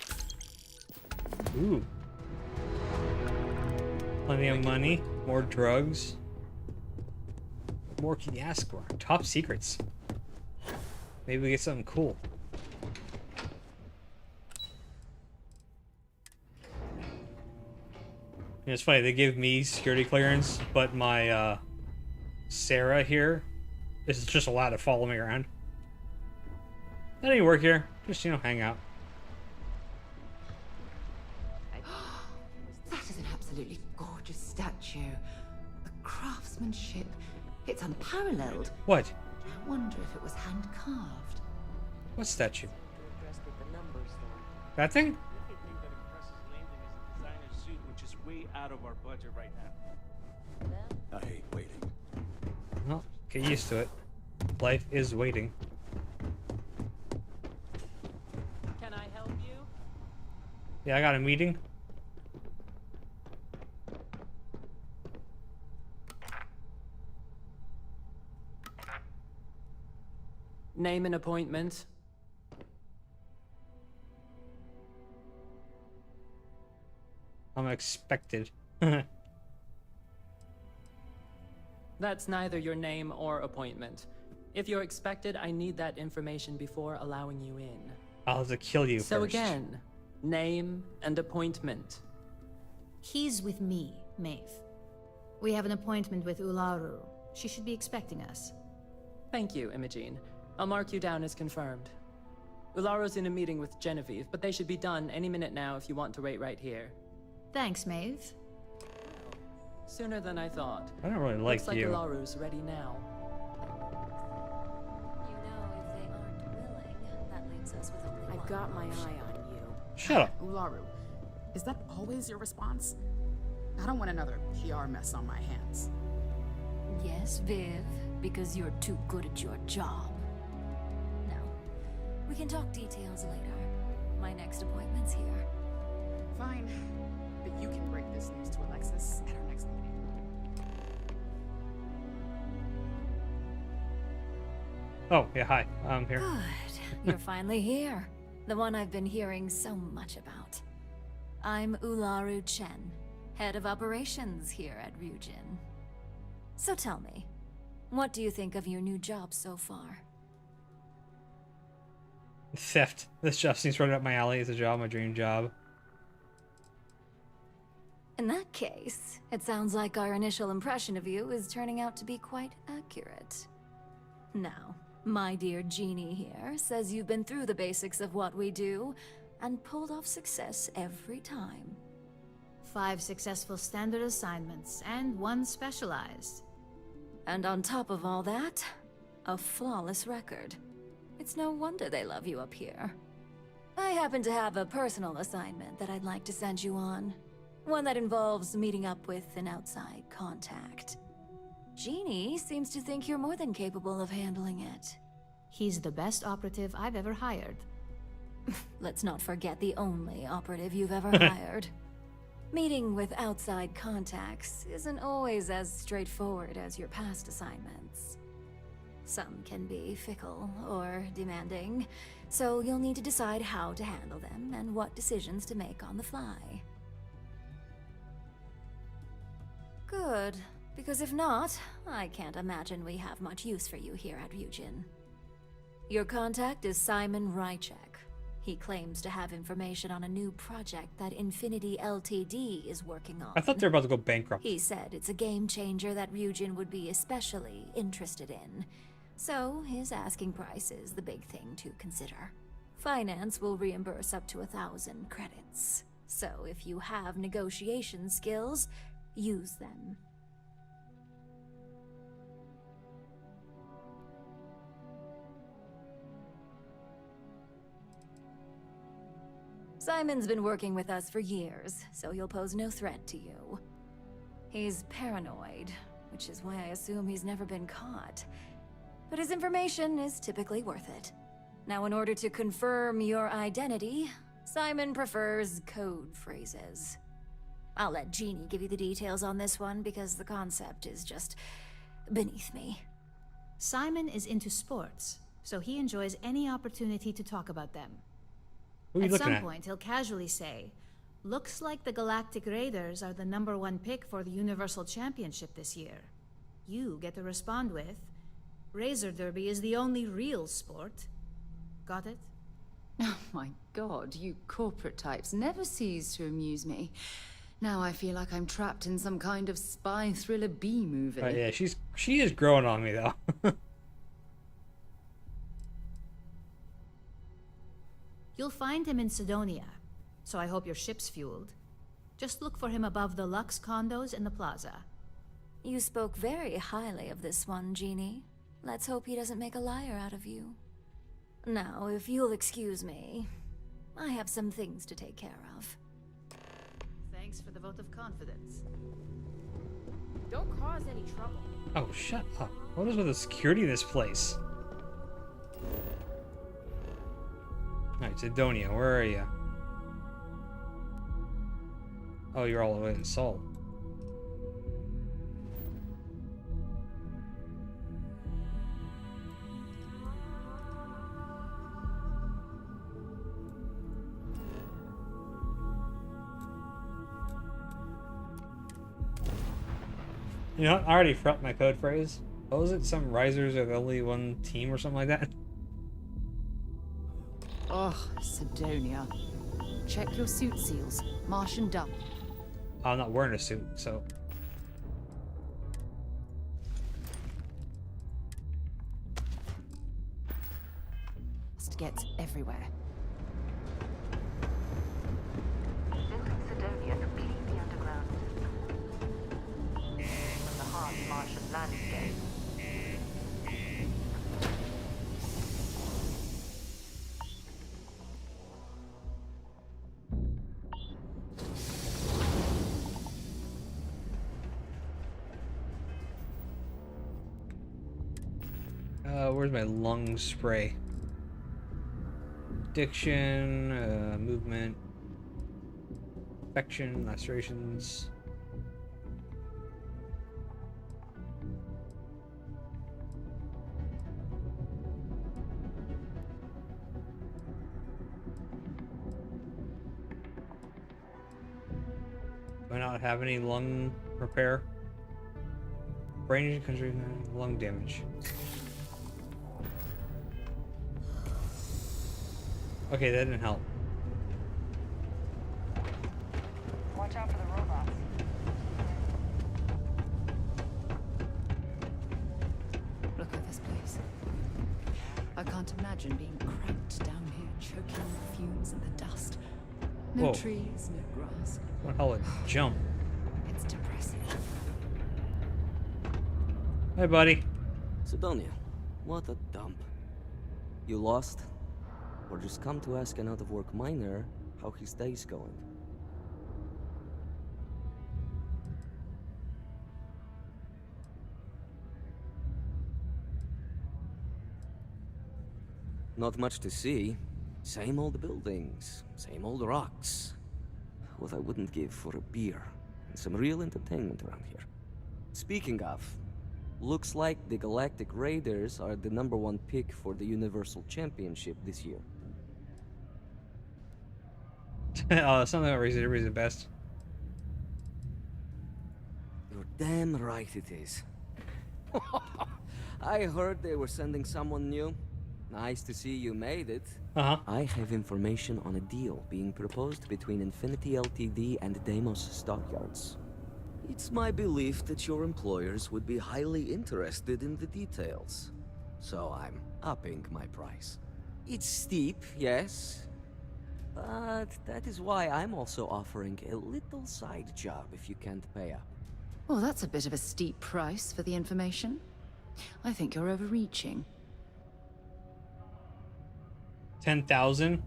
Ooh. Plenty of money, more drugs. What more can you ask for? Top secrets. Maybe we get something cool. It's funny, they give me security clearance, but my Sarah here is just allowed to follow me around. Not any work here, just, you know, hang out. That is an absolutely gorgeous statue. The craftsmanship, it's unparalleled. What? I wonder if it was hand-carved. What statue? That thing? Way out of our budget right now. I hate waiting. Well, get used to it. Life is waiting. Can I help you? Yeah, I got a meeting. Name and appointment. I'm expected. That's neither your name or appointment. If you're expected, I need that information before allowing you in. I'll have to kill you So first. again, name and appointment. He's with me, Maeve. We have an appointment with Ularu. She should be expecting us. Thank you, Imogene. I'll mark you down as confirmed. Ularu's in a meeting with Genevieve, but they should be done any minute now if you want to wait right here. Thanks, Maeve. Sooner than I thought. I don't really like Looks like you. Ularu's ready now. I've got my eye on you. Shut up. Ularu, is that always your response? I don't want another PR mess on my hands. Yes, Viv, because you're too good at your job. No, we can talk details later. My next appointment's here. Fine, but you can break this news to Alexis at our next meeting. Oh, yeah, hi. I'm here. Good. You're finally here. The one I've been hearing so much about. I'm Ularu Chen, head of operations here at Ryujin. So tell me, what do you think of your new job so far? Theft. This job seems right up my alley. It's a job, my dream job. In that case, it sounds like our initial impression of you is turning out to be quite accurate. Now, My dear Jeannie here says you've been through the basics of what we do and pulled off success every time. 5 successful standard assignments and 1 specialized. And on top of all that, a flawless record. It's no wonder they love you up here. I happen to have a personal assignment that I'd like to send you on. One that involves meeting up with an outside contact. Jeannie seems to think you're more than capable of handling it. He's the best operative I've ever hired. Let's not forget the only operative you've ever hired. Meeting with outside contacts isn't always as straightforward as your past assignments. Some can be fickle or demanding, so you'll need to decide how to handle them and what decisions to make on the fly. Good, because if not, I can't imagine we have much use for you here at Ryujin. Your contact is Simon Rychek. He claims to have information on a new project that Infinity Ltd is working on. I thought they were about to go bankrupt. He said it's a game changer that Ryujin would be especially interested in. So his asking price is the big thing to consider. Finance will reimburse up to 1,000 credits. So if you have negotiation skills, use them. Simon's been working with us for years, so he'll pose no threat to you. He's paranoid, which is why I assume he's never been caught. But his information is typically worth it. Now, in order to confirm your identity, Simon prefers code phrases. I'll let Jeannie give you the details on this one because the concept is just beneath me. Simon is into sports, so he enjoys any opportunity to talk about them. At some point, he'll casually say, "Looks like the Galactic Raiders are the #1 pick for the Universal Championship this year." You get to respond with, "Razor Derby is the only real sport." Got it? Oh my god, you corporate types never cease to amuse me. Now I feel like I'm trapped in some kind of spy thriller B movie. Oh yeah, she is growing on me though. You'll find him in Sidonia, so I hope your ship's fueled. Just look for him above the Lux condos in the plaza. You spoke very highly of this one, Jeannie. Let's hope he doesn't make a liar out of you. Now, if you'll excuse me, I have some things to take care of. Thanks for the vote of confidence. Don't cause any trouble. Oh, shut up. What is with the security in this place? Alright, Sidonia, where are you? Oh, you're all the way in Seoul. You know what? I already forgot my code phrase. What was it? Some risers are the only one team or something like that? Ugh, Sidonia. Check your suit seals. Martian dump. I'm not wearing a suit, so... Must get everywhere. Entering Sidonia completely underground system. From the harsh Martian landscape. Where's my lung spray? Addiction, movement, infection, lacerations. Do I not have any lung repair? Brain injury, country, lung damage. Okay, that didn't help. Watch out for the robots. Look at this place. I can't imagine being cramped down here, choking on the fumes and the dust. No Whoa. trees, no grass. What the hell a jump? It's depressing. Hey, buddy. Sidonia, what a dump. You lost? Or just come to ask an out-of-work miner how his day's going? Not much to see. Same old buildings, same old rocks. What I wouldn't give for a beer and some real entertainment around here. Speaking of, looks like the Galactic Raiders are the #1 pick for the Universal Championship this year. Oh, something about Razor is the best. You're damn right it is. I heard they were sending someone new. Nice to see you made it. I have information on a deal being proposed between Infinity Ltd and Deimos Stockyards. It's my belief that your employers would be highly interested in the details. So I'm upping my price. It's steep, yes. But that is why I'm also offering a little side job if you can't pay up. Well, that's a bit of a steep price for the information. I think you're overreaching. 10,000?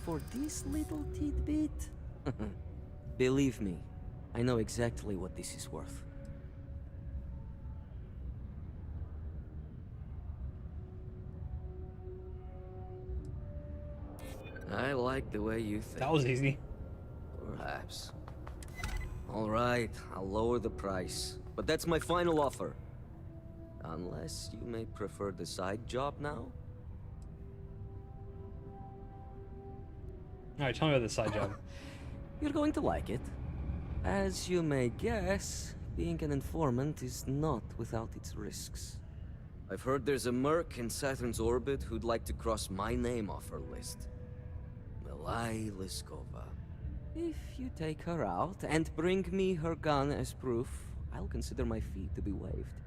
For this little tidbit? Believe me, I know exactly what this is worth. I like the way you think. That was easy. Perhaps. All right, I'll lower the price. But that's my final offer. Unless you may prefer the side job now? Alright, tell me about the side job. You're going to like it. As you may guess, being an informant is not without its risks. I've heard there's a merc in Saturn's orbit who'd like to cross my name off her list. Milai Liskova. If you take her out and bring me her gun as proof, I'll consider my fee to be waived.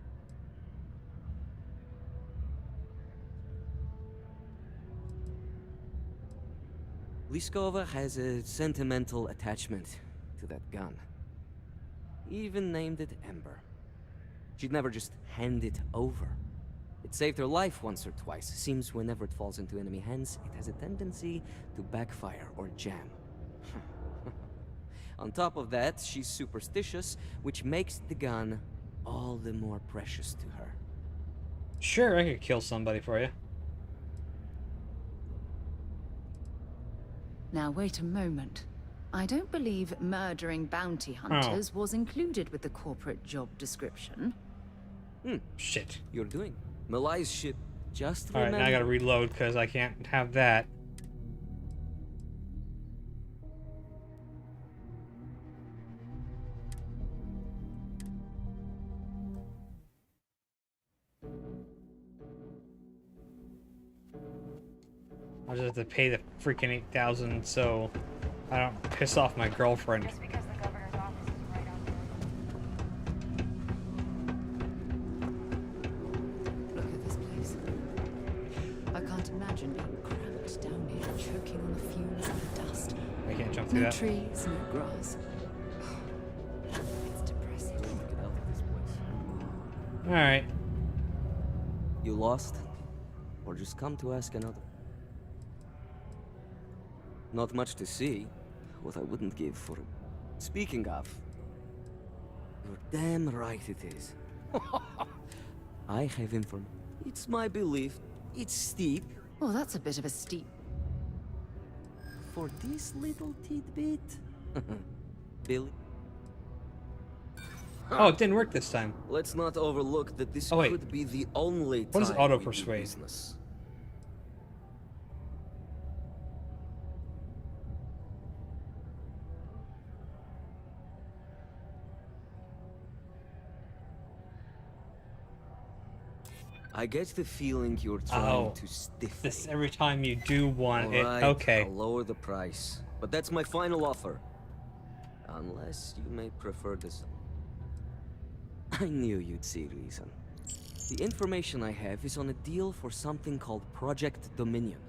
Liskova has a sentimental attachment to that gun. Even named it Ember. She'd never just hand it over. It saved her life once or twice. Seems whenever it falls into enemy hands, it has a tendency to backfire or jam. On top of that, she's superstitious, which makes the gun all the more precious to her. Sure, I could kill somebody for you. Now wait a moment. I don't believe murdering bounty hunters was included with the corporate job description. Shit. You're doing Malai's ship. Just Alright, remember. now I gotta reload because I can't have that. I'll just have to pay the freaking 8,000 so I don't piss off my girlfriend. Just because the governor's office is right out there. Look at this place. I can't imagine being cramped down here, choking on the fumes and the dust. I can't jump through No that. trees, no grass. It's depressing. Get out of this place. Alright. You lost? Or just come to ask another? Not much to see. What I wouldn't give for it. Speaking of, you're damn right it is. I have informed. It's my belief. It's steep. Oh, that's a bit of a steep. For this little tidbit. Billy. Oh, it didn't work this time. Let's not overlook that this wait. could be the only What is time auto we do persuade? business. I get the feeling you're trying to stiff this every time you do want it. Alright, Okay. I'll lower the price. But that's my final offer. Unless you may prefer this. I knew you'd see reason. The information I have is on a deal for something called Project Dominion.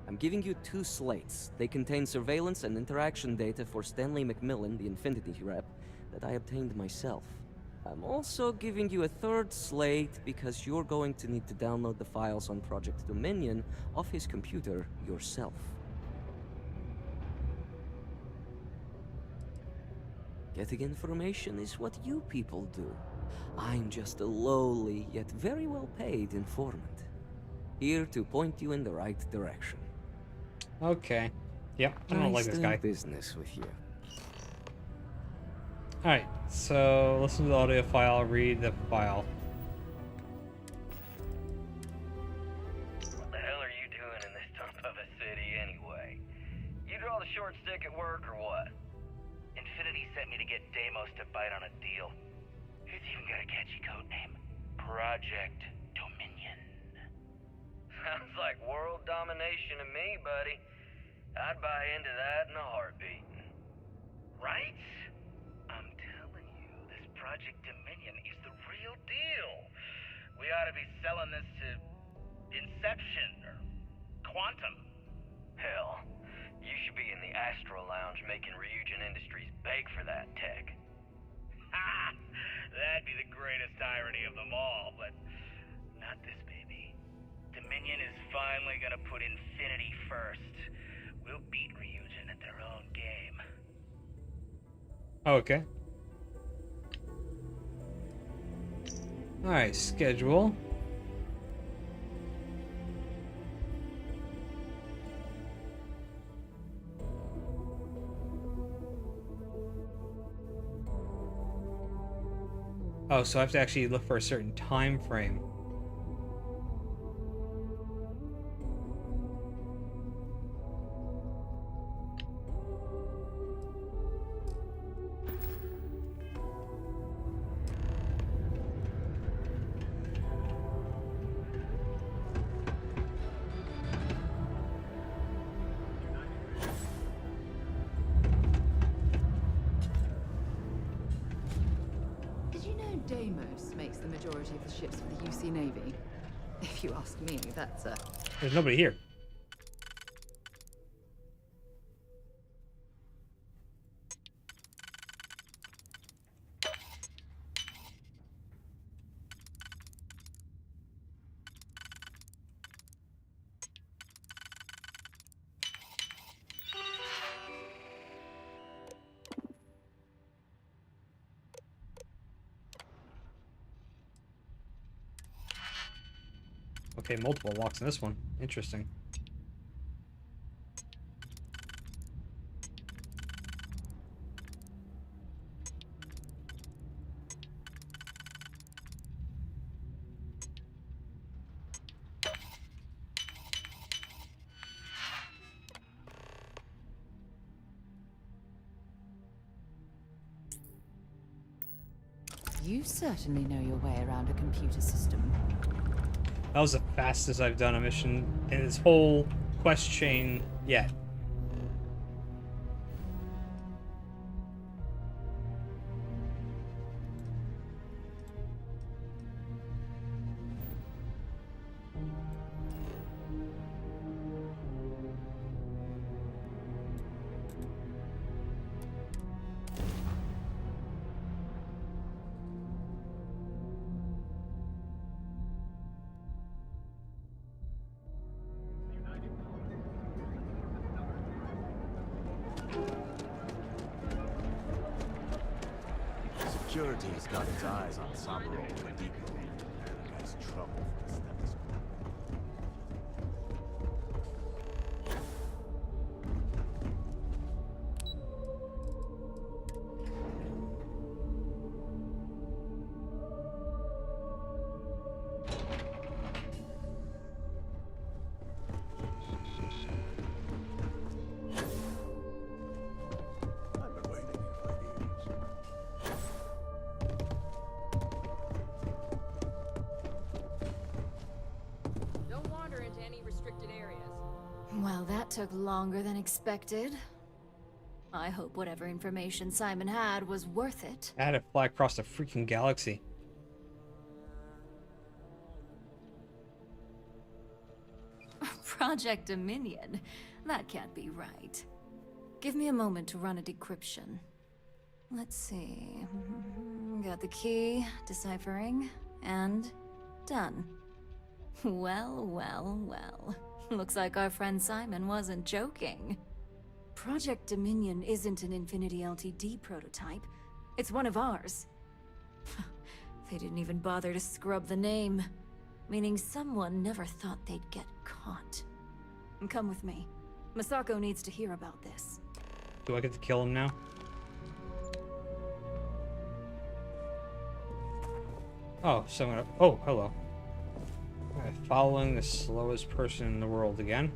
I'm giving you 2 slates. They contain surveillance and interaction data for Stanley McMillan, the Infinity rep, that I obtained myself. I'm also giving you a 3rd slate because you're going to need to download the files on Project Dominion off his computer yourself. Getting information is what you people do. I'm just a lowly, yet very well paid informant. Here to point you in the right direction. Okay. Yep, I don't like this guy. Business with you. Alright, so listen to the audio file, read the file. What the hell are you doing in this dump of a city anyway? You draw the short stick at work or what? Infinity sent me to get Deimos to bite on a deal. He's even got a catchy code name. Project Dominion. Sounds like world domination to me, buddy. I'd buy into that in a heartbeat. Right? I'm telling you, this Project Dominion is the real deal. We ought to be selling this to Inception or Quantum. Hell, you should be in the Astral Lounge making Ryujin Industries beg for that tech. Ha! That'd be the greatest irony of them all, but not this, baby. Dominion is finally gonna put Infinity first. We'll beat Ryujin at their own game. Okay. Alright, schedule. Oh, so I have to actually look for a certain time frame. Deimos makes the majority of the ships for the UC Navy. If you ask me, that's a... There's nobody here. Okay, multiple locks in this one. Interesting. You certainly know your way around a computer system. That was the fastest I've done a mission in this whole quest chain yet. Security's got its eyes on Saburo Depot. That's trouble for the status quo. Well, that took longer than expected. I hope whatever information Simon had was worth it. I had to fly across the freaking galaxy. Project Dominion. That can't be right. Give me a moment to run a decryption. Let's see. Got the key, deciphering, and done. Well, well, well. Looks like our friend Simon wasn't joking. Project Dominion isn't an Infinity Ltd prototype. It's one of ours. They didn't even bother to scrub the name. Meaning someone never thought they'd get caught. Come with me. Masako needs to hear about this. Do I get to kill him now? Oh, someone. Oh, hello. Following the slowest person in the world again.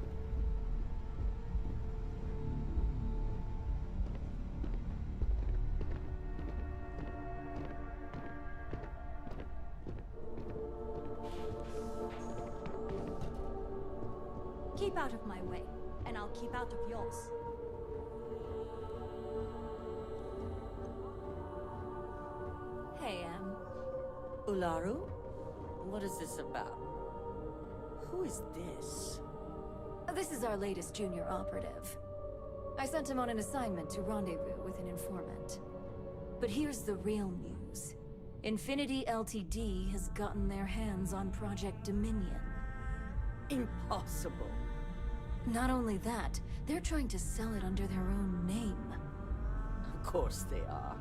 Keep out of my way, and I'll keep out of yours. Hey, Ularu? What is this about? Who is this? This is our latest junior operative. I sent him on an assignment to rendezvous with an informant. But here's the real news. Infinity Ltd has gotten their hands on Project Dominion. Impossible. Not only that, they're trying to sell it under their own name. Of course they are.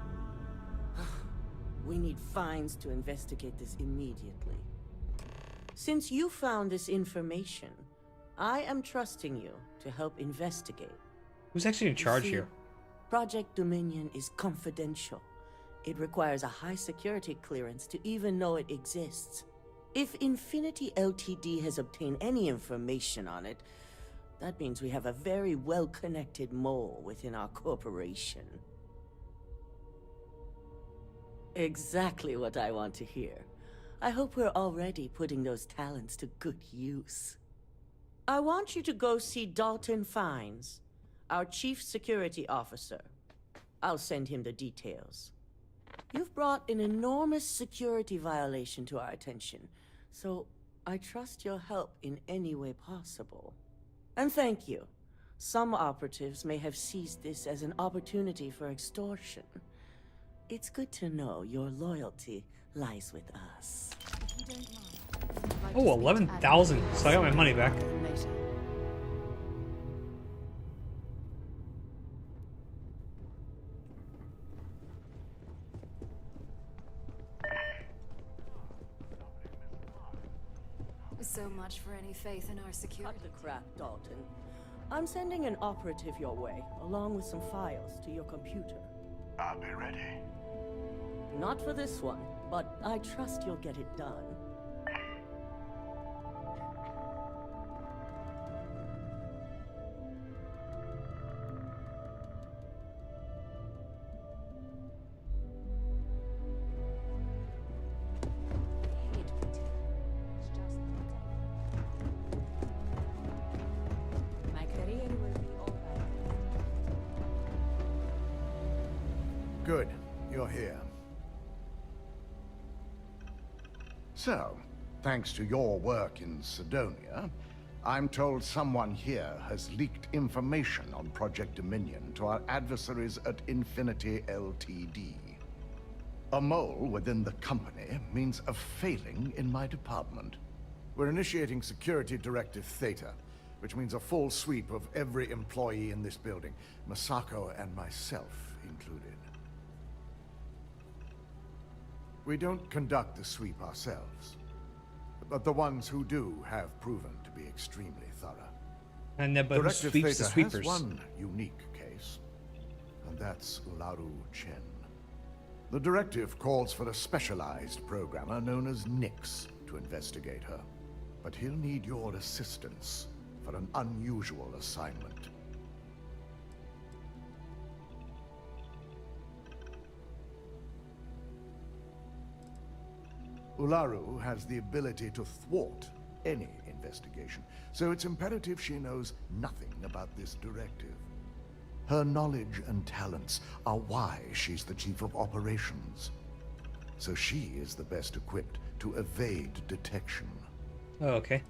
We need fines to investigate this immediately. Since you found this information, I am trusting you to help investigate. Who's actually in charge here? Project Dominion is confidential. It requires a high security clearance to even know it exists. If Infinity Ltd has obtained any information on it, that means we have a very well-connected mole within our corporation. Exactly what I want to hear. I hope we're already putting those talents to good use. I want you to go see Dalton Fines, our Chief Security Officer. I'll send him the details. You've brought an enormous security violation to our attention, so I trust your help in any way possible. And thank you. Some operatives may have seized this as an opportunity for extortion. It's good to know your loyalty lies with us. Oh, 11,000. So I got my money back. So much for any faith in our security. Cut the crap, Dalton. I'm sending an operative your way, along with some files to your computer. I'll be ready. Not for this one, but I trust you'll get it done. Good. You're here. So, thanks to your work in Sidonia, I'm told someone here has leaked information on Project Dominion to our adversaries at Infinity Ltd. A mole within the company means a failing in my department. We're initiating Security Directive Theta, which means a full sweep of every employee in this building, Masako and myself included. We don't conduct the sweep ourselves, but the ones who do have proven to be extremely thorough. And then, but who Directive sweeps the Theta sweepers? has one unique case, and that's Ularu Chen. The directive calls for a specialized programmer known as Nix to investigate her, but he'll need your assistance for an unusual assignment. Ularu has the ability to thwart any investigation, so it's imperative she knows nothing about this directive. Her knowledge and talents are why she's the Chief of Operations. So she is the best equipped to evade detection. Oh, okay.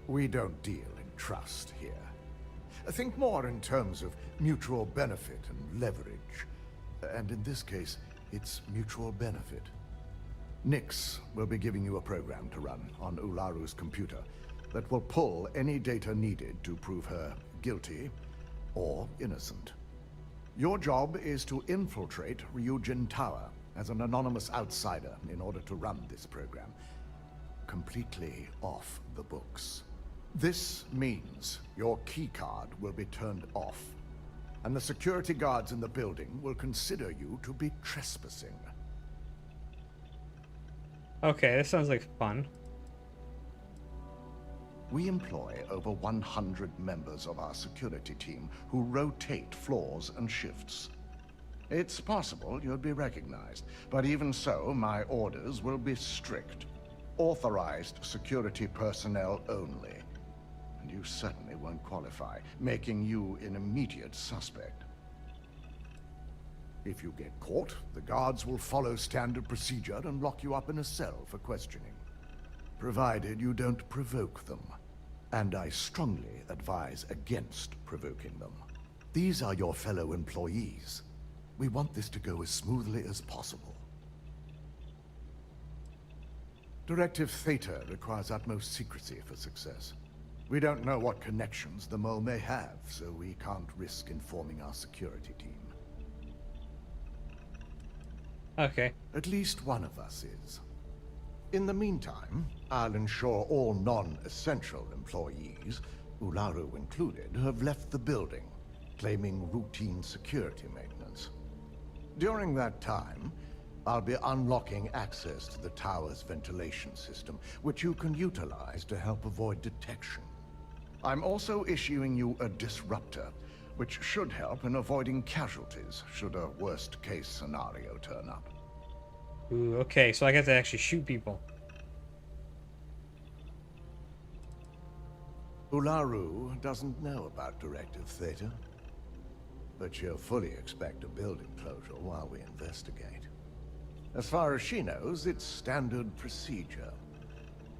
We don't deal in trust here. Think more in terms of mutual benefit and leverage. And in this case, it's mutual benefit. Nyx will be giving you a program to run on Ularu's computer that will pull any data needed to prove her guilty or innocent. Your job is to infiltrate Ryujin Tower as an anonymous outsider in order to run this program completely off the books. This means your keycard will be turned off, and the security guards in the building will consider you to be trespassing. Okay, this sounds like fun. We employ over 100 members of our security team who rotate floors and shifts. It's possible you'll be recognized, but even so, my orders will be strict. Authorized security personnel only. And you certainly won't qualify, making you an immediate suspect. If you get caught, the guards will follow standard procedure and lock you up in a cell for questioning. Provided you don't provoke them. And I strongly advise against provoking them. These are your fellow employees. We want this to go as smoothly as possible. Directive Theta requires utmost secrecy for success. We don't know what connections the mole may have, so we can't risk informing our security team. Okay. At least one of us is. In the meantime, I'll ensure all non-essential employees, Ularu included, have left the building, claiming routine security maintenance. During that time, I'll be unlocking access to the tower's ventilation system, which you can utilize to help avoid detection. I'm also issuing you a disruptor, which should help in avoiding casualties should a worst-case scenario turn up. Ooh, okay, so I get to actually shoot people. Ularu doesn't know about Directive Theta, but she'll fully expect a building closure while we investigate. As far as she knows, it's standard procedure,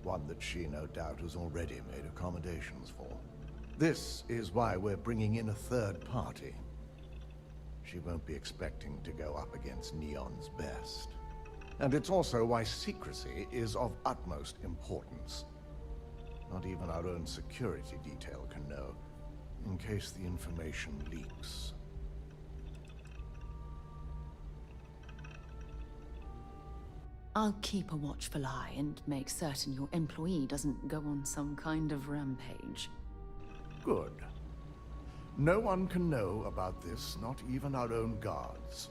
one that she no doubt has already made accommodations for. This is why we're bringing in a third party. She won't be expecting to go up against Neon's best. And it's also why secrecy is of utmost importance. Not even our own security detail can know, in case the information leaks. I'll keep a watchful eye and make certain your employee doesn't go on some kind of rampage. Good. No one can know about this, not even our own guards.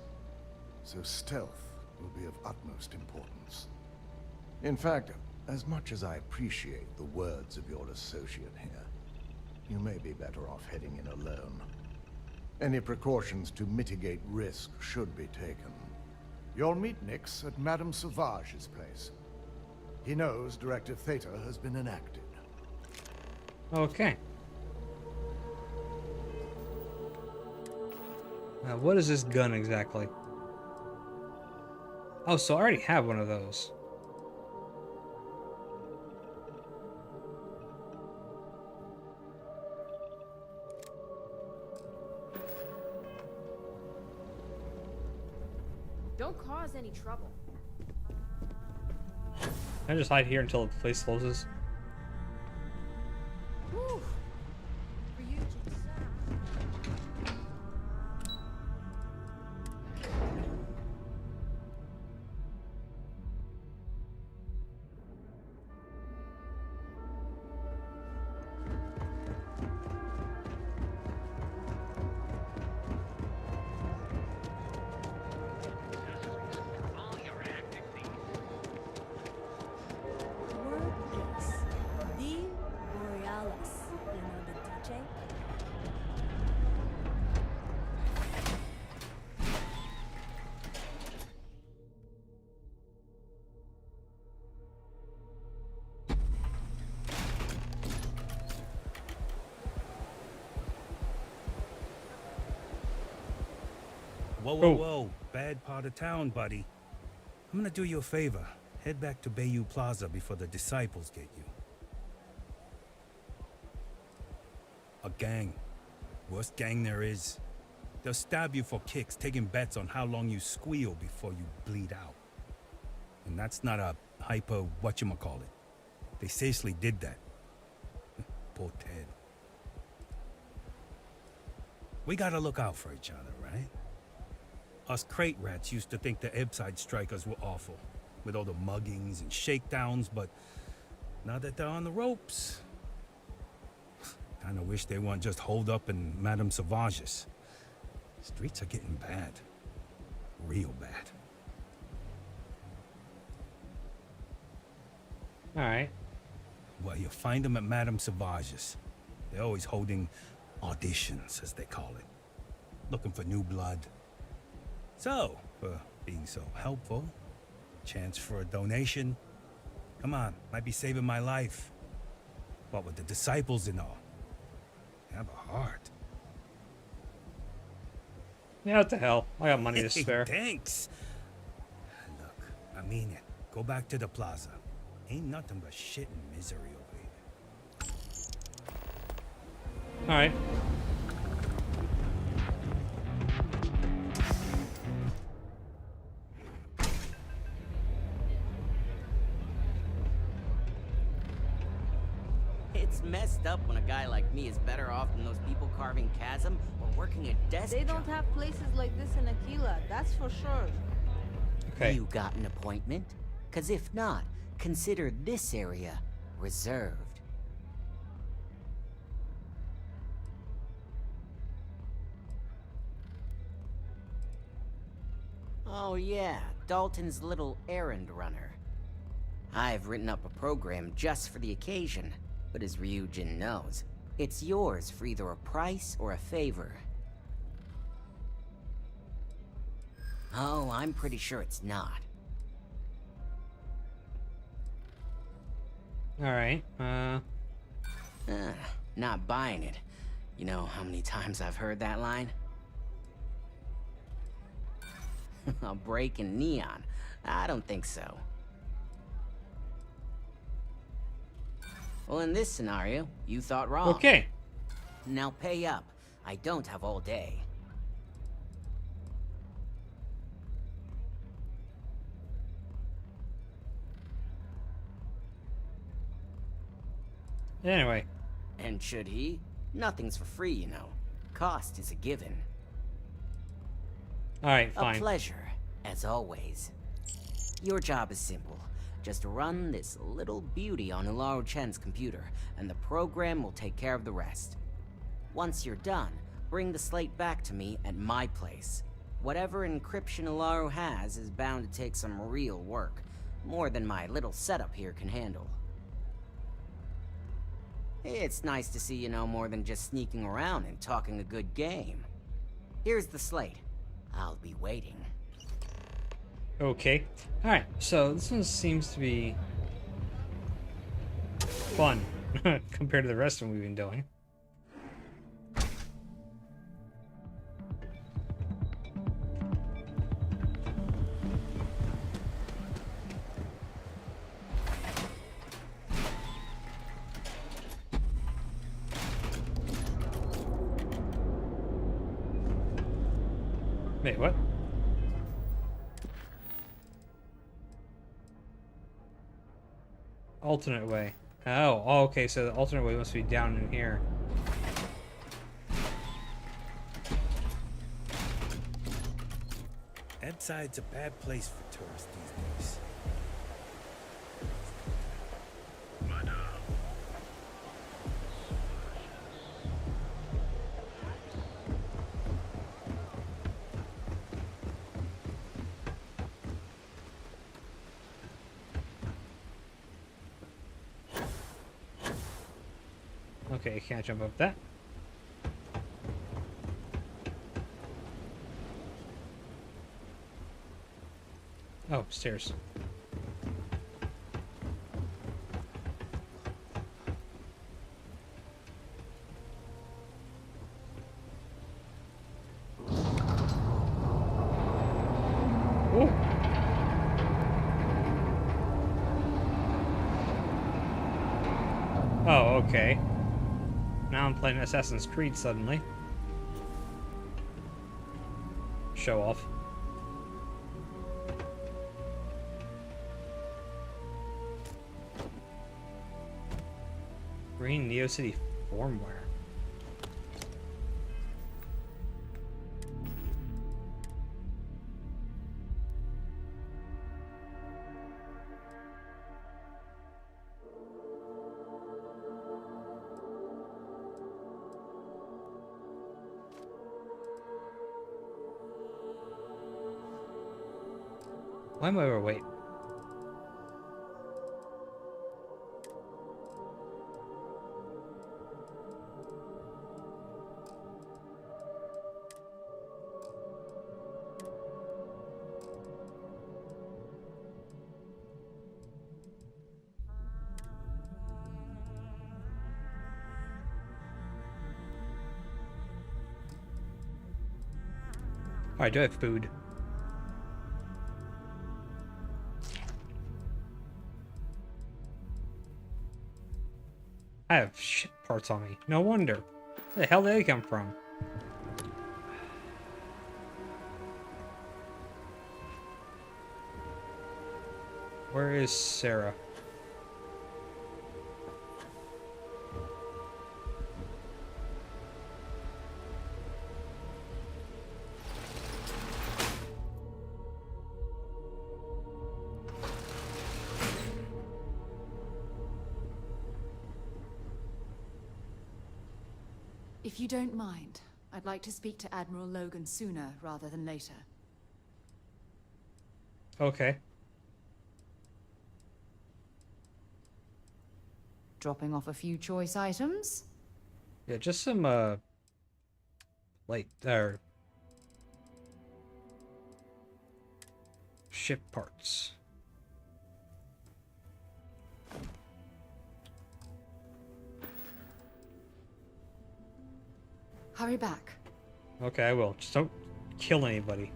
So stealth will be of utmost importance. In fact, as much as I appreciate the words of your associate here, you may be better off heading in alone. Any precautions to mitigate risk should be taken. You'll meet Nyx at Madame Sauvage's place. He knows Directive Theta has been enacted. Okay. Now, what is this gun exactly? Oh, so I already have one of those. Don't cause any trouble. Can I just hide here until the place closes? Whew. Whoa, whoa, whoa. Bad part of town, buddy. I'm gonna do you a favor. Head back to Bayou Plaza before the disciples get you. A gang. Worst gang there is. They'll stab you for kicks, taking bets on how long you squeal before you bleed out. And that's not a hyper whatchamacallit. They seriously did that. Poor Ted. We gotta look out for each other, right? Us crate rats used to think the Ebbside strikers were awful, with all the muggings and shakedowns, but now that they're on the ropes, kinda wish they weren't just holed up in Madame Sauvage's. Streets are getting bad. Real bad. Alright. Well, you'll find them at Madame Sauvage's. They're always holding auditions, as they call it. Looking for new blood. So, for being so helpful, chance for a donation. Come on, might be saving my life. What with the disciples and all. Have a heart. Yeah, what the hell? I got money to spare. Thanks. Look, I mean it. Go back to the plaza. Ain't nothing but shit and misery over here. Alright. It's messed up when a guy like me is better off than those people carving chasm or working a desk They don't job. have places like this in Aquila, that's for sure. Okay. You got an appointment? 'Cause if not, consider this area reserved. Oh yeah, Dalton's little errand runner. I've written up a program just for the occasion, but as Ryujin knows, it's yours for either a price or a favor. Oh, I'm pretty sure it's not. Alright, Not buying it. You know how many times I've heard that line? A break in neon. I don't think so. Well, in this scenario, you thought wrong. Okay. Now pay up. I don't have all day. Anyway. And should he? Nothing's for free, you know. Cost is a given. Alright, fine. A pleasure, as always. Your job is simple. Just run this little beauty on Ularu Chen's computer, and the program will take care of the rest. Once you're done, bring the slate back to me at my place. Whatever encryption Ularu has is bound to take some real work. More than my little setup here can handle. It's nice to see you know more than just sneaking around and talking a good game. Here's the slate. I'll be waiting. Okay. Alright, so this one seems to be fun compared to the rest of them we've been doing. Wait, what? Alternate way. Oh, okay, so the alternate way must be down in here. Ebbside's a bad place for tourists these days. Okay, can't jump up that. Oh, stairs. Ooh. Oh, okay. Now I'm playing Assassin's Creed suddenly. Show off. Green Neo City firmware. Why am I overweight? Oh, I do have food. I have shit parts on me. No wonder. Where the hell did they come from? Where is Sarah? If you don't mind, I'd like to speak to Admiral Logan sooner rather than later. Okay. Dropping off a few choice items? Yeah, just some, ship parts. Hurry back. Okay, I will. Just don't kill anybody.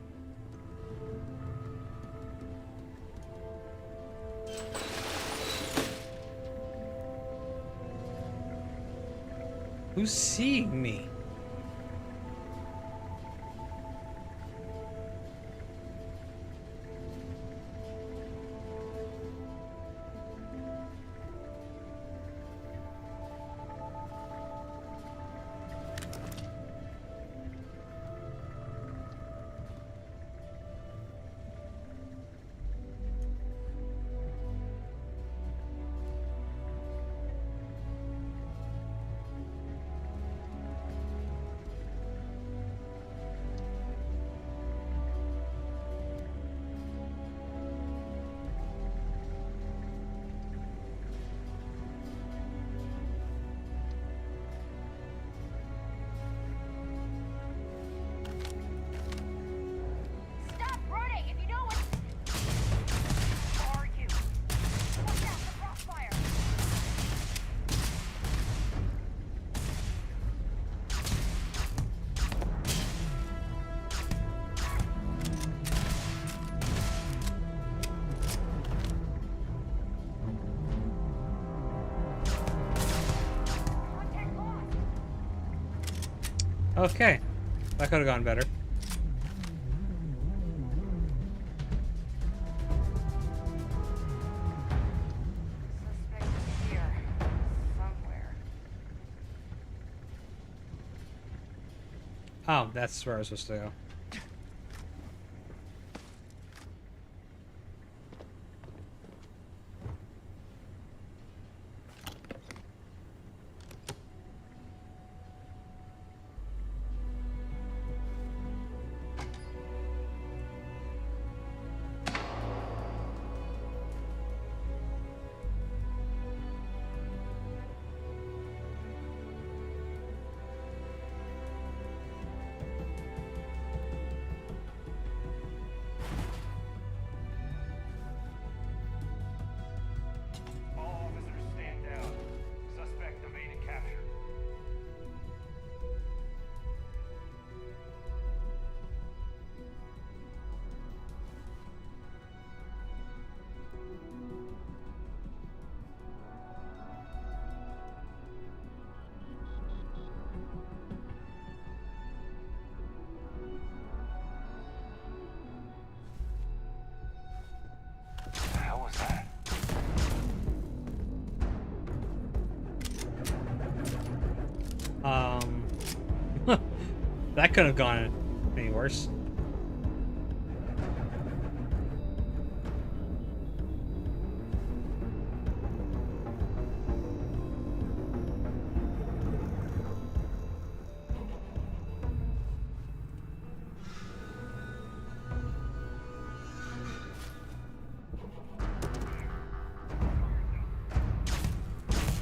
Who's seeing me? Okay. That could have gone better. Oh, that's where I was supposed to go. That couldn't have gone any worse.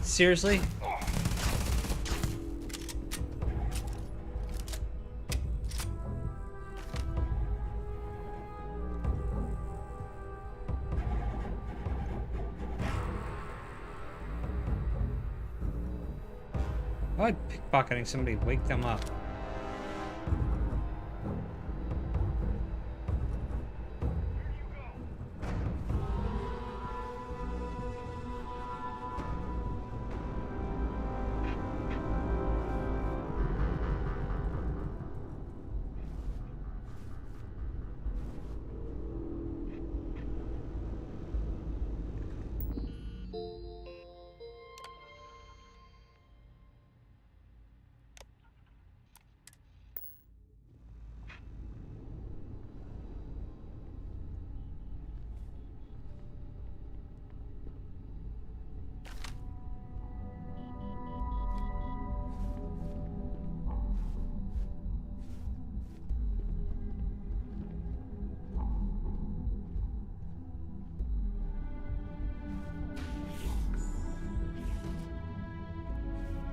Seriously? Why pickpocketing somebody wake them up?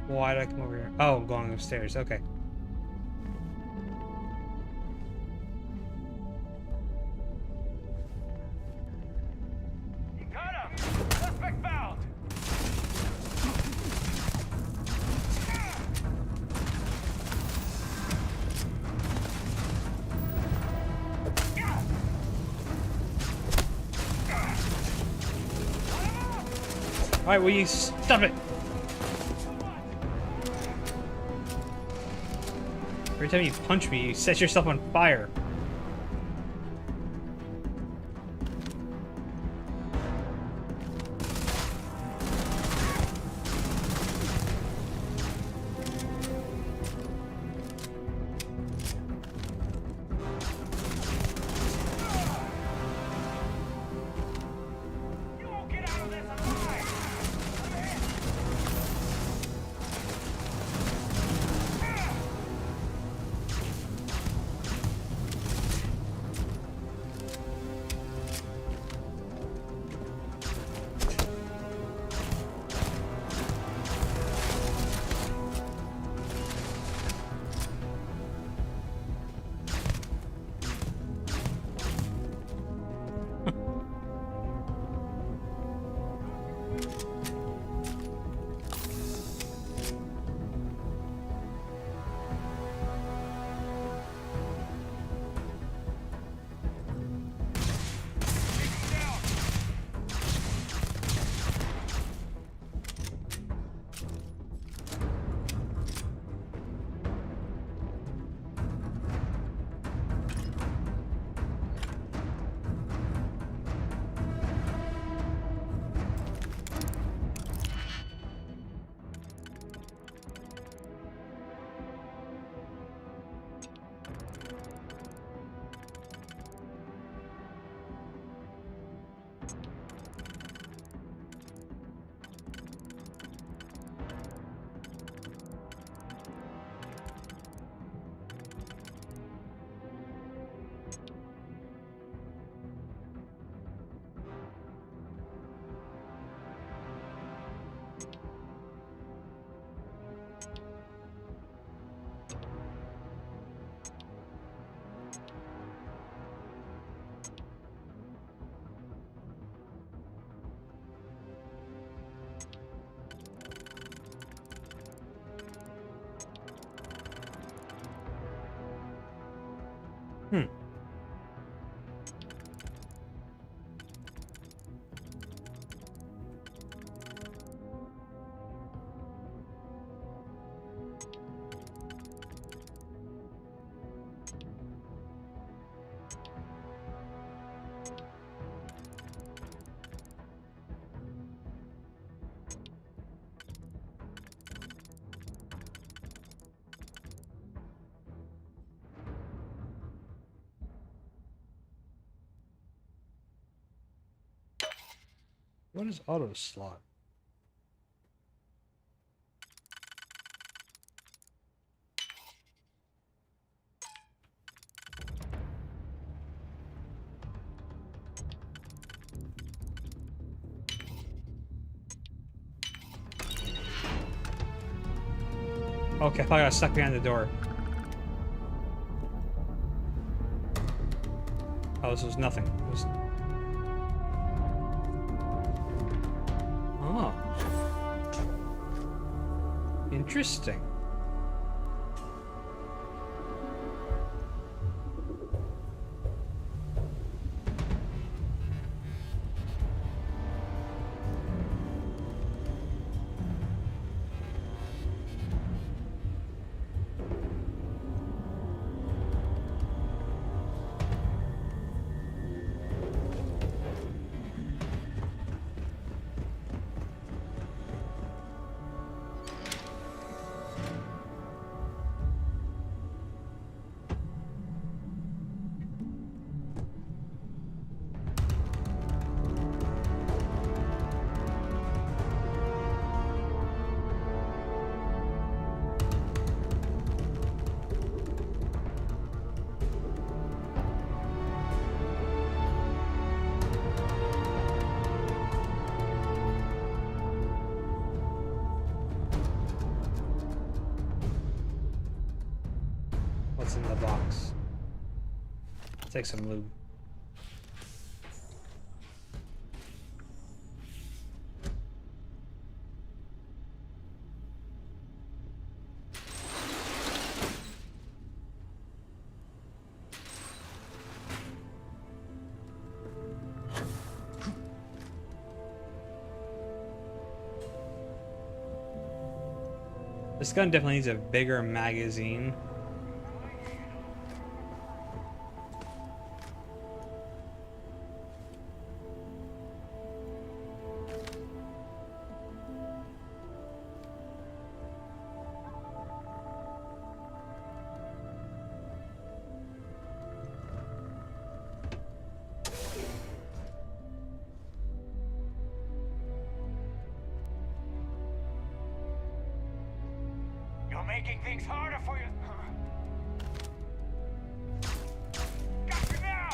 Why did I come over here? Oh, I'm going upstairs. Okay. Suspect found! Alright, will you stop it? Every time you punch me, you set yourself on fire. What is auto slot? Okay, I thought I got stuck behind the door. Oh, this was nothing. It was... Oh. Interesting. What's in the box? Take some loot. This gun definitely needs a bigger magazine. You're making things harder for you. Got you now!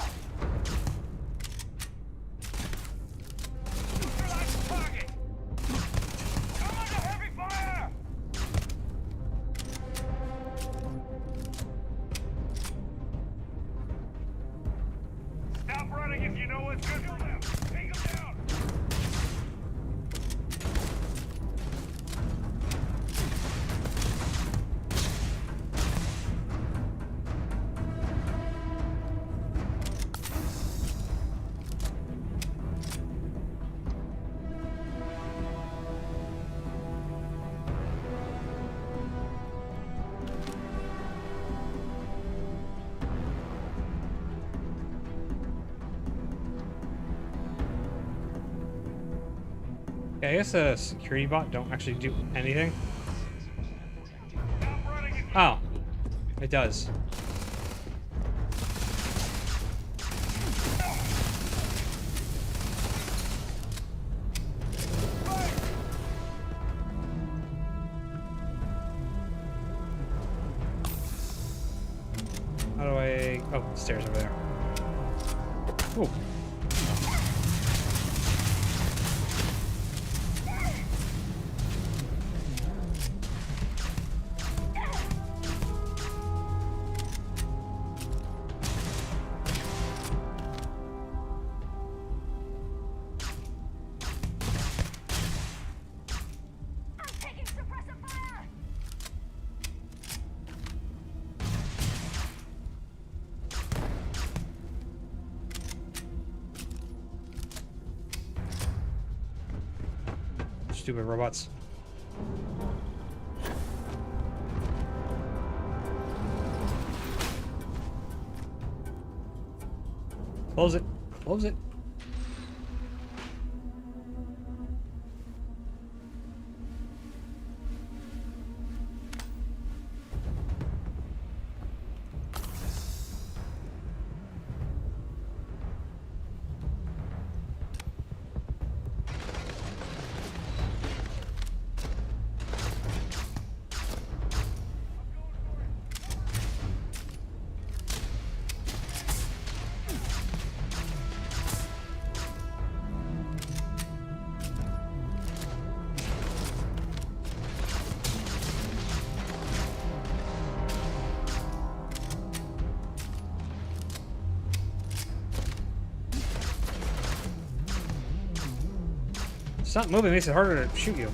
Neutralize the target! Come under heavy fire! Stop running if you know what's good for them. Take them down! Yeah, I guess a security bot don't actually do anything. Oh, it does. How do I... Oh, stairs over there. Ooh. Stupid robots. Close it. Close it. Stop moving, it makes it harder to shoot you.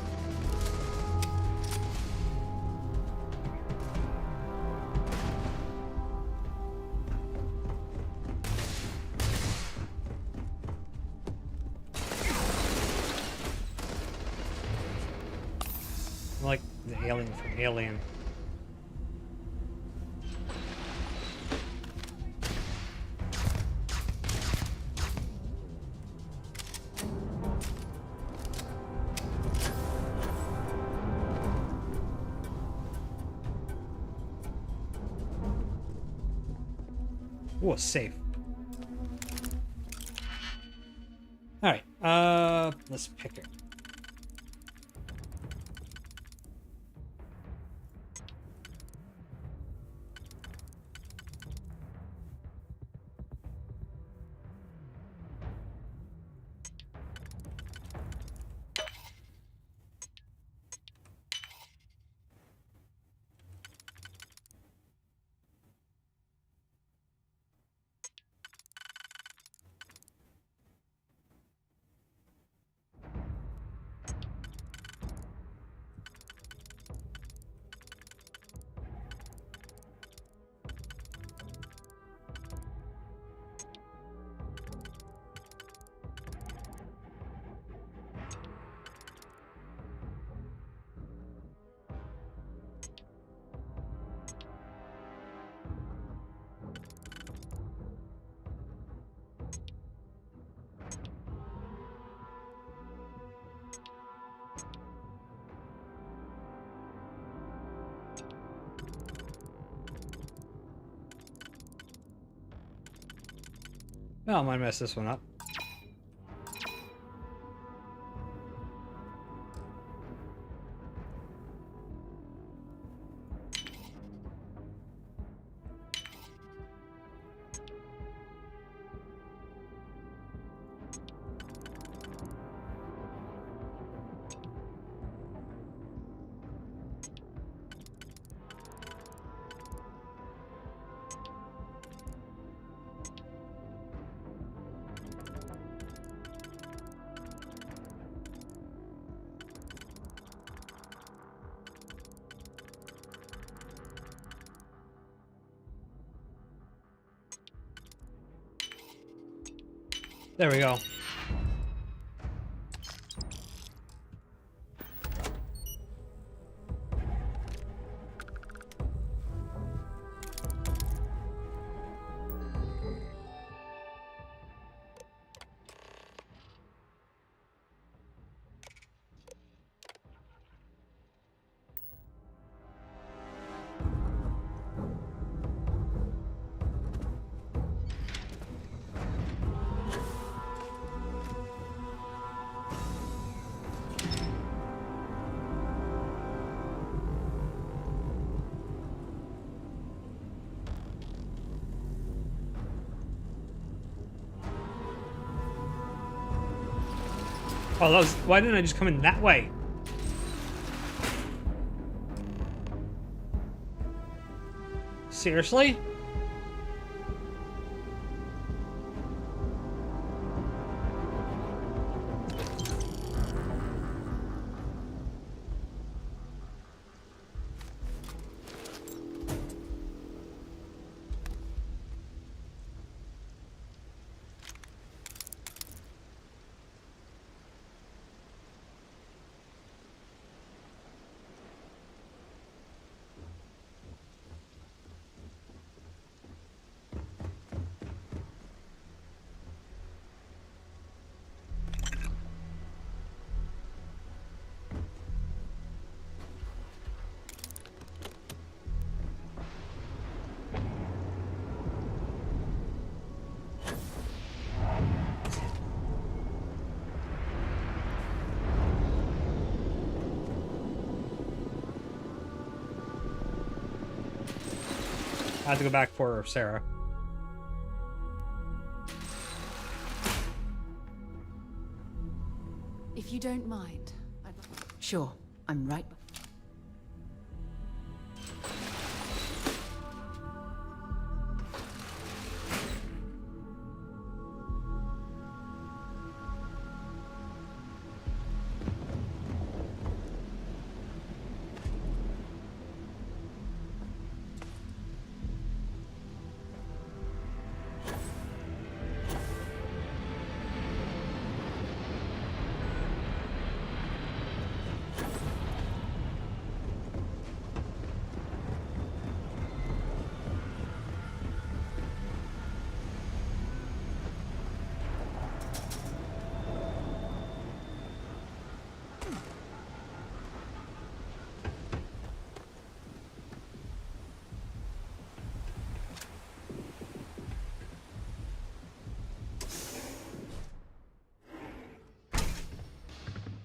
Like the alien from Alien. Ooh, safe. Alright, let's pick it. No, I might mess this one up. There we go. Oh, that was, why didn't I just come in that way? Seriously? I have to go back for Sarah. If you don't mind, I'd... Sure, I'm right.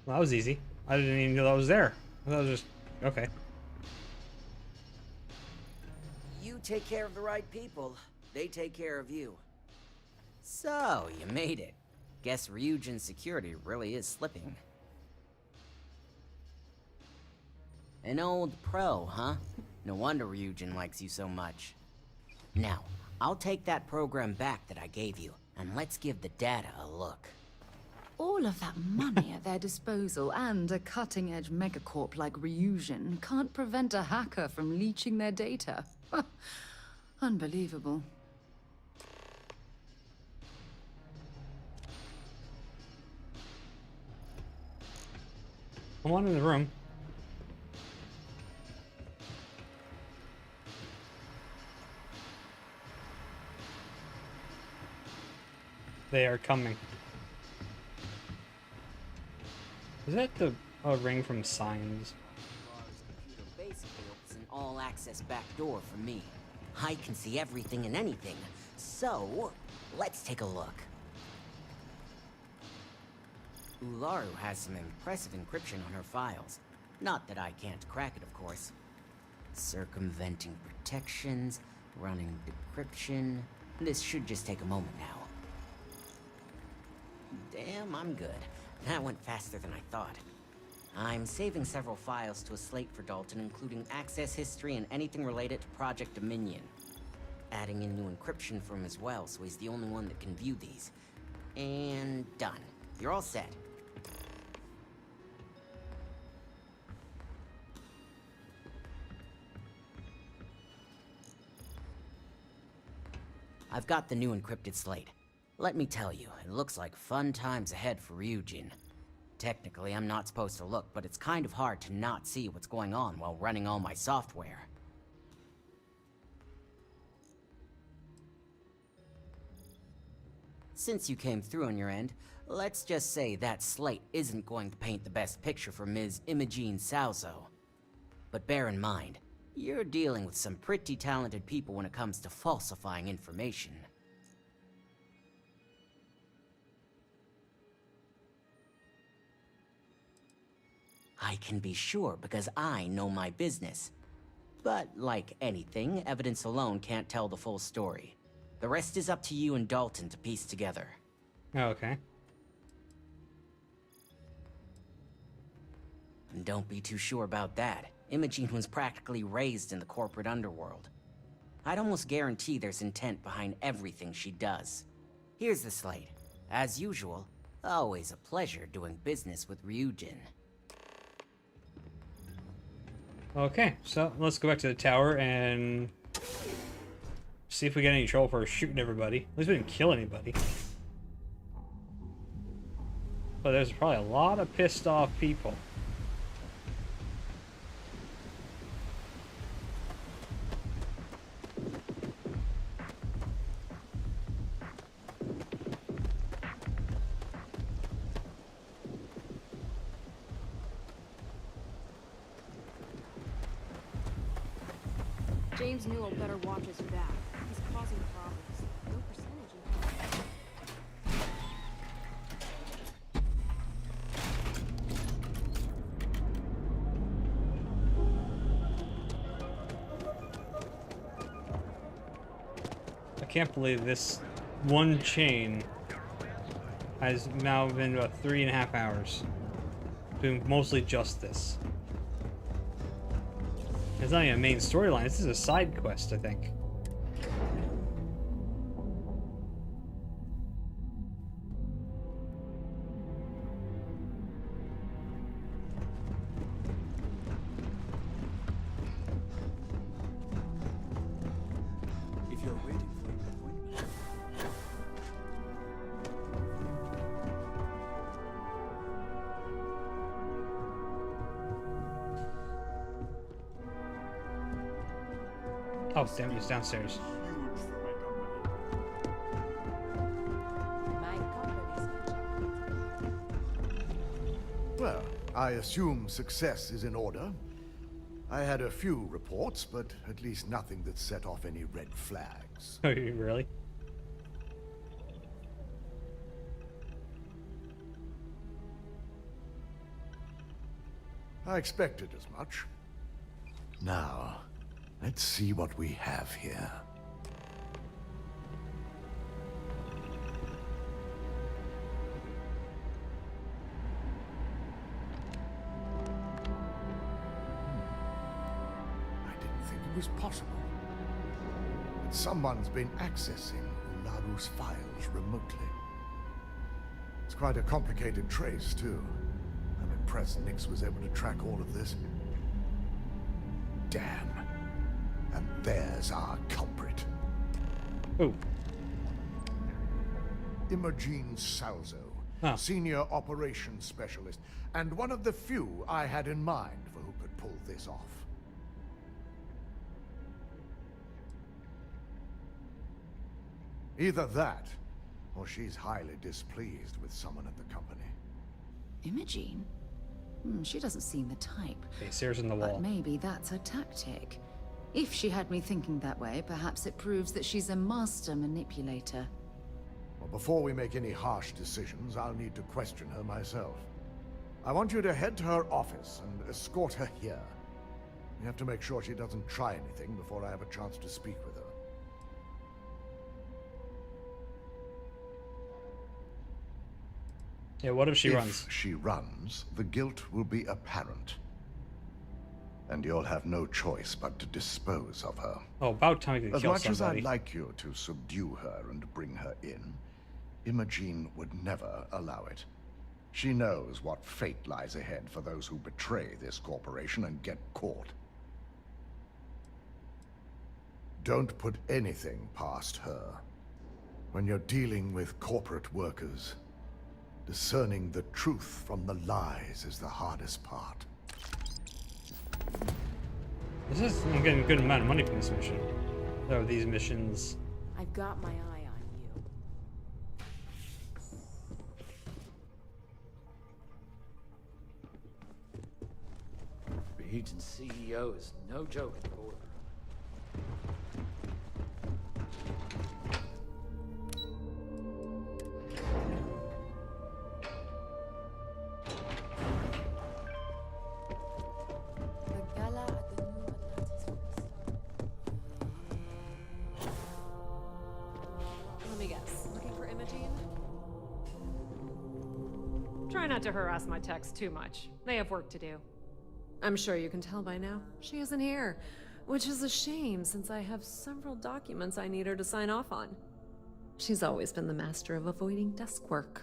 Well, that was easy. I didn't even know that was there. I thought it was just... Okay. You take care of the right people, they take care of you. So, you made it. Guess Ryujin's security really is slipping. An old pro, huh? No wonder Ryujin likes you so much. Now, I'll take that program back that I gave you, and let's give the data a look. All of that money at their disposal and a cutting-edge megacorp like Ryujin can't prevent a hacker from leeching their data. Unbelievable. I'm on in the room. They are coming. Is that the ring from Signs? Basically opens an all-access back door for me. I can see everything and anything. So, let's take a look. Ularu has some impressive encryption on her files. Not that I can't crack it, of course. Circumventing protections, running decryption. This should just take a moment now. Damn, I'm good. That went faster than I thought. I'm saving several files to a slate for Dalton, including access history and anything related to Project Dominion. Adding in new encryption for him as well, so he's the only one that can view these. And done. You're all set. I've got the new encrypted slate. Let me tell you, it looks like fun times ahead for Ryujin. Technically, I'm not supposed to look, but it's kind of hard to not see what's going on while running all my software. Since you came through on your end, let's just say that slate isn't going to paint the best picture for Ms. Imogene Salzo. But bear in mind, you're dealing with some pretty talented people when it comes to falsifying information. I can be sure because I know my business. But like anything, evidence alone can't tell the full story. The rest is up to you and Dalton to piece together. Oh, okay. And don't be too sure about that. Imogene was practically raised in the corporate underworld. I'd almost guarantee there's intent behind everything she does. Here's the slate. As usual, always a pleasure doing business with Ryujin. Okay, so let's go back to the tower and see if we get any trouble for shooting everybody. At least we didn't kill anybody. But there's probably a lot of pissed off people. James Newell better watch his back. He's causing problems. No percentage I can't believe this one chain has now been about 3.5 hours. Doing mostly just this. It's not even a main storyline, this is a side quest, I think. If you're waiting for an appointment. Oh, damn, he's downstairs. Well, I assume success is in order. I had a few reports, but at least nothing that set off any red flags. Oh, really? I expected as much. Now, let's see what we have here. I didn't think it was possible. But someone's been accessing Ularu's files remotely. It's quite a complicated trace, too. I'm impressed Nix was able to track all of this. Damn. And there's our culprit. Who? Imogene Salzo, Senior Operations Specialist, and one of the few I had in mind for who could pull this off. Either that, or she's highly displeased with someone at the company. Imogene? She doesn't seem the type. He stares in the wall. But maybe that's her tactic. If she had me thinking that way, perhaps it proves that she's a master manipulator. Well, before we make any harsh decisions, I'll need to question her myself. I want you to head to her office and escort her here. We have to make sure she doesn't try anything before I have a chance to speak with her. Yeah, what if she runs? If she runs, the guilt will be apparent. And you'll have no choice but to dispose of her. Oh, about time to kill somebody. As much as I'd like you to subdue her and bring her in, Imogene would never allow it. She knows what fate lies ahead for those who betray this corporation and get caught. Don't put anything past her. When you're dealing with corporate workers, discerning the truth from the lies is the hardest part. I'm getting a good amount of money from this mission. Oh, these missions. I've got my eye on you. Region's CEO is no joke at the border. Try not to harass my techs too much. They have work to do. I'm sure you can tell by now. She isn't here, which is a shame since I have several documents I need her to sign off on. She's always been the master of avoiding desk work.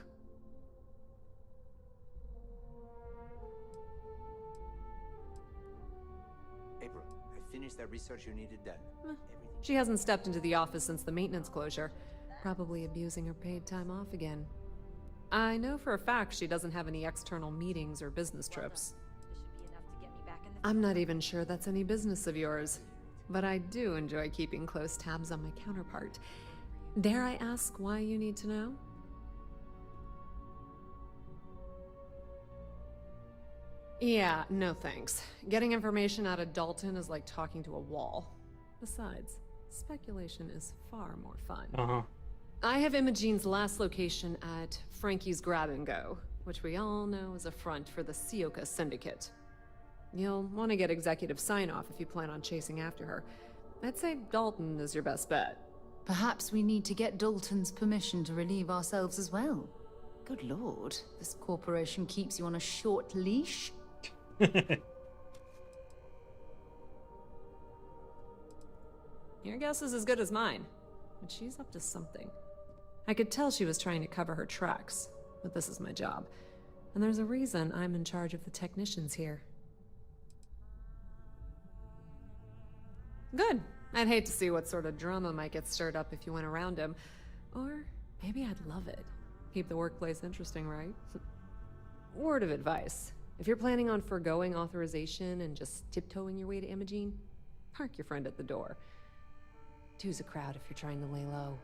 April, I finished that research you needed done. She hasn't stepped into the office since the maintenance closure, probably abusing her paid time off again. I know for a fact she doesn't have any external meetings or business trips. I'm not even sure that's any business of yours, but I do enjoy keeping close tabs on my counterpart. Dare I ask why you need to know? Yeah, no thanks. Getting information out of Dalton is like talking to a wall. Besides, speculation is far more fun. I have Imogene's last location at Frankie's Grab and Go, which we all know is a front for the Sioka Syndicate. You'll want to get executive sign-off if you plan on chasing after her. I'd say Dalton is your best bet. Perhaps we need to get Dalton's permission to relieve ourselves as well. Good lord, this corporation keeps you on a short leash. Your guess is as good as mine, but she's up to something. I could tell she was trying to cover her tracks, but this is my job. And there's a reason I'm in charge of the technicians here. Good. I'd hate to see what sort of drama might get stirred up if you went around him. Or maybe I'd love it. Keep the workplace interesting, right? Word of advice. If you're planning on forgoing authorization and just tiptoeing your way to Imogene, park your friend at the door. Two's a crowd if you're trying to lay low.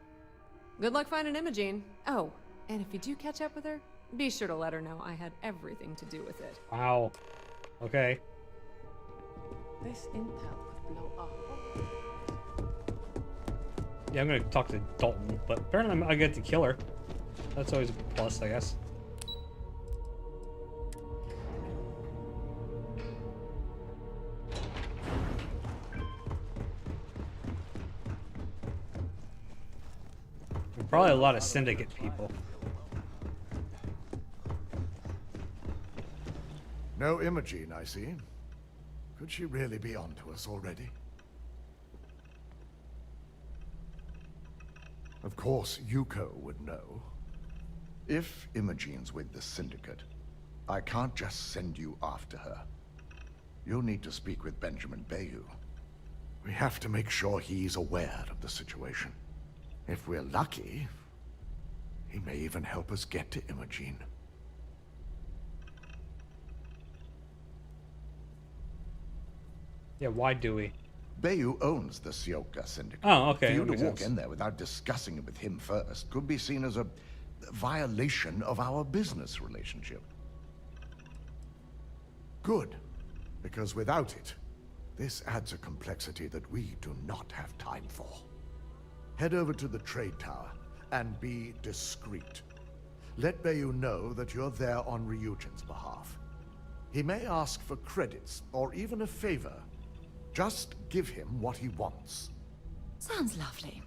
Good luck finding Imogene. Oh, and if you do catch up with her, be sure to let her know I had everything to do with it. Wow. Okay. This intel could blow up. Yeah, I'm gonna talk to Dalton, but apparently I get to kill her. That's always a plus, I guess. Probably a lot of syndicate people. No Imogene, I see. Could she really be onto us already? Of course, Yuko would know. If Imogene's with the Syndicate, I can't just send you after her. You'll need to speak with Benjamin Bayou. We have to make sure he's aware of the situation. If we're lucky, he may even help us get to Imogene. Yeah, why do we? Bayou owns the Sioka Syndicate. Oh, okay. For you that to makes walk sense. in there without discussing it with him first could be seen as a violation of our business relationship. Good, because without it, this adds a complexity that we do not have time for. Head over to the trade tower and be discreet. Let Bayou know that you're there on Ryujin's behalf. He may ask for credits or even a favor. Just give him what he wants. Sounds lovely.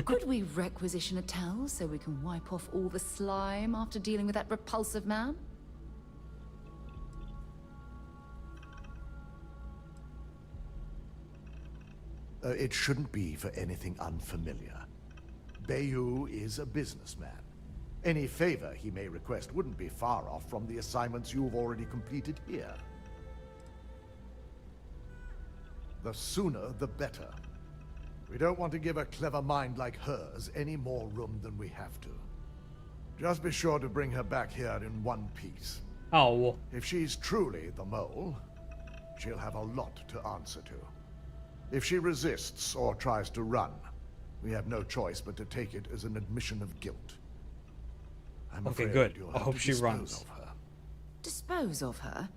Could we requisition a towel so we can wipe off all the slime after dealing with that repulsive man? It shouldn't be for anything unfamiliar. Bayou is a businessman. Any favor he may request wouldn't be far off from the assignments you've already completed here. The sooner, the better. We don't want to give a clever mind like hers any more room than we have to. Just be sure to bring her back here in one piece. Oh, well. If she's truly the mole, she'll have a lot to answer to. If she resists or tries to run, we have no choice but to take it as an admission of guilt. I'm Okay, afraid good. you'll I have hope to she dispose runs. of her. Dispose of her?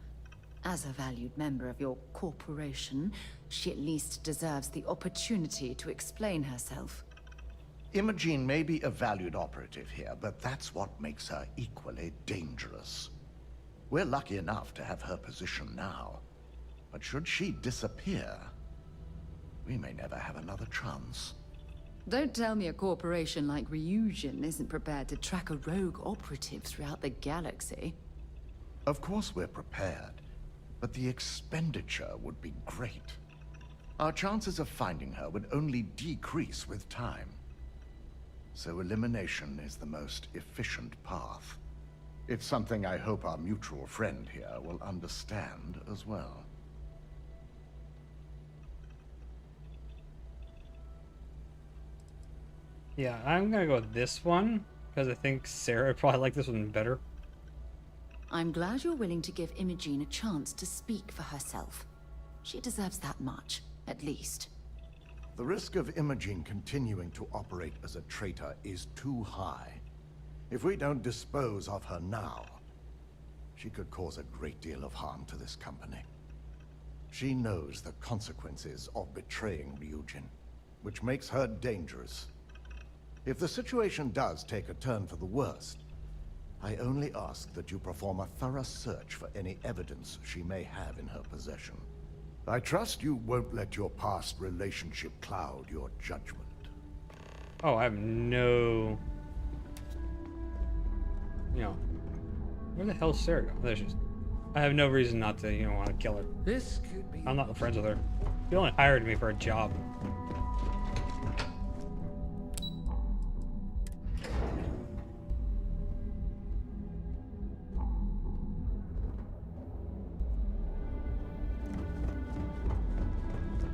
As a valued member of your corporation, she at least deserves the opportunity to explain herself. Imogene may be a valued operative here, but that's what makes her equally dangerous. We're lucky enough to have her position now. But should she disappear, we may never have another chance. Don't tell me a corporation like Ryujin isn't prepared to track a rogue operative throughout the galaxy. Of course we're prepared, but the expenditure would be great. Our chances of finding her would only decrease with time. So elimination is the most efficient path. It's something I hope our mutual friend here will understand as well. Yeah, I'm gonna go with this one because I think Sarah would probably like this one better. I'm glad you're willing to give Imogene a chance to speak for herself. She deserves that much, at least. The risk of Imogene continuing to operate as a traitor is too high. If we don't dispose of her now, she could cause a great deal of harm to this company. She knows the consequences of betraying Ryujin, which makes her dangerous. If the situation does take a turn for the worst, I only ask that you perform a thorough search for any evidence she may have in her possession. I trust you won't let your past relationship cloud your judgment. Oh, I have no... You know... Where the hell's Sarah go? There she is. I have no reason not to, want to kill her. This could be... I'm not friends with her. She only hired me for a job.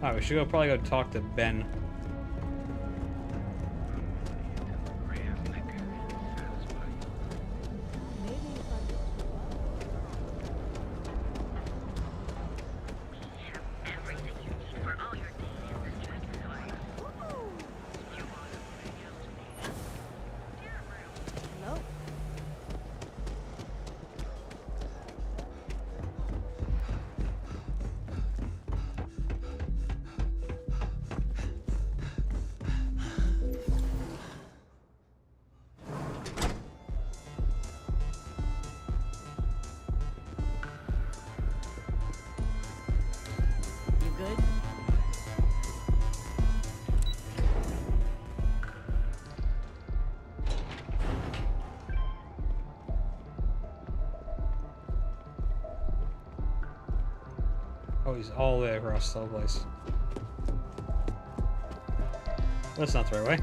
Alright, we should probably go talk to Ben. Oh, he's all the way across the whole place. That's not the right way.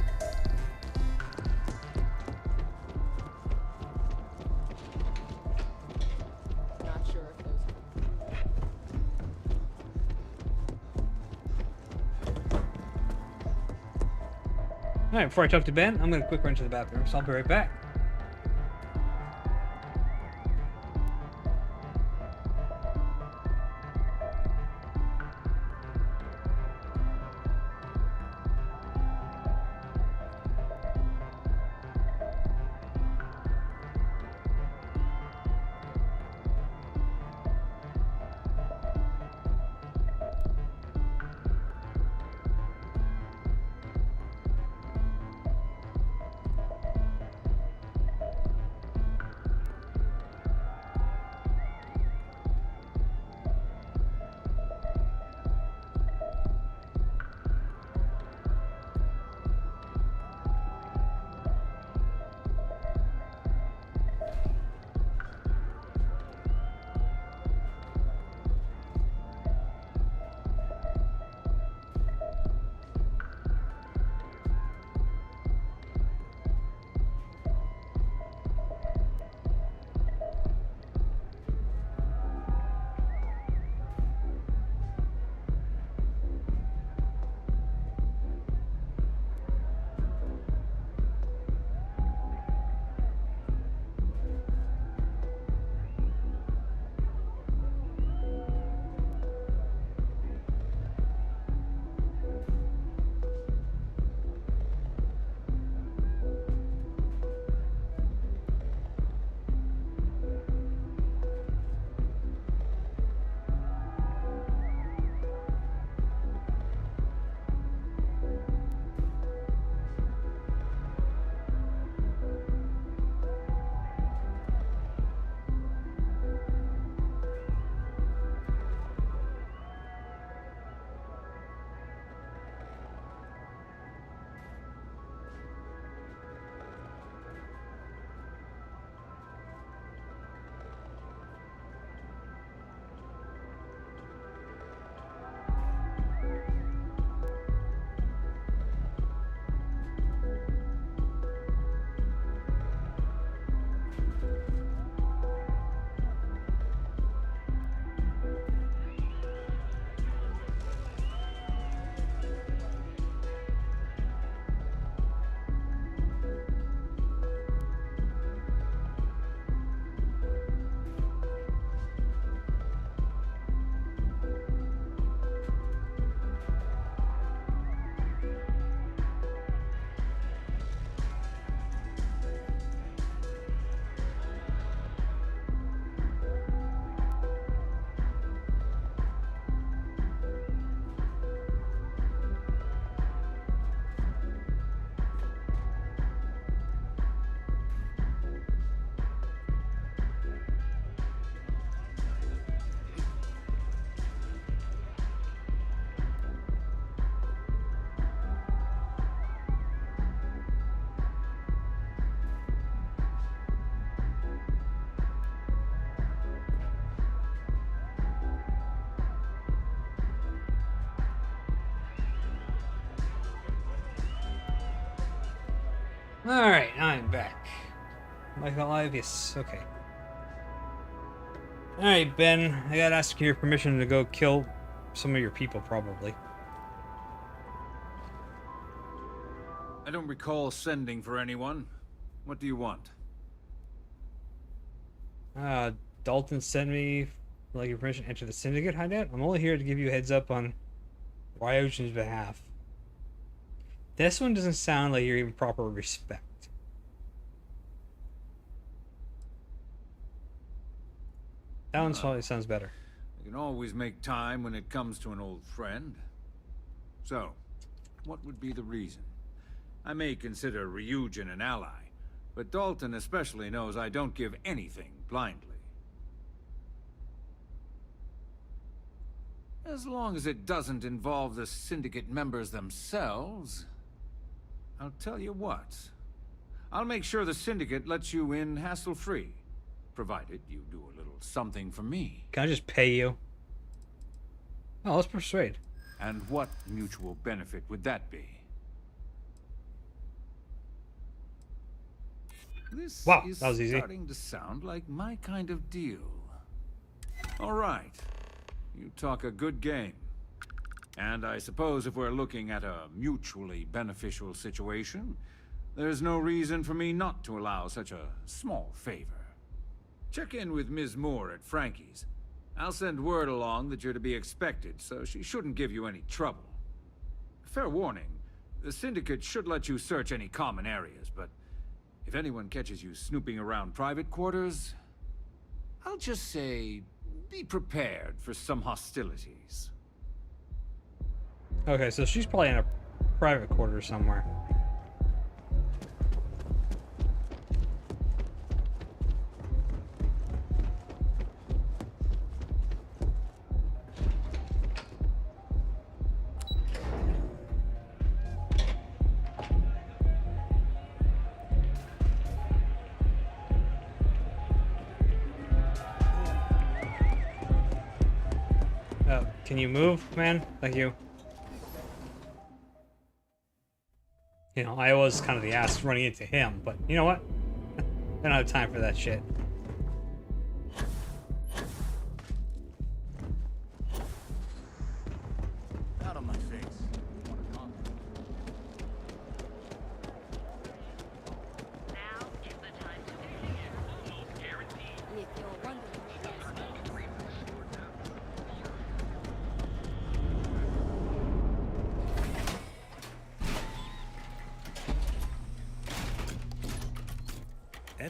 Not sure if those. Alright, before I talk to Ben, I'm gonna quick run to the bathroom, so I'll be right back. Alright, I'm back. Like alive? Yes, okay. Alright, Ben, I gotta ask your permission to go kill some of your people, probably. I don't recall sending for anyone. What do you want? Dalton sent me, like, your permission to enter the Syndicate hideout. I'm only here to give you a heads up on Ryogen's behalf. This one doesn't sound like you're even proper respect. That one probably sounds better. You can always make time when it comes to an old friend. So, what would be the reason? I may consider Ryujin an ally, but Dalton especially knows I don't give anything blindly. As long as it doesn't involve the Syndicate members themselves, I'll tell you what. I'll make sure the Syndicate lets you in hassle-free, provided you do a little something for me. Can I just pay you? Oh, let's persuade. And what mutual benefit would that be? This Wow, is that was easy. starting to sound like my kind of deal. All right. You talk a good game. And I suppose if we're looking at a mutually beneficial situation, there's no reason for me not to allow such a small favor. Check in with Ms. Moore at Frankie's. I'll send word along that you're to be expected, so she shouldn't give you any trouble. Fair warning, the Syndicate should let you search any common areas, but if anyone catches you snooping around private quarters, I'll just say, be prepared for some hostilities. Okay, so she's probably in a private quarter somewhere. Can you move, man? Thank you. You know, I was kind of the ass running into him, but you know what? I don't have time for that shit. Out of my face.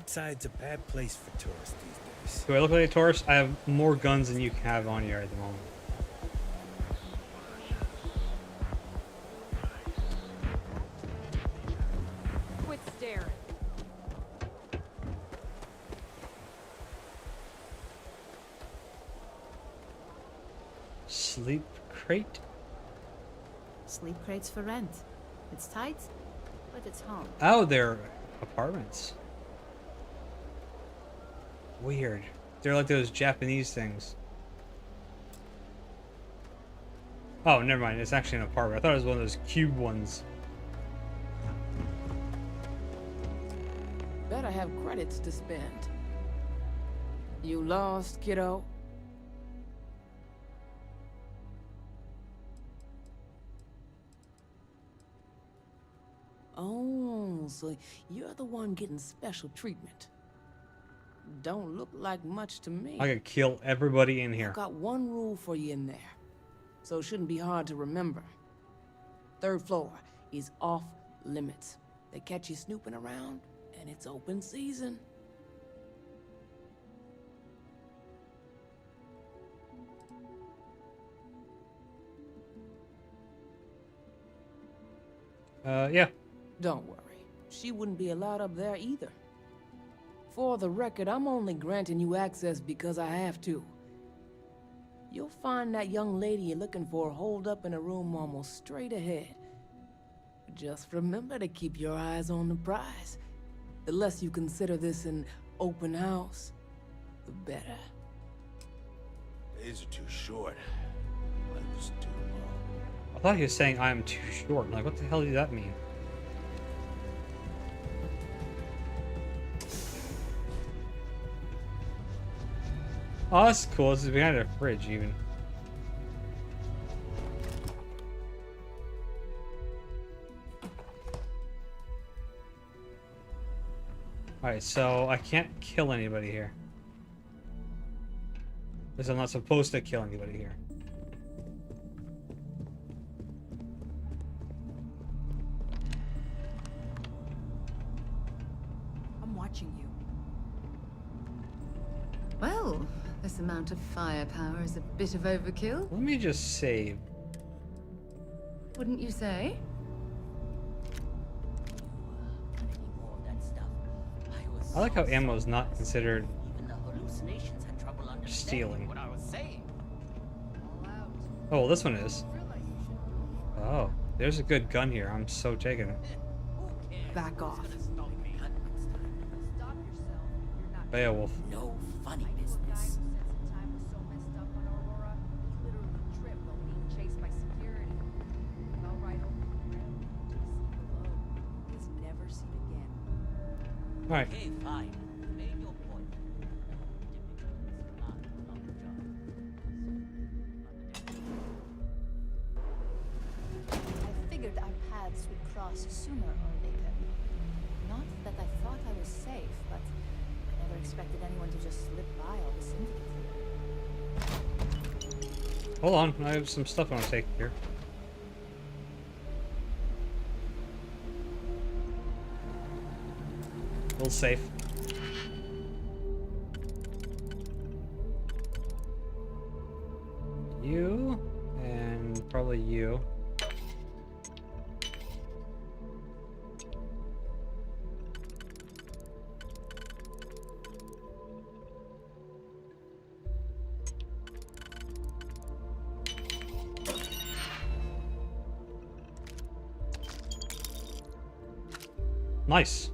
Side's a bad place for tourists these days. Do I look like a tourist? I have more guns than you can have on you at the moment. Quit staring. Sleep crate? Sleep crates for rent. It's tight, but it's home. Oh, they're apartments. Weird. They're like those Japanese things. Oh, never mind. It's actually an apartment. I thought it was one of those cube ones. Better have credits to spend. You lost, kiddo? Oh, so you're the one getting special treatment. Don't look like much to me. I could kill everybody in here. I've got one rule for you in there, so it shouldn't be hard to remember. Third floor is off limits. They catch you snooping around, and it's open season. Yeah. Don't worry. She wouldn't be allowed up there either. For the record, I'm only granting you access because I have to. You'll find that young lady you're looking for holed up in a room almost straight ahead. Just remember to keep your eyes on the prize. The less you consider this an open house, the better. Days are too short. Life's too long. I thought he was saying I'm too short. Like, what the hell does that mean? Oh, that's cool. This is behind a fridge, even. Alright, so I can't kill anybody here. Because I'm not supposed to kill anybody here. I'm watching you. Well, this amount of firepower is a bit of overkill. Let me just save. Wouldn't you say? I like how ammo is not considered stealing. Oh, well, this one is. Oh, there's a good gun here. I'm so taking it. Back off. Beowulf. No funny business. Alright. Okay, fine. You made your point. I figured our paths would cross sooner or later. Not that I thought I was safe, but I never expected anyone to just slip by all the syndicate here. Hold on, I have some stuff I want to take here. A little safe. You, and probably you. Nice.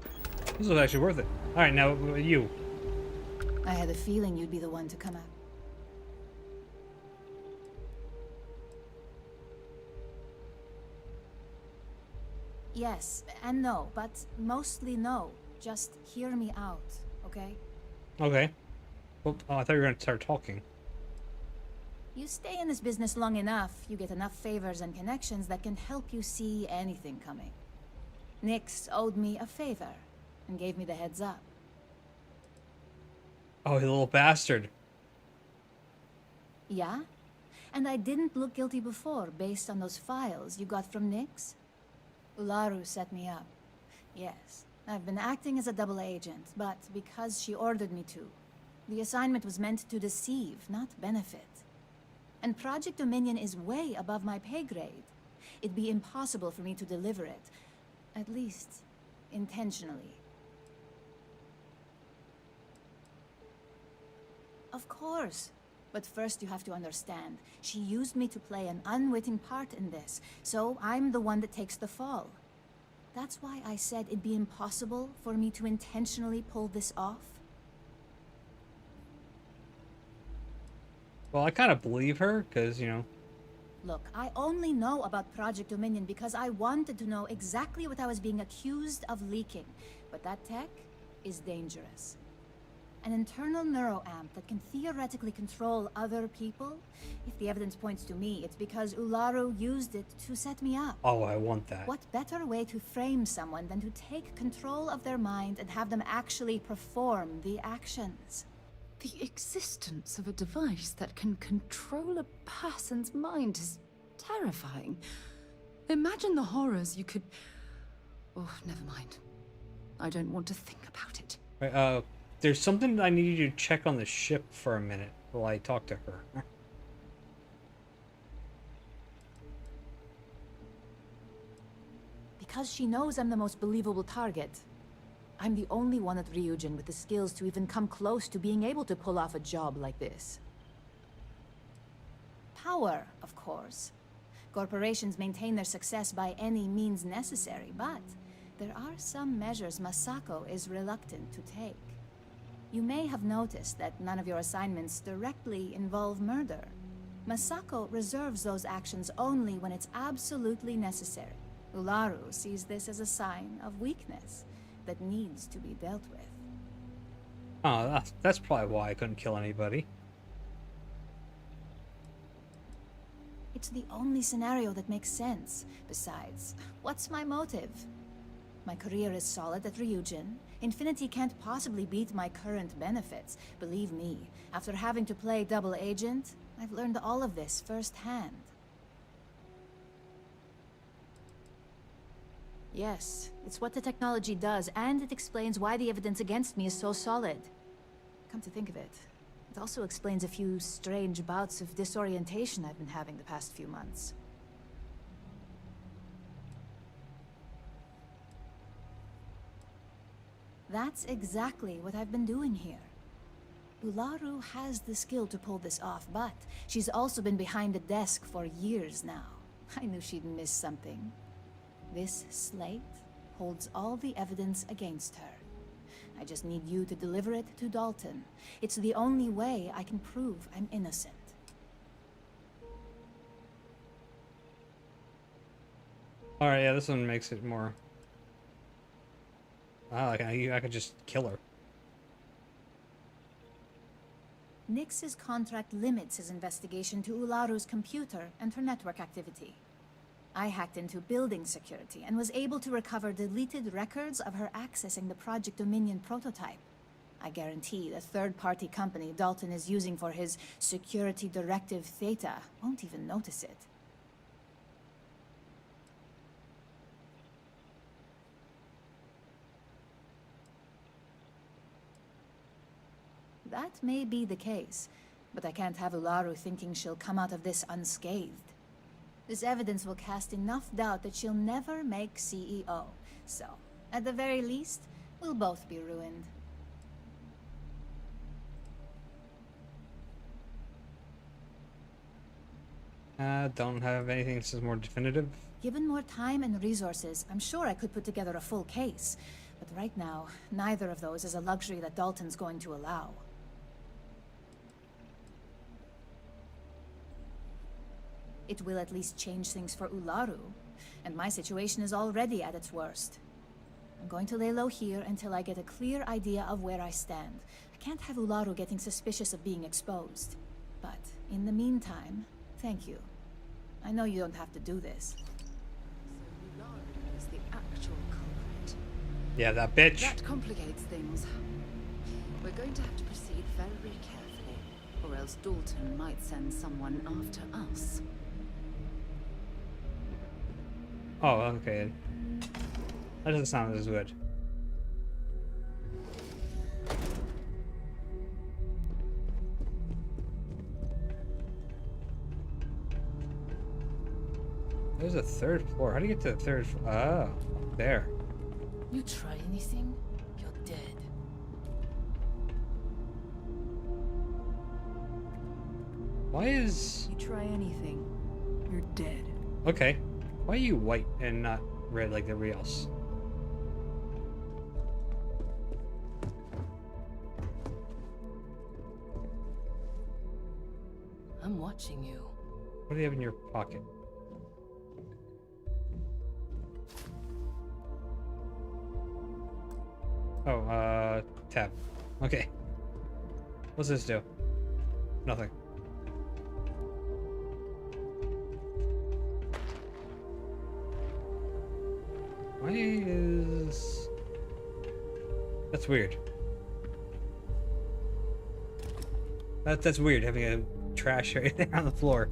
This was actually worth it. Alright, now you. I had a feeling you'd be the one to come out. Yes, and no, but mostly no. Just hear me out, okay? Okay. Well, I thought you were going to start talking. You stay in this business long enough, you get enough favors and connections that can help you see anything coming. Nyx owed me a favor and gave me the heads up. Oh, you little bastard. Yeah? And I didn't look guilty before, based on those files you got from Nyx? Ularu set me up. Yes, I've been acting as a double agent, but because she ordered me to. The assignment was meant to deceive, not benefit. And Project Dominion is way above my pay grade. It'd be impossible for me to deliver it. At least, intentionally. Of course. But first you have to understand, she used me to play an unwitting part in this, so I'm the one that takes the fall. That's why I said it'd be impossible for me to intentionally pull this off. Well, I kind of believe her, because, you know... Look, I only know about Project Dominion because I wanted to know exactly what I was being accused of leaking. But that tech is dangerous. An internal neuroamp that can theoretically control other people? If the evidence points to me, it's because Ularu used it to set me up. Oh, I want that. What better way to frame someone than to take control of their mind and have them actually perform the actions? The existence of a device that can control a person's mind is terrifying. Imagine the horrors you could... Oh, never mind. I don't want to think about it. Right, there's something I need you to check on the ship for a minute while I talk to her. Because she knows I'm the most believable target. I'm the only one at Ryujin with the skills to even come close to being able to pull off a job like this. Power, of course. Corporations maintain their success by any means necessary, but there are some measures Masako is reluctant to take. You may have noticed that none of your assignments directly involve murder. Masako reserves those actions only when it's absolutely necessary. Ularu sees this as a sign of weakness that needs to be dealt with. Oh, that's probably why I couldn't kill anybody. It's the only scenario that makes sense. Besides, what's my motive? My career is solid at Ryujin. Infinity can't possibly beat my current benefits. Believe me, after having to play double agent, I've learned all of this firsthand. Yes, it's what the technology does, and it explains why the evidence against me is so solid. Come to think of it, it also explains a few strange bouts of disorientation I've been having the past few months. That's exactly what I've been doing here. Ularu has the skill to pull this off, but she's also been behind the desk for years now. I knew she'd miss something. This slate holds all the evidence against her. I just need you to deliver it to Dalton. It's the only way I can prove I'm innocent. Alright, yeah, this one makes it more... Ah, I could just kill her. Nix's contract limits his investigation to Ularu's computer and her network activity. I hacked into building security and was able to recover deleted records of her accessing the Project Dominion prototype. I guarantee the third-party company Dalton is using for his security directive Theta won't even notice it. That may be the case, but I can't have Ularu thinking she'll come out of this unscathed. This evidence will cast enough doubt that she'll never make CEO. So, at the very least, we'll both be ruined. Don't have anything that says more definitive. Given more time and resources, I'm sure I could put together a full case. But right now, neither of those is a luxury that Dalton's going to allow. It will at least change things for Ularu, and my situation is already at its worst. I'm going to lay low here until I get a clear idea of where I stand. I can't have Ularu getting suspicious of being exposed. But in the meantime, thank you. I know you don't have to do this. So Ularu is the actual culprit. Yeah, that bitch. That complicates things. We're going to have to proceed very carefully, or else Dalton might send someone after us. Oh, okay. That doesn't sound as good. There's a third floor. How do you get to the third floor? Oh, there. You try anything, you're dead. Why is... You try anything, you're dead. Okay. Why are you white and not red like everybody else? I'm watching you. What do you have in your pocket? Oh, tab. Okay. What's this do? Nothing. Why is... That's weird. That's weird, having a trash right there on the floor.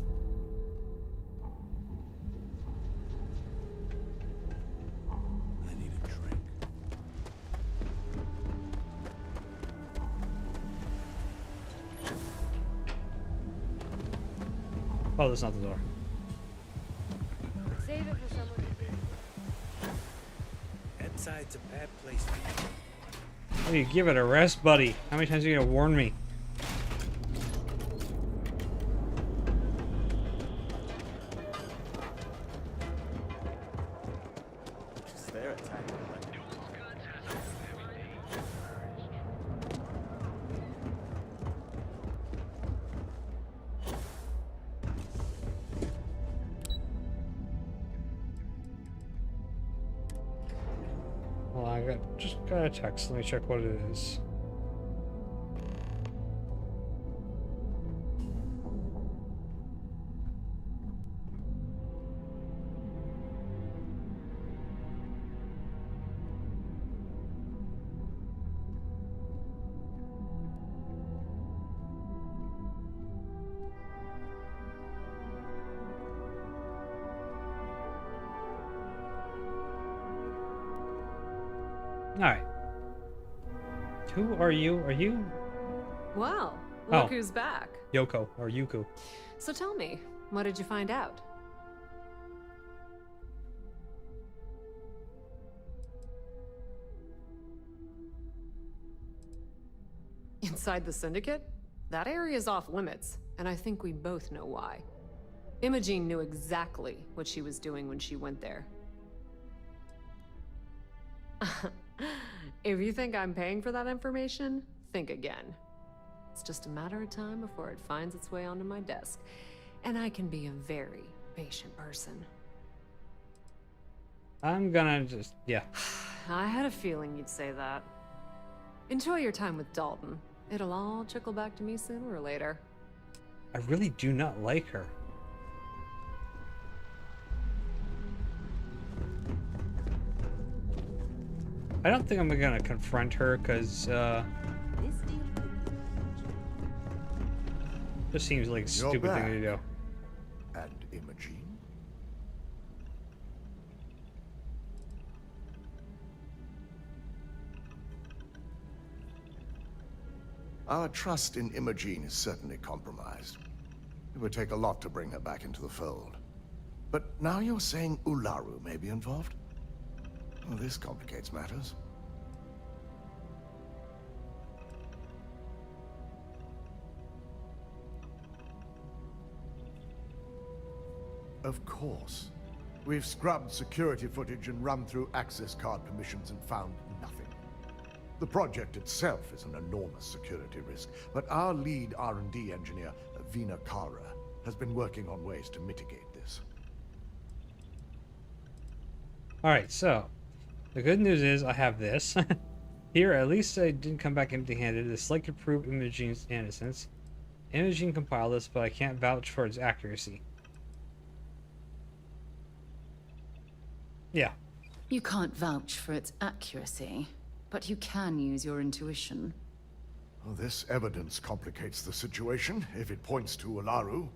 I need a drink. Oh, that's not the door. Save it for someone. Inside's a bad place for you. Hey, give it a rest, buddy. How many times are you gonna warn me? Just there attacking like Well, I just got a text. Let me check what it is. Alright. Who are you? Are you Well, Oh. look who's back. Yoko or Yuku? So tell me, what did you find out? Inside the Syndicate? That area is off limits, and I think we both know why. Imogene knew exactly what she was doing when she went there. If you think I'm paying for that information, think again. It's just a matter of time before it finds its way onto my desk, and I can be a very patient person. I'm gonna just, yeah. I had a feeling you'd say that. Enjoy your time with Dalton. It'll all trickle back to me sooner or later. I really do not like her. I don't think I'm gonna confront her because just seems like a stupid thing to do. And Imogene? Our trust in Imogene is certainly compromised. It would take a lot to bring her back into the fold. But now you're saying Ularu may be involved? Well, this complicates matters. Of course. We've scrubbed security footage and run through access card permissions and found nothing. The project itself is an enormous security risk, but our lead R&D engineer, Vina Kara, has been working on ways to mitigate this. Alright, so the good news is I have this. Here, at least I didn't come back empty-handed. The select to prove Imogene's innocence. Imogene compiled this, but I can't vouch for its accuracy. Yeah. You can't vouch for its accuracy, but you can use your intuition. Well, this evidence complicates the situation if it points to Ularu.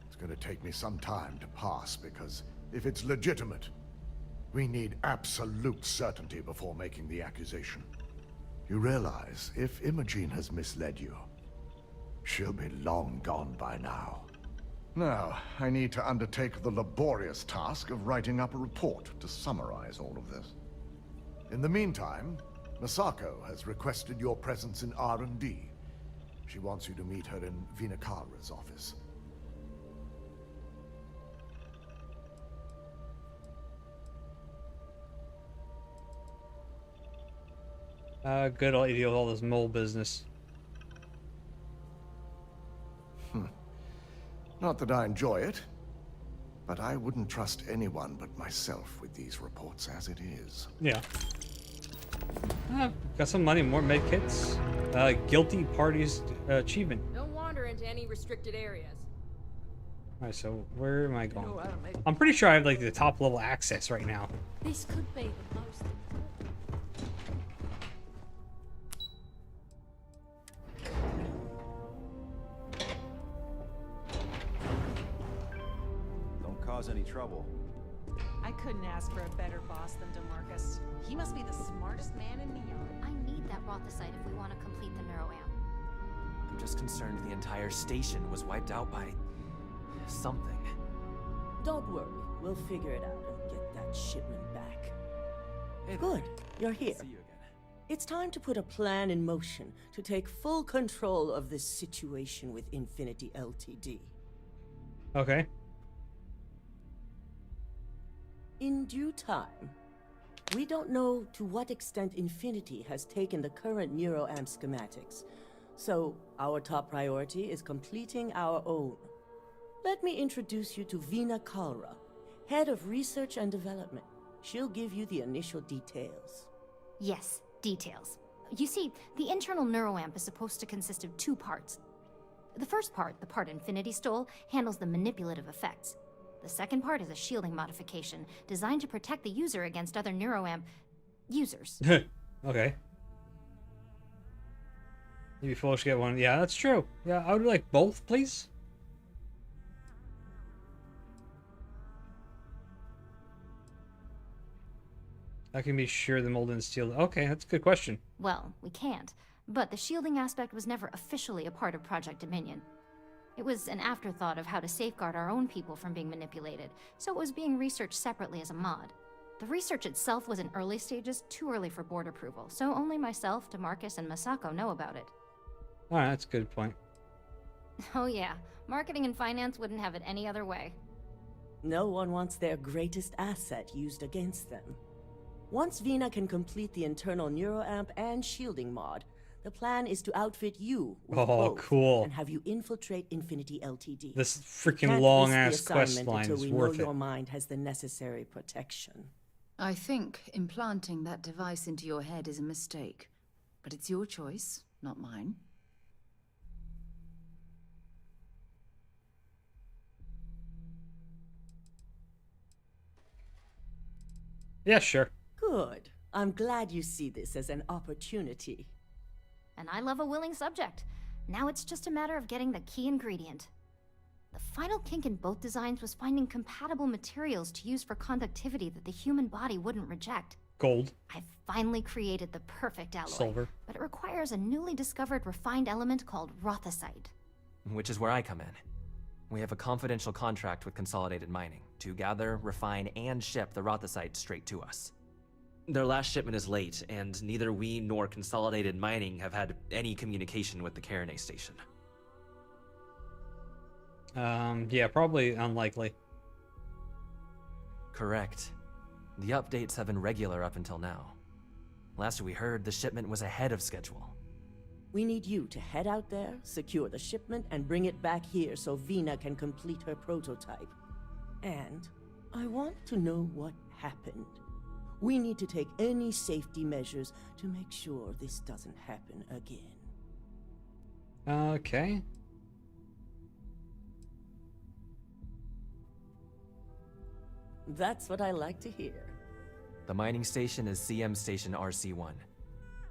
It's going to take me some time to pass, because if it's legitimate, we need absolute certainty before making the accusation. You realize, if Imogene has misled you, she'll be long gone by now. Now, I need to undertake the laborious task of writing up a report to summarize all of this. In the meantime, Masako has requested your presence in R&D. She wants you to meet her in Vinakara's office. Good old idiot with all this mole business. Not that I enjoy it, but I wouldn't trust anyone but myself with these reports as it is. Yeah. Got some money, more med kits. Guilty parties achievement. Don't wander into any restricted areas. Alright, so where am I going? I'm pretty sure I have like the top level access right now. This could be the most important. Any trouble. I couldn't ask for a better boss than DeMarcus. He must be the smartest man in Neon. I need that Rothicite if we want to complete the neuroamp. I'm just concerned the entire station was wiped out by something. Don't worry, we'll figure it out and get that shipment back. Hey, good, you're here. See you again. It's time to put a plan in motion to take full control of this situation with Infinity Ltd. Okay. In due time. We don't know to what extent Infinity has taken the current neuroamp schematics, so our top priority is completing our own. Let me introduce you to Vina Kalra, Head of Research and Development. She'll give you the initial details. Yes, details. You see, the internal neuroamp is supposed to consist of two parts. The first part, the part Infinity stole, handles the manipulative effects. The second part is a shielding modification designed to protect the user against other neuroamp users. Okay. Maybe Full should get one. Yeah, that's true. Yeah, I would like both, please. I can be sure the mold didn't steal. Okay, that's a good question. Well, we can't. But the shielding aspect was never officially a part of Project Dominion. It was an afterthought of how to safeguard our own people from being manipulated, so it was being researched separately as a mod. The research itself was in early stages, too early for board approval, so only myself, DeMarcus, and Masako know about it. Alright, that's a good point. Oh yeah, marketing and finance wouldn't have it any other way. No one wants their greatest asset used against them. Once Vina can complete the internal neuroamp and shielding mod, the plan is to outfit you with both cool. and have you infiltrate Infinity Ltd. This freaking long-ass quest line is worth it. Your mind has the necessary protection. I think implanting that device into your head is a mistake. But it's your choice, not mine. Yeah, sure. Good. I'm glad you see this as an opportunity. And I love a willing subject. Now it's just a matter of getting the key ingredient. The final kink in both designs was finding compatible materials to use for conductivity that the human body wouldn't reject. Gold. I've finally created the perfect alloy. Silver. But it requires a newly discovered refined element called rothosite. Which is where I come in. We have a confidential contract with Consolidated Mining to gather, refine, and ship the rothosite straight to us. Their last shipment is late, and neither we nor Consolidated Mining have had any communication with the Carinae station. Yeah, probably unlikely. Correct. The updates have been regular up until now. Last we heard, the shipment was ahead of schedule. We need you to head out there, secure the shipment, and bring it back here so Vina can complete her prototype. And I want to know what happened. We need to take any safety measures to make sure this doesn't happen again. Okay. That's what I like to hear. The mining station is CM Station RC-1.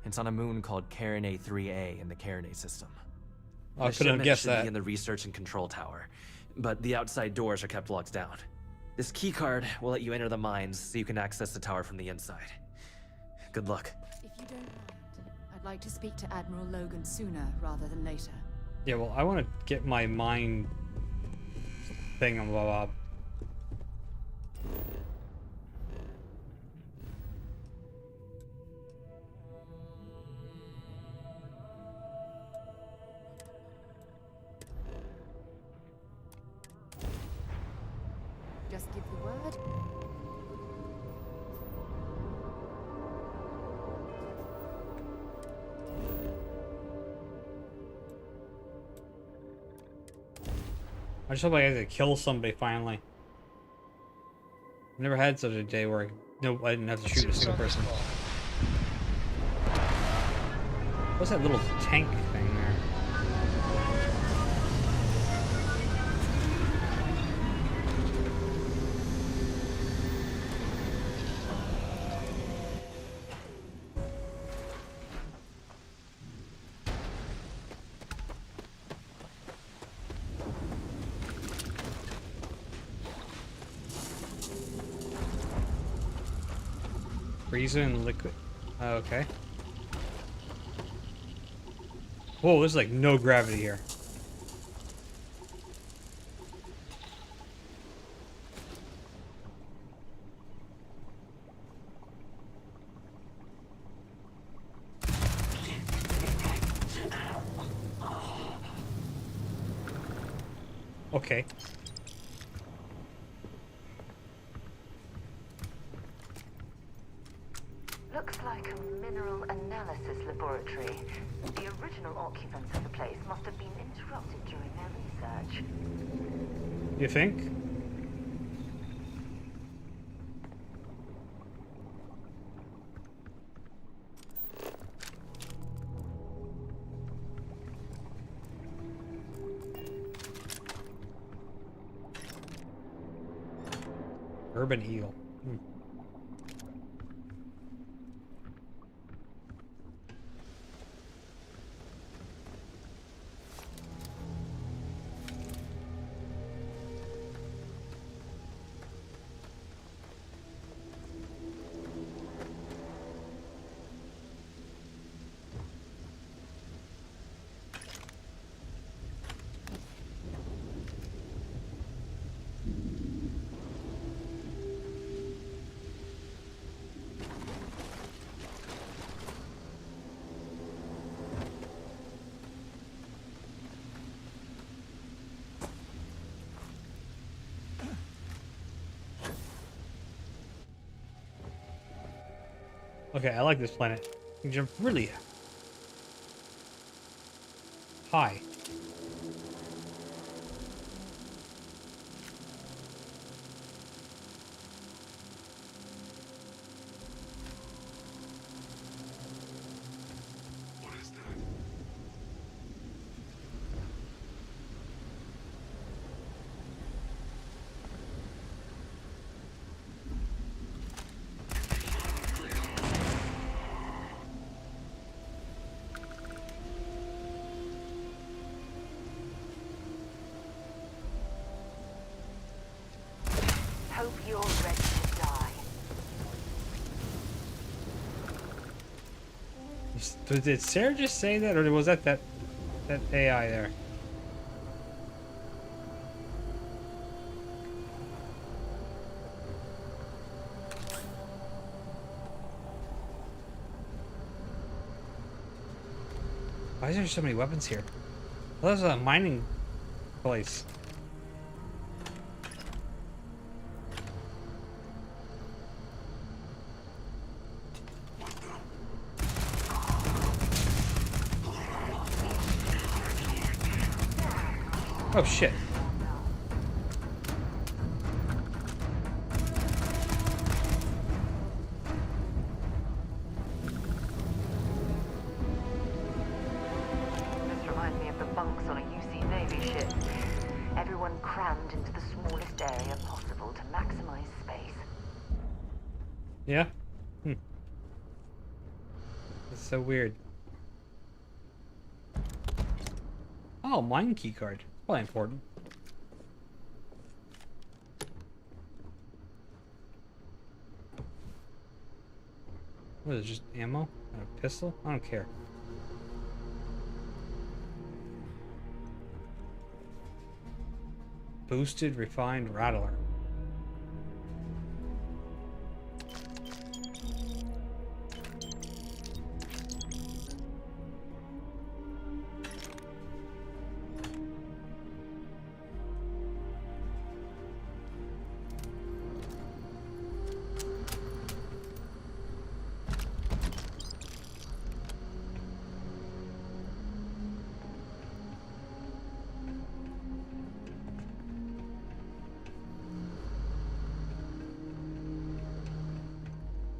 It's on a moon called Carinae 3A in the Carinae system. I couldn't have guessed should that. be in the research and control tower, but the outside doors are kept locked down. This keycard will let you enter the mines so you can access the tower from the inside. Good luck. If you don't mind, I'd like to speak to Admiral Logan sooner rather than later. Yeah, well, I want to get my mine thing on Bob. Just give the word. I just hope I get to kill somebody finally. I've never had such a day where I didn't have to shoot a single person. What's that little tank thing there? Freezing liquid. Oh, okay. Whoa, there's like no gravity here. Okay. Looks like a mineral analysis laboratory. The original occupants of the place must have been interrupted during their research. You think? Urban Eagle. Okay, I like this planet. You can jump really high. You're ready to die. Did Sarah just say that, or was that AI there? Why is there so many weapons here? Well, there's a mining place. Oh shit. This reminds me of the bunks on a UC Navy ship. Everyone crammed into the smallest area possible to maximize space. Yeah? It's so weird. Oh, mine key card. Probably important. What is it, just ammo? And a pistol? I don't care. Boosted refined rattler.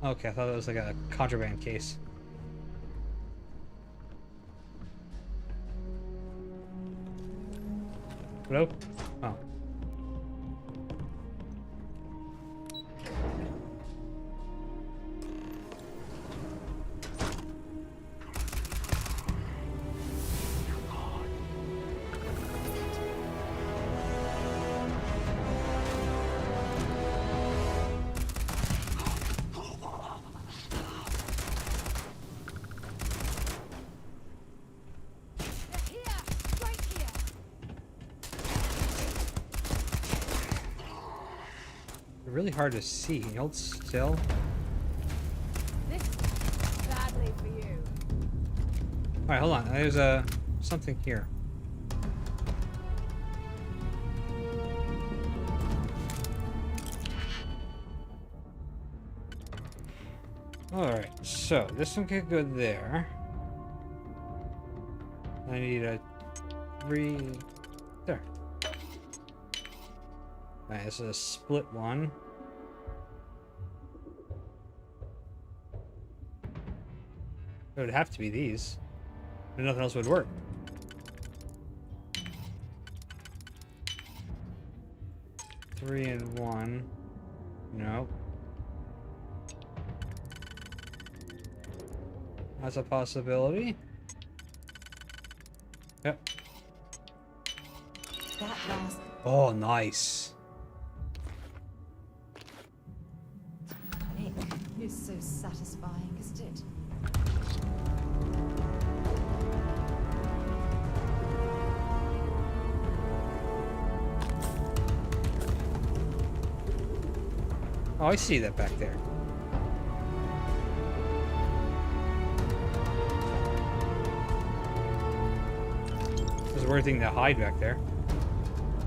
Okay, I thought it was like a contraband case. Hello? Oh. Really hard to see. Can you hold still? This is badly for you. Alright, hold on. There's something here. Alright, so this one could go there. I need a 3 there. Alright, this is a split one. It would have to be these. But nothing else would work. Three and one. No. That's a possibility. Yep. That last. Oh, nice. Nick is so satisfying, isn't it? Oh, I see that back there. There's a weird thing to hide back there.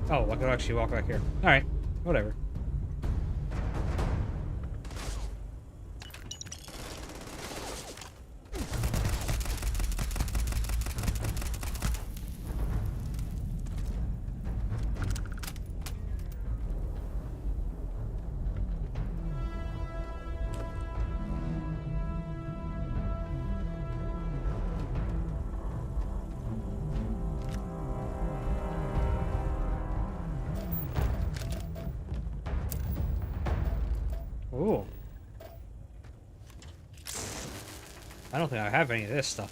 Oh, I could actually walk back here. Alright, whatever. Ooh. I don't think I have any of this stuff.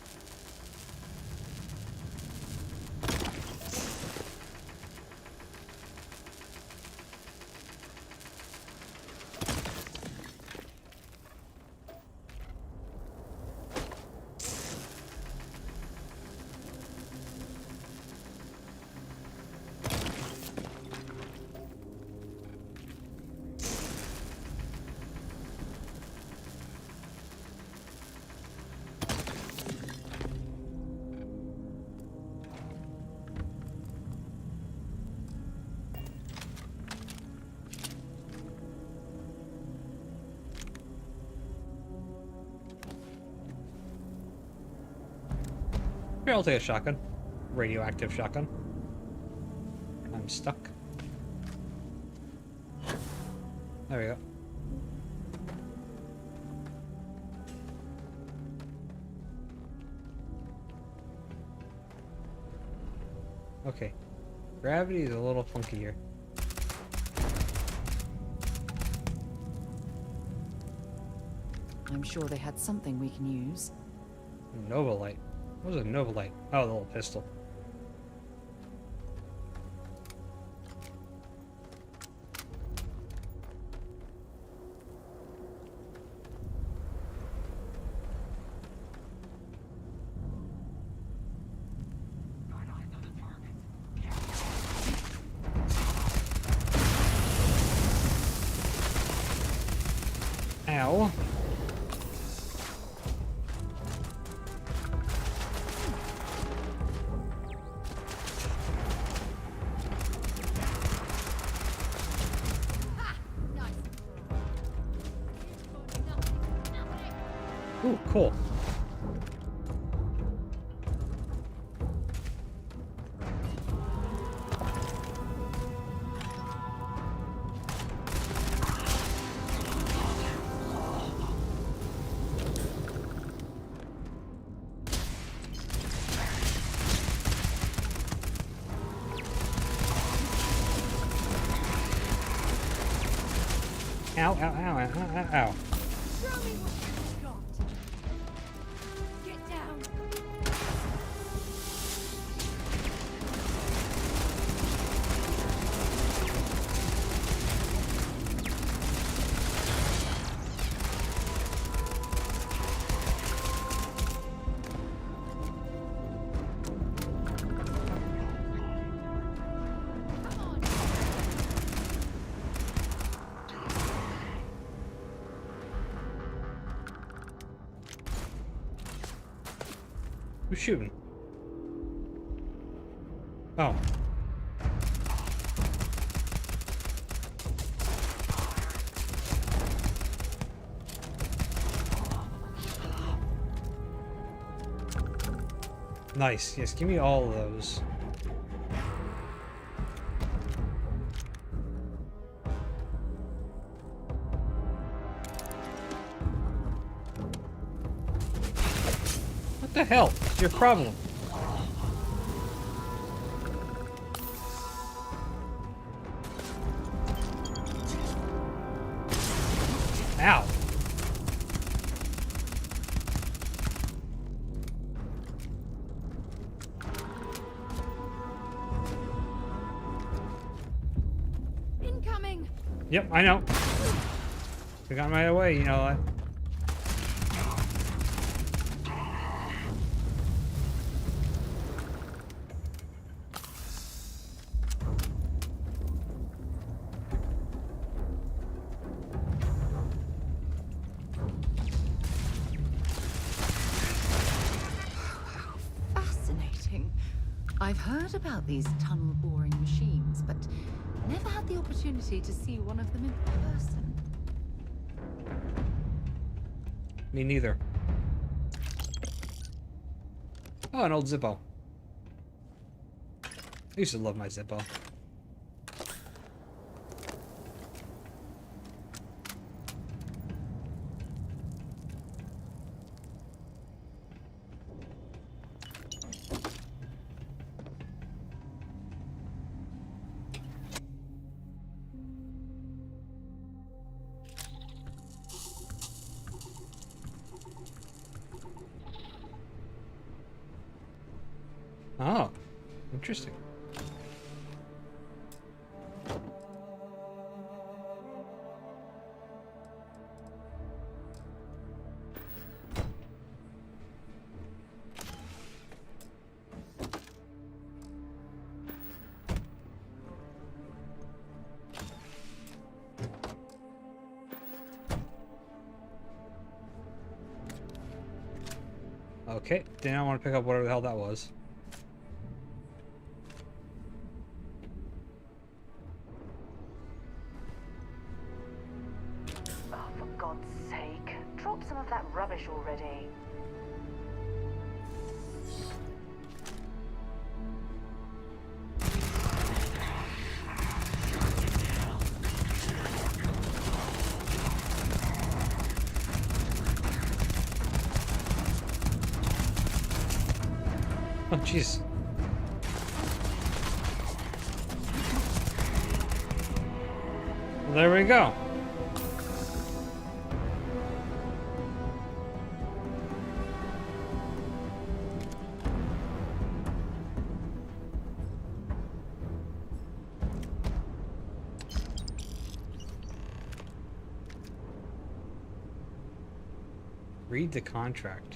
Okay, I'll take a shotgun. Radioactive shotgun. I'm stuck. There we go. Okay. Gravity is a little funky here. I'm sure they had something we can use. Novolite. What was a Novolite? Oh, the little pistol. Ow. Ooh, cool. Ow, ow, ow, ow, ow, ow. Show me what you've got. Get down. Who's shooting? Oh. Nice. Yes, give me all of those. What the hell? What's your problem? Ow. Incoming. Yep, I know. They got my way, you know that. Fascinating. I've heard about these tunnel boring machines, but never had the opportunity to see one of them in person. Me neither. Oh, an old Zippo. I used to love my Zippo. Oh, interesting. Okay, then I want to pick up whatever the hell that was. Oh, for God's sake. Drop some of that rubbish already. Oh, jeez. Well, there we go. Read the contract.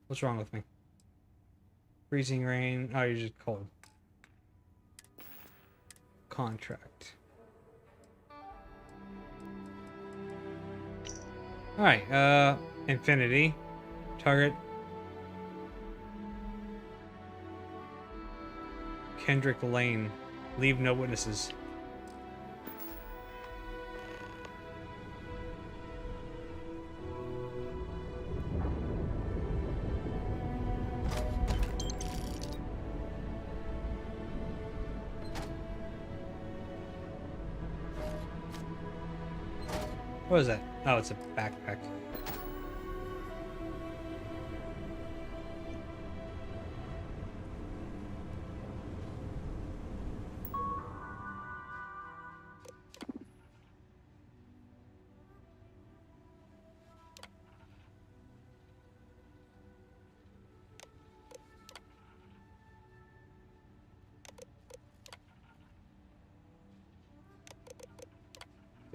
What's wrong with me? Freezing rain. Oh, you're just cold. Contract. Alright, Infinity. Target. Kendrick Lane. Leave no witnesses. What is that? Oh, it's a backpack.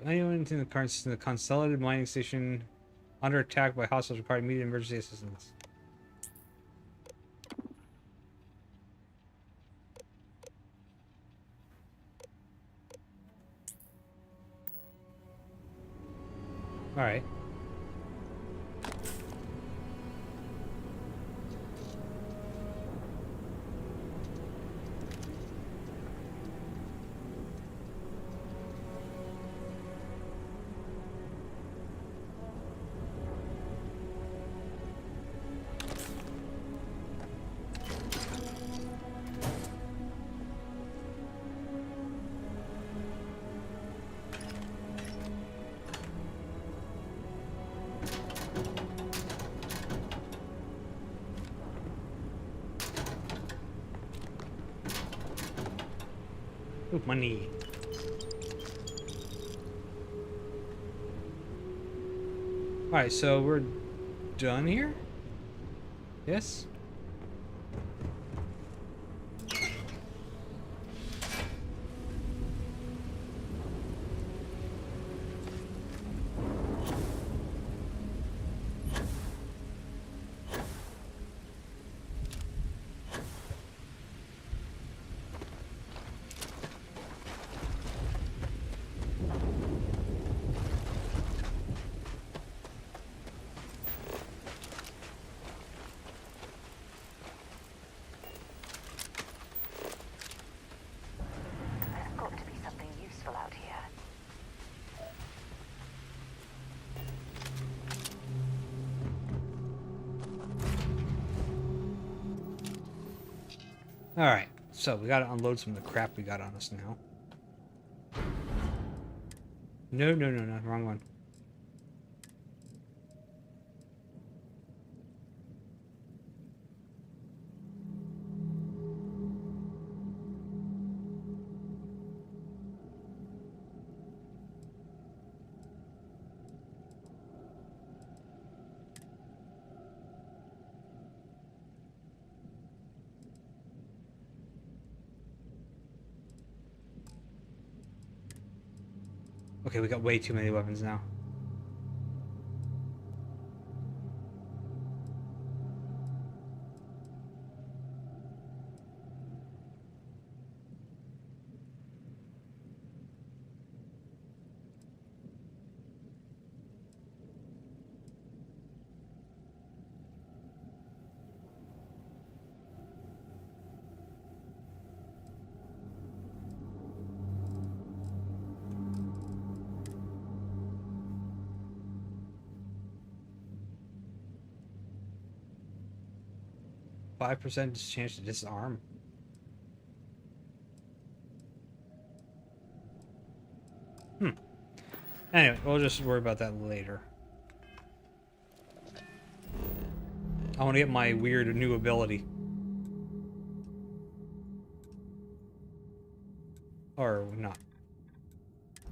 Anyone in the consolidated mining station under attack by hostiles requiring immediate emergency assistance. All right. Ooh, money. Alright, so we're done here? Yes? Alright, so we gotta unload some of the crap we got on us now. No, wrong one. Okay, we got way too many weapons now. %5 chance to disarm. Anyway, we'll just worry about that later. I want to get my weird new ability. Or not.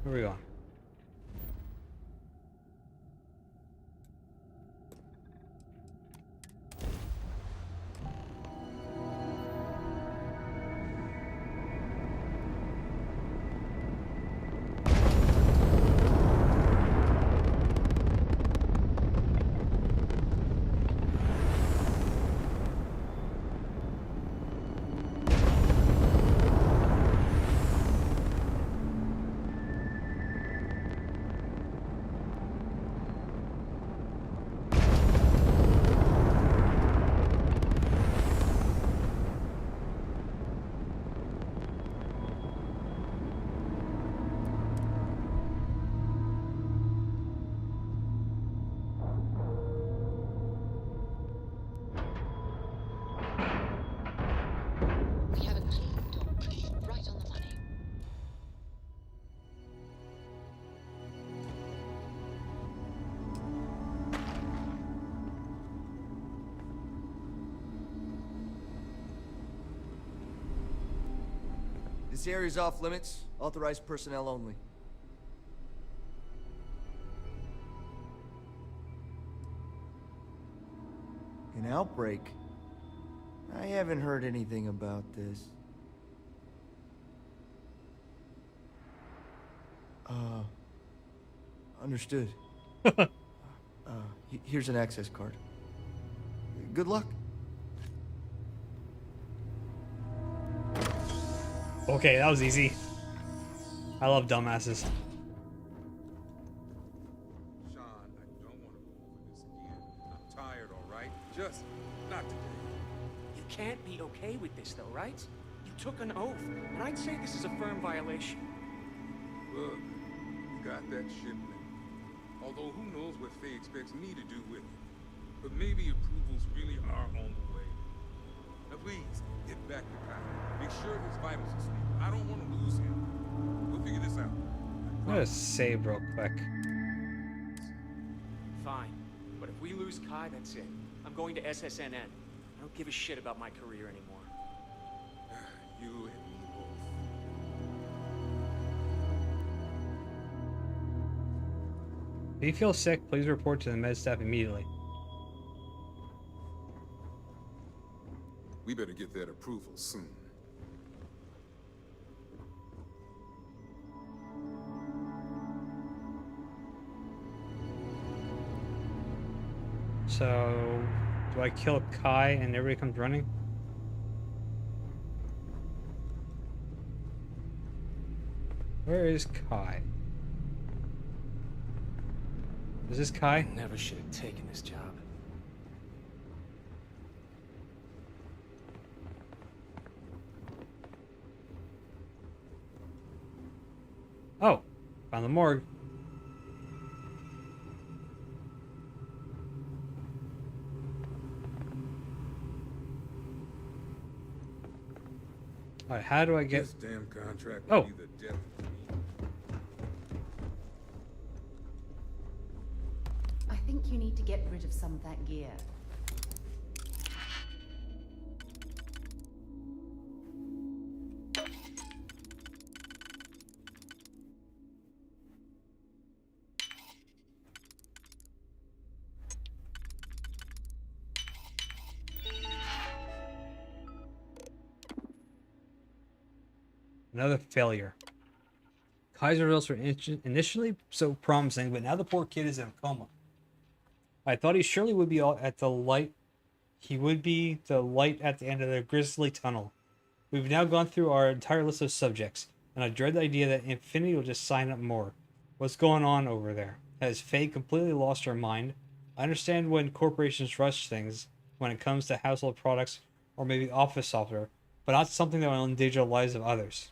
Where are we going? This area's off limits. Authorized personnel only. An outbreak? I haven't heard anything about this. Understood. Here's an access card. Good luck. Okay, that was easy. I love dumbasses. Sean, I don't want to go over this again. I'm tired, all right? Just not today. You can't be okay with this, though, right? You took an oath, and I'd say this is a firm violation. Look, you got that shipment. Although who knows what Faye expects me to do with it. But maybe approvals really are on the way. Now please, get back to Kyle. Make sure his vitals are asleep. I don't want to lose him. We'll figure this out. I'm gonna save real quick. Fine. But if we lose Kai, that's it. I'm going to SSNN. I don't give a shit about my career anymore. You and me both. If you feel sick, please report to the med staff immediately. We better get that approval soon. So, do I kill Kai and everybody comes running? Where is Kai? Is this Kai? I never should have taken this job. Oh, found the morgue. Alright, how do I get... This damn contract Oh. will be the death of me. I think you need to get rid of some of that gear. Another failure. Kai's results were initially so promising, but now the poor kid is in a coma. I thought he surely would be at the light. He would be the light at the end of the grisly tunnel. We've now gone through our entire list of subjects, and I dread the idea that Infinity will just sign up more. What's going on over there? Has Faye completely lost her mind? I understand when corporations rush things when it comes to household products or maybe office software, but not something that will endanger the lives of others.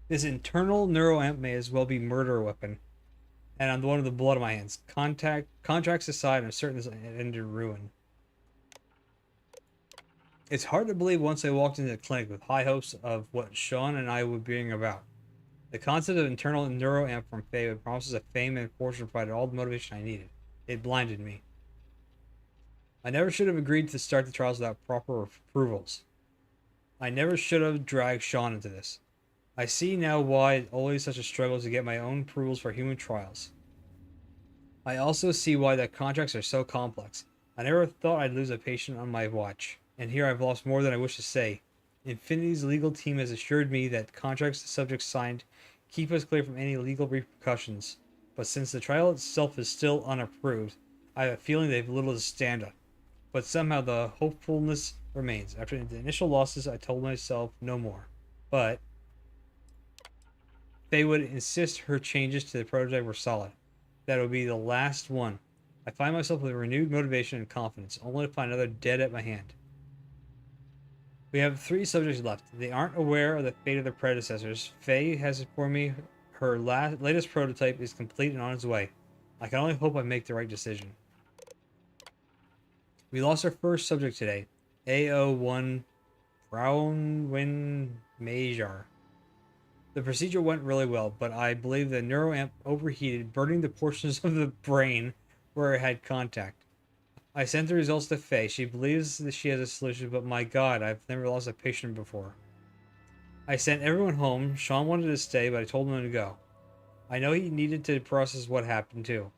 This internal neuroamp may as well be murder weapon, and I'm the one with the blood on my hands. Contracts aside, I'm certain this will end in ruin. It's hard to believe once I walked into the clinic with high hopes of what Sean and I would be about. The concept of internal neuroamp from Faye with promises of fame and fortune provided all the motivation I needed. It blinded me. I never should have agreed to start the trials without proper approvals. I never should have dragged Sean into this. I see now why it's always such a struggle to get my own approvals for human trials. I also see why the contracts are so complex. I never thought I'd lose a patient on my watch, and here I've lost more than I wish to say. Infinity's legal team has assured me that contracts the subjects signed keep us clear from any legal repercussions, but since the trial itself is still unapproved, I have a feeling they have little to stand on. But somehow the hopefulness remains. After the initial losses, I told myself no more. But they would insist her changes to the prototype were solid. That would be the last one. I find myself with renewed motivation and confidence, only to find another dead at my hand. We have 3 subjects left. They aren't aware of the fate of their predecessors. Faye has informed me her latest prototype is complete and on its way. I can only hope I make the right decision. We lost our first subject today, AO1 Brownwin Major. The procedure went really well, but I believe the neuroamp overheated, burning the portions of the brain where it had contact. I sent the results to Faye. She believes that she has a solution, but my god, I've never lost a patient before. I sent everyone home. Sean wanted to stay, but I told him to go. I know he needed to process what happened too,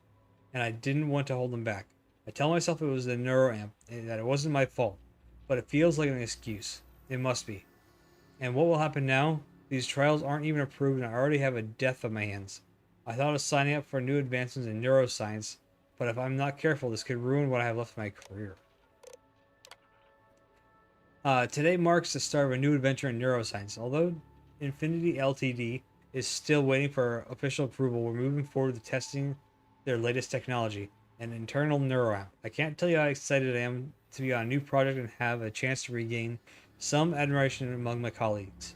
and I didn't want to hold him back. I tell myself it was the neuroamp, and that it wasn't my fault, but it feels like an excuse. It must be. And what will happen now? These trials aren't even approved, and I already have a death on my hands. I thought of signing up for new advancements in neuroscience, but if I'm not careful, this could ruin what I have left of my career. Today marks the start of a new adventure in neuroscience. Although Infinity Ltd. Is still waiting for official approval, we're moving forward with testing their latest technology, an internal neuroamp. I can't tell you how excited I am to be on a new project and have a chance to regain some admiration among my colleagues.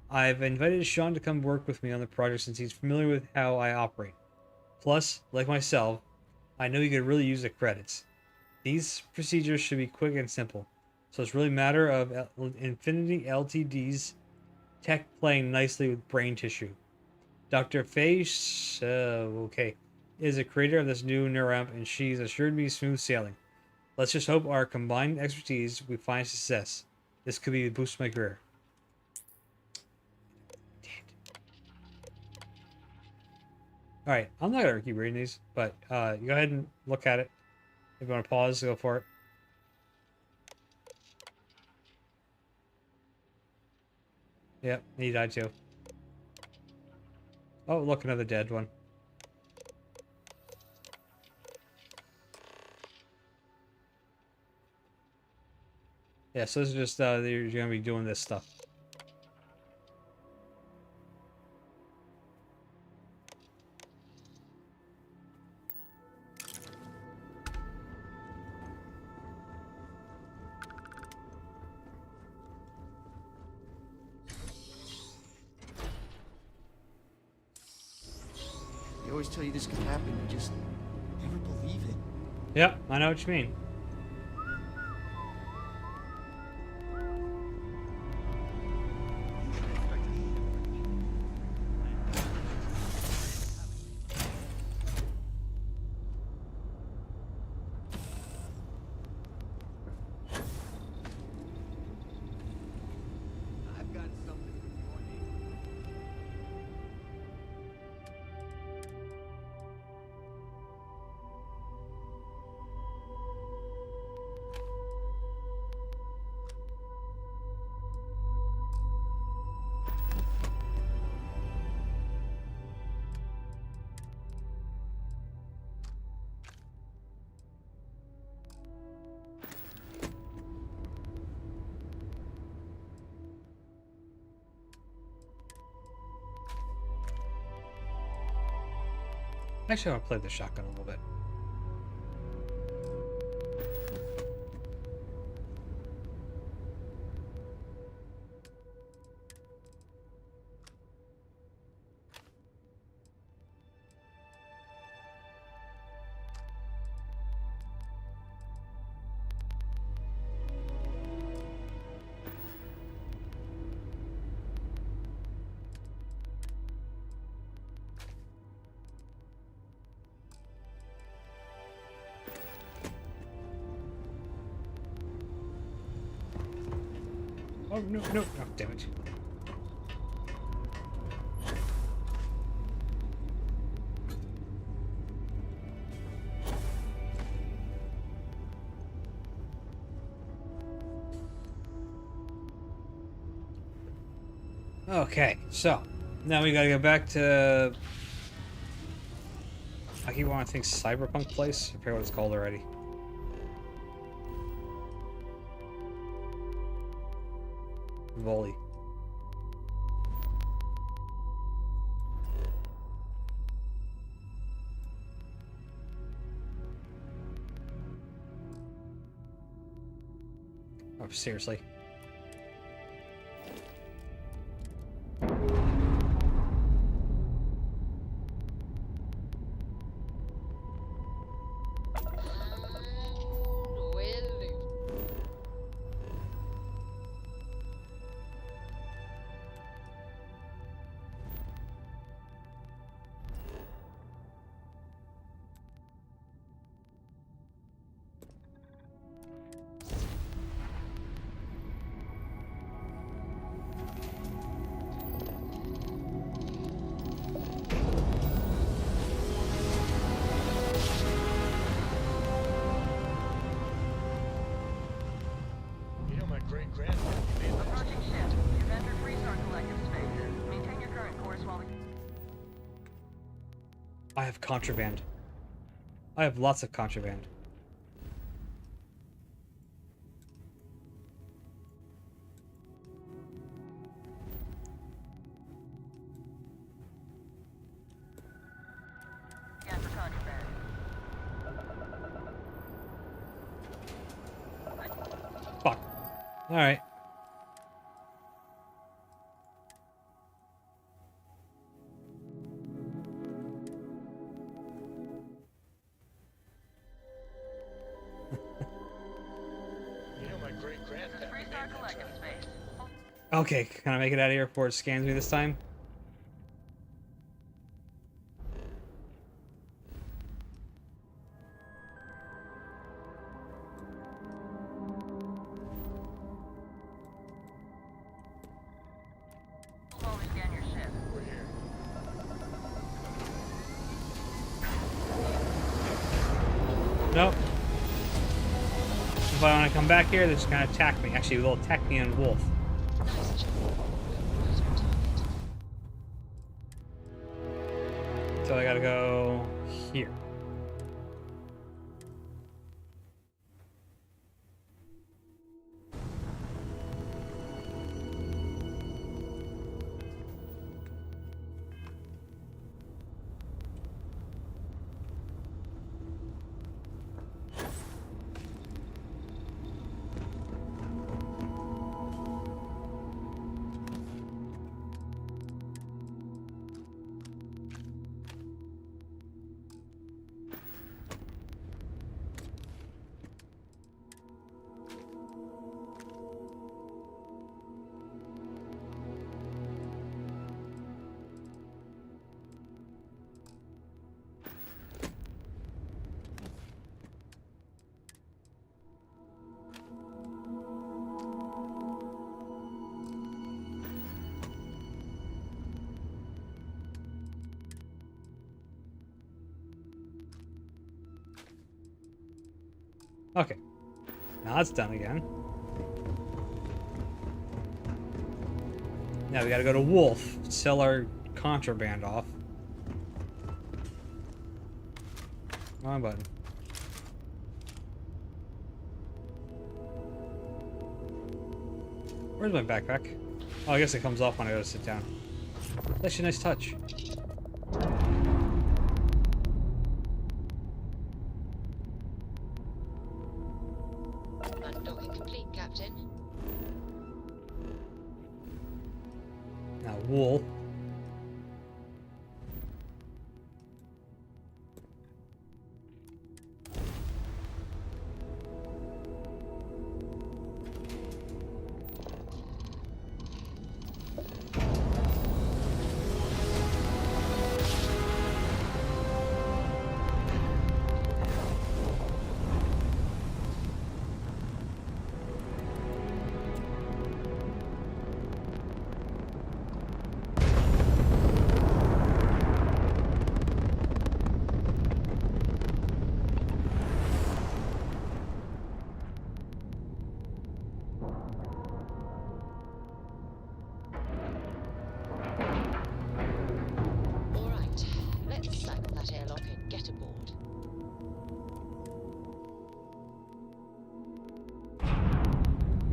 I've invited Sean to come work with me on the project since he's familiar with how I operate. Plus, like myself, I know he could really use the credits. These procedures should be quick and simple, so it's really a matter of Infinity Ltd.'s tech playing nicely with brain tissue. Dr. Faye is a creator of this new neuroamp, and she's assured me smooth sailing. Let's just hope our combined expertise we find success. This could be a boost to my career. Alright, I'm not going to keep reading these, but you go ahead and look at it. If you want to pause, go for it. Yep, he died too. Oh, look, another dead one. Yeah, so this is just, you're going to be doing this stuff. They always tell you this could happen, you just never believe it. Yep, I know what you mean. Actually, I want to play the shotgun a little bit. Oh, no, no. Oh, damn it. Okay, so now we gotta go back to. I keep wanting to think Cyberpunk place. I forget what it's called already. Volley. Oh, seriously. Approaching ship. You've entered Freestar collective space. Maintain your current course while we... I have contraband. I have lots of contraband. Scan for contraband. Fuck. Alright. Freestar collective space. Okay, can I make it out of here before it scans me this time? While we scan your ship. Nope. If I want to come back here, they're just gonna attack me. Actually, they'll attack me on Wolf. So I gotta go here. Okay. Now it's done again. Now we gotta go to Wolf, sell our contraband off. Wrong button. Where's my backpack? Oh, I guess it comes off when I go to sit down. That's actually a nice touch. Undocking complete, Captain. Now, wool.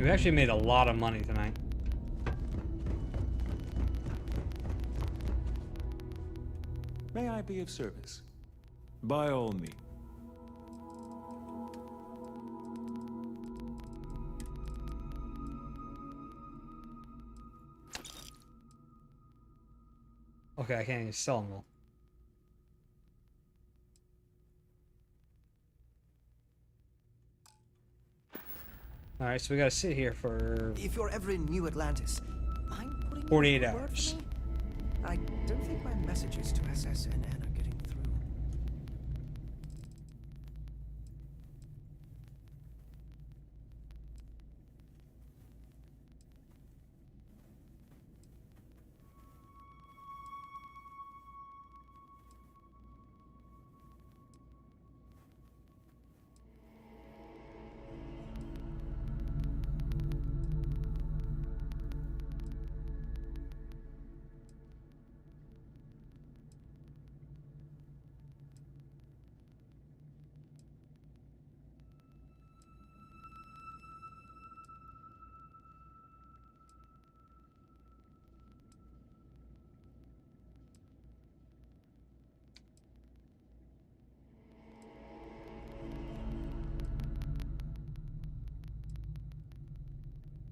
We've actually made a lot of money tonight. May I be of service? By all means. Okay, I can't even sell them all. Alright, so we gotta sit here for... If you're ever in New Atlantis, mind putting 48 in a word for hours. me? I don't think my messages to SSNN are getting through.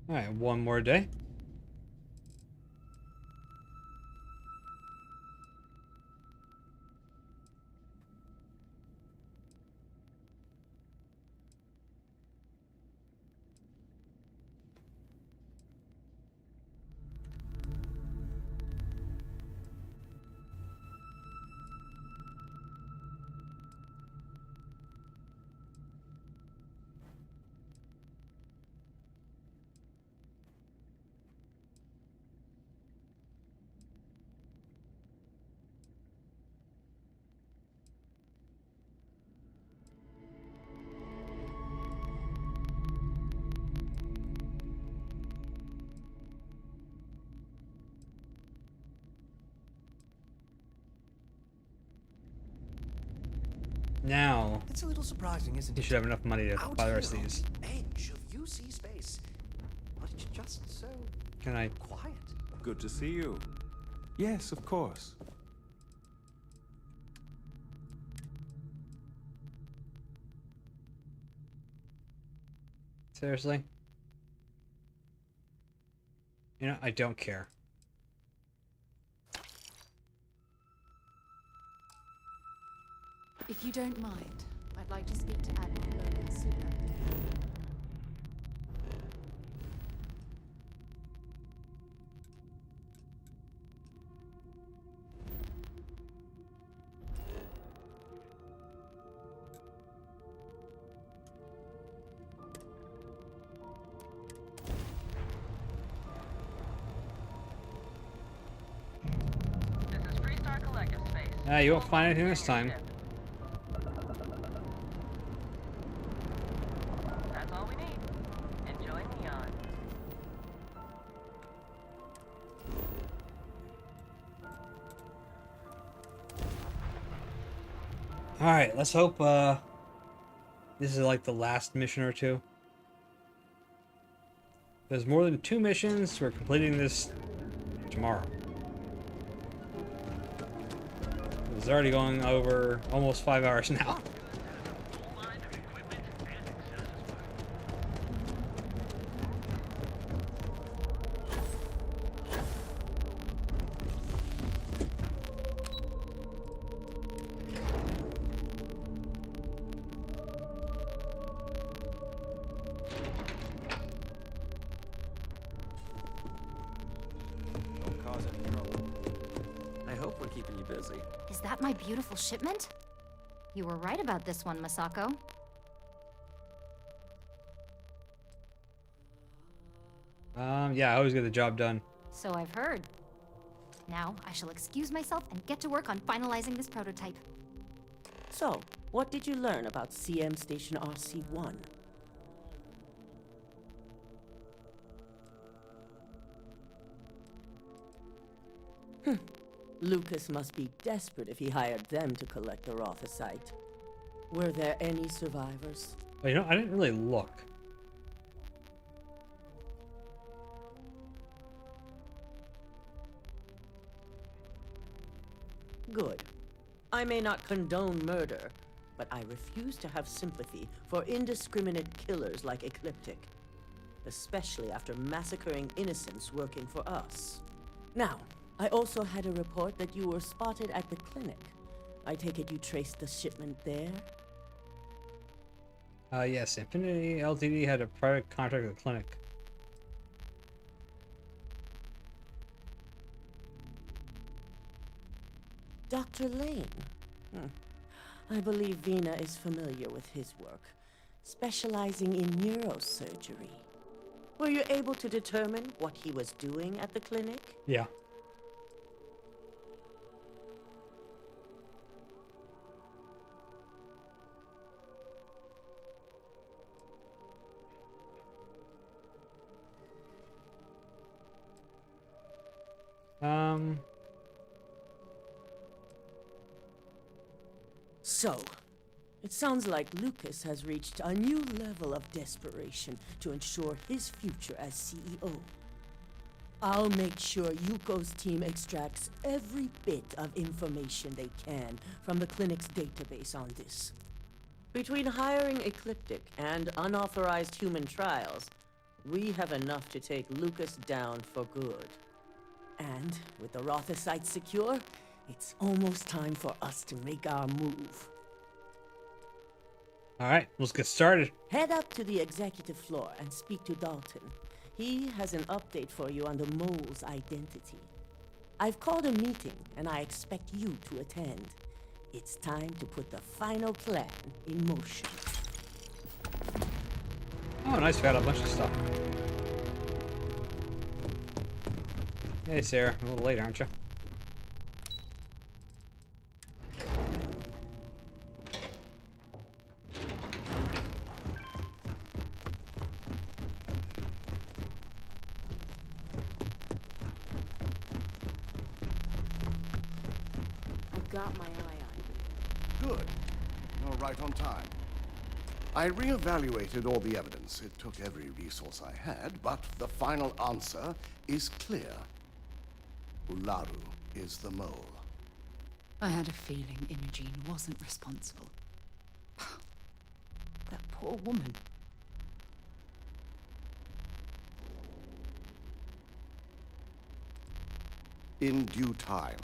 Alright, one more day. Now, It's a little surprising, isn't you it? should have enough money to Out buy the rest here of these. on the edge of UC space, but it's just so Can I? quiet. Good to see you. Yes, of course. Seriously? You know, I don't care. If you don't mind, I'd like to speak to Admiral Logan Super. This is Freestar Collective Space. You won't find anything this time. That's all we need. Enjoy Neon. Alright, let's hope this is like the last mission or two. There's more than 2 missions. We're completing this tomorrow. It's already going over almost 5 hours now. Don't cause any trouble. I hope we're keeping you busy. Is that my beautiful shipment? You were right about this one, Masako. Yeah, I always get the job done. So I've heard. Now, I shall excuse myself and get to work on finalizing this prototype. So, what did you learn about CM Station RC-1? Lucas must be desperate if he hired them to collect the Rothosite. Were there any survivors? Oh, you know, I didn't really look. Good. I may not condone murder, but I refuse to have sympathy for indiscriminate killers like Ecliptic, especially after massacring innocents working for us. Now, I also had a report that you were spotted at the clinic. I take it you traced the shipment there? Yes, Infinity Ltd had a private contract with the clinic. Dr. Lane? I believe Vina is familiar with his work, specializing in neurosurgery. Were you able to determine what he was doing at the clinic? Yeah. So, it sounds like Lucas has reached a new level of desperation to ensure his future as CEO. I'll make sure Yuko's team extracts every bit of information they can from the clinic's database on this. Between hiring Ecliptic and unauthorized human trials, we have enough to take Lucas down for good. And with the Rothocyte secure, it's almost time for us to make our move. Alright, let's get started. Head up to the executive floor and speak to Dalton. He has an update for you on the mole's identity. I've called a meeting, and I expect you to attend. It's time to put the final plan in motion. Oh, nice, we got a bunch of stuff. Hey, Sarah, a little late, aren't you? Got my eye on you. Good. You're right on time. I re-evaluated all the evidence. It took every resource I had, but the final answer is clear. Ularu is the mole. I had a feeling Imogene wasn't responsible. That poor woman. In due time.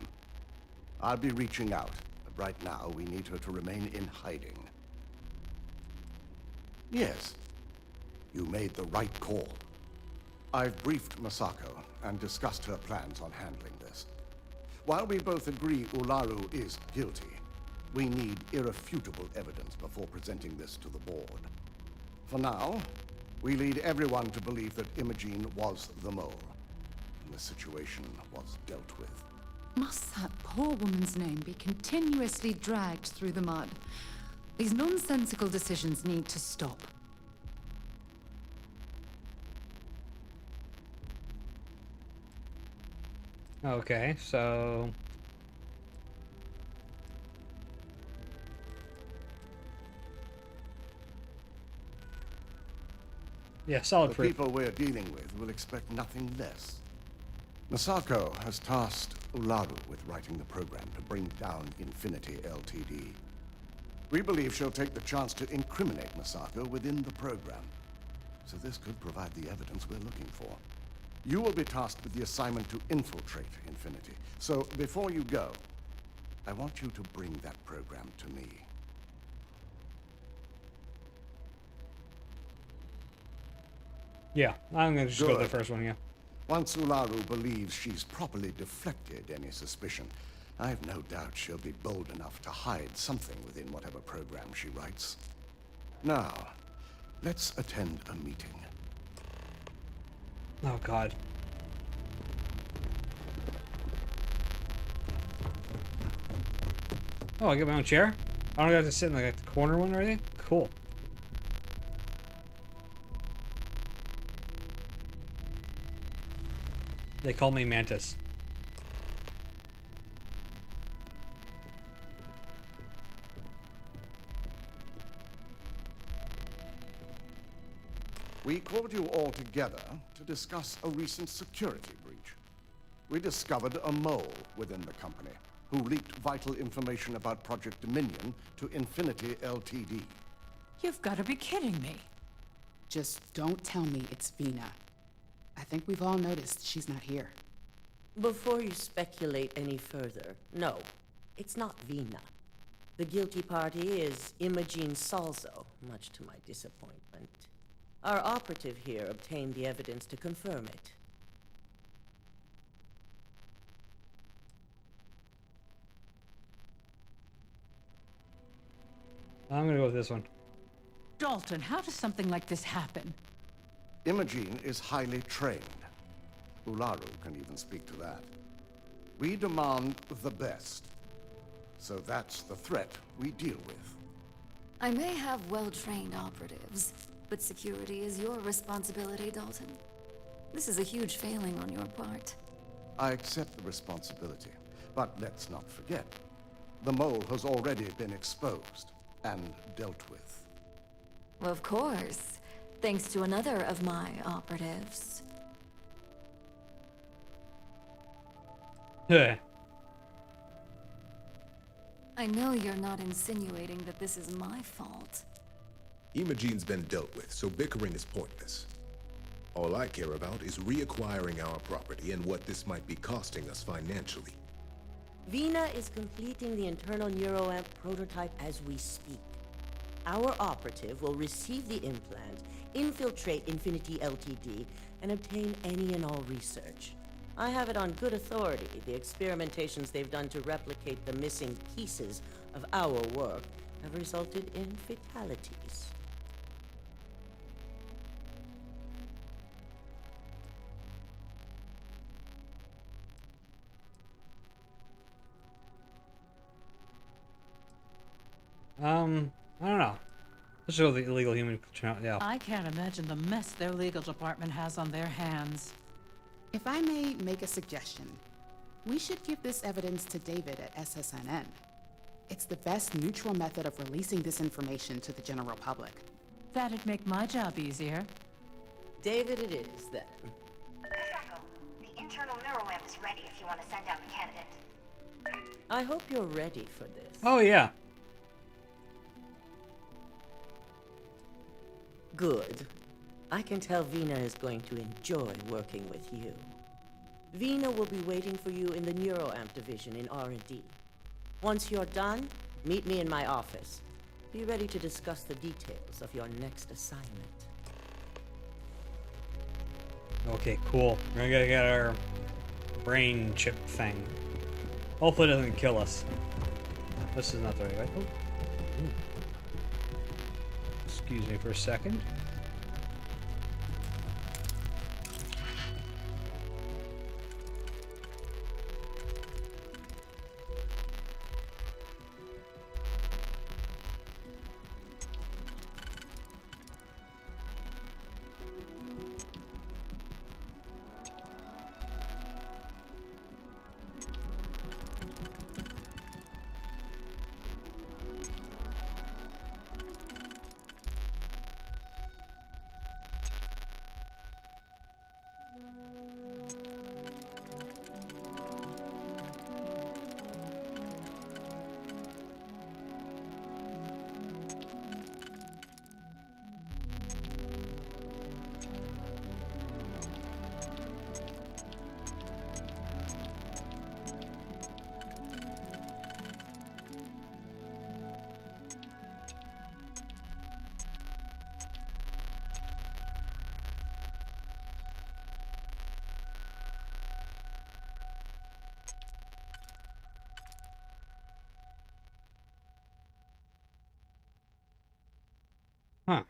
I'll be reaching out, but right now we need her to remain in hiding. Yes, you made the right call. I've briefed Masako and discussed her plans on handling this. While we both agree Ularu is guilty, we need irrefutable evidence before presenting this to the board. For now, we lead everyone to believe that Imogene was the mole, and the situation was dealt with. Must that poor woman's name be continuously dragged through the mud? These nonsensical decisions need to stop. Okay, so... yeah, solid proof. The people we're dealing with will expect nothing less. Masako has tasked Ularu with writing the program to bring down Infinity Ltd. We believe she'll take the chance to incriminate Masako within the program. So this could provide the evidence we're looking for. You will be tasked with the assignment to infiltrate Infinity. So before you go, I want you to bring that program to me. Yeah, I'm gonna just go with the first one, yeah. Once Ularu believes she's properly deflected any suspicion, I have no doubt she'll be bold enough to hide something within whatever program she writes. Now, let's attend a meeting. Oh, God. Oh, I get my own chair? I don't have to sit in like the corner one or anything? Cool. They call me Mantis. We called you all together to discuss a recent security breach. We discovered a mole within the company. who leaked vital information about Project Dominion to Infinity Ltd. You've got to be kidding me. Just don't tell me it's Vina. I think we've all noticed she's not here. Before you speculate any further, no, it's not Vina. The guilty party is Imogene Salzo, much to my disappointment. Our operative here obtained the evidence to confirm it. I'm gonna go with this one. Dalton, how does something like this happen? Imogene is highly trained. Ularu can even speak to that. We demand the best. So that's the threat we deal with. I may have well-trained operatives, but security is your responsibility, Dalton. This is a huge failing on your part. I accept the responsibility, but let's not forget, the mole has already been exposed and dealt with. Of course, thanks to another of my operatives. Yeah. I know you're not insinuating that this is my fault. Imogene's been dealt with, so bickering is pointless. All I care about is reacquiring our property and what this might be costing us financially. Vina is completing the internal neuroamp prototype as we speak. Our operative will receive the implant, infiltrate Infinity Ltd, and obtain any and all research. I have it on good authority. The experimentations they've done to replicate the missing pieces of our work have resulted in fatalities. I don't know. Let's show the illegal human. Yeah. I can't imagine the mess their legal department has on their hands. If I may make a suggestion, we should give this evidence to David at SSNN. It's the best neutral method of releasing this information to the general public. That'd make my job easier. David it is, then. Sacco, the internal neuroamp is ready if you want to send out a candidate. I hope you're ready for this. Oh, yeah. Good. I can tell Vina is going to enjoy working with you. Vina will be waiting for you in the neuroamp division in R&D. Once you're done, meet me in my office. Be ready to discuss the details of your next assignment. Okay, cool. We're gonna get our brain chip thing. Hopefully it doesn't kill us. This is not the right way. Oh. Ooh. Excuse me for a second. Huh.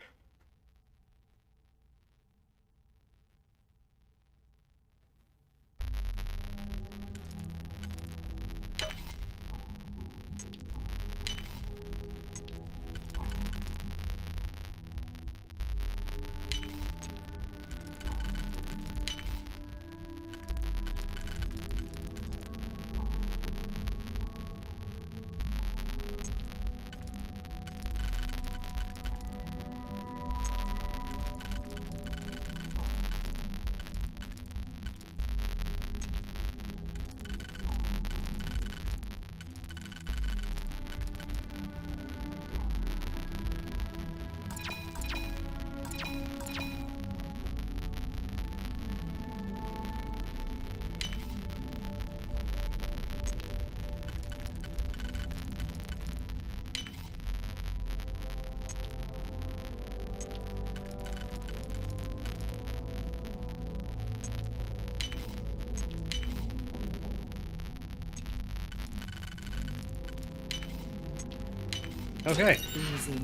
Okay. Easy.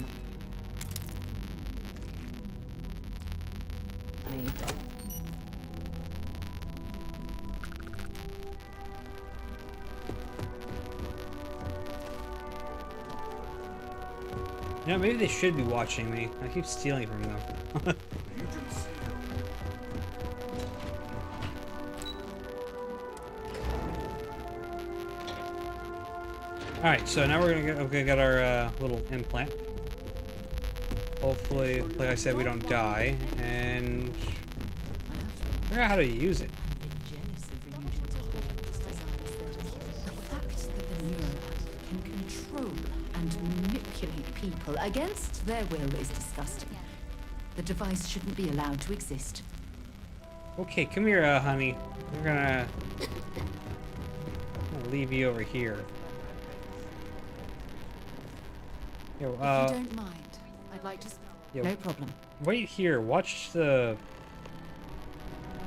Yeah, maybe they should be watching me. I keep stealing from them. Alright, so now we're gonna get our little implant. Hopefully, like I said, we don't die, and figure out how to use it. Can control and manipulate people against their will is disgusting. The device shouldn't be allowed to exist. Okay, come here, honey. We're gonna leave you over here. Yo, if you don't mind, I'd like to... Yo, no problem. Wait here. Watch the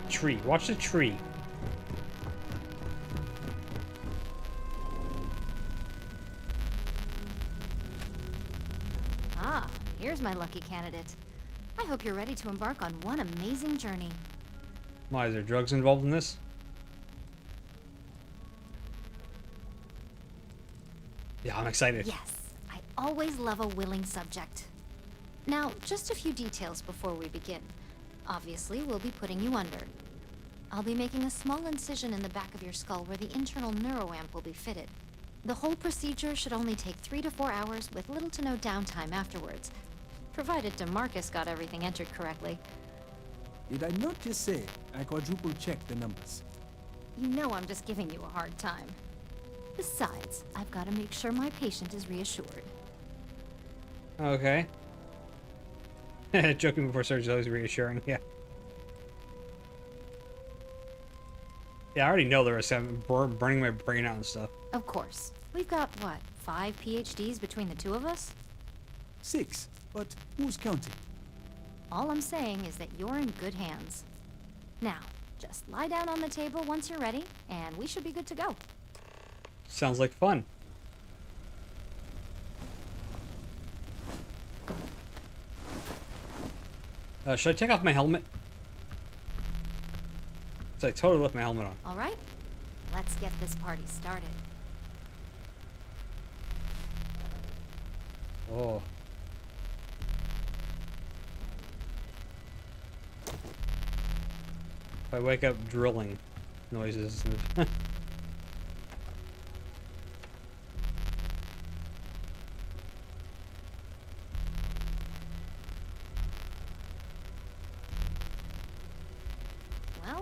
tree. Watch the tree. Ah, here's my lucky candidate. I hope you're ready to embark on one amazing journey. Why, is there drugs involved in this? Yeah, I'm excited. Yes, I always love a willing subject. Now, just a few details before we begin. Obviously, we'll be putting you under. I'll be making a small incision in the back of your skull where the internal neuroamp will be fitted. The whole procedure should only take 3 to 4 hours with little to no downtime afterwards, provided DeMarcus got everything entered correctly. Did I not just say I quadruple-checked the numbers? You know I'm just giving you a hard time. Besides, I've got to make sure my patient is reassured. Okay. Joking before surgery is always reassuring, yeah. Yeah, I already know the risk. I'm burning my brain out and stuff. Of course. We've got, what, 5 PhDs between the two of us? 6, but who's counting? All I'm saying is that you're in good hands. Now, just lie down on the table once you're ready, and we should be good to go. Sounds like fun. Should I take off my helmet? So I totally left my helmet on. All right, let's get this party started. Oh. If I wake up drilling noises.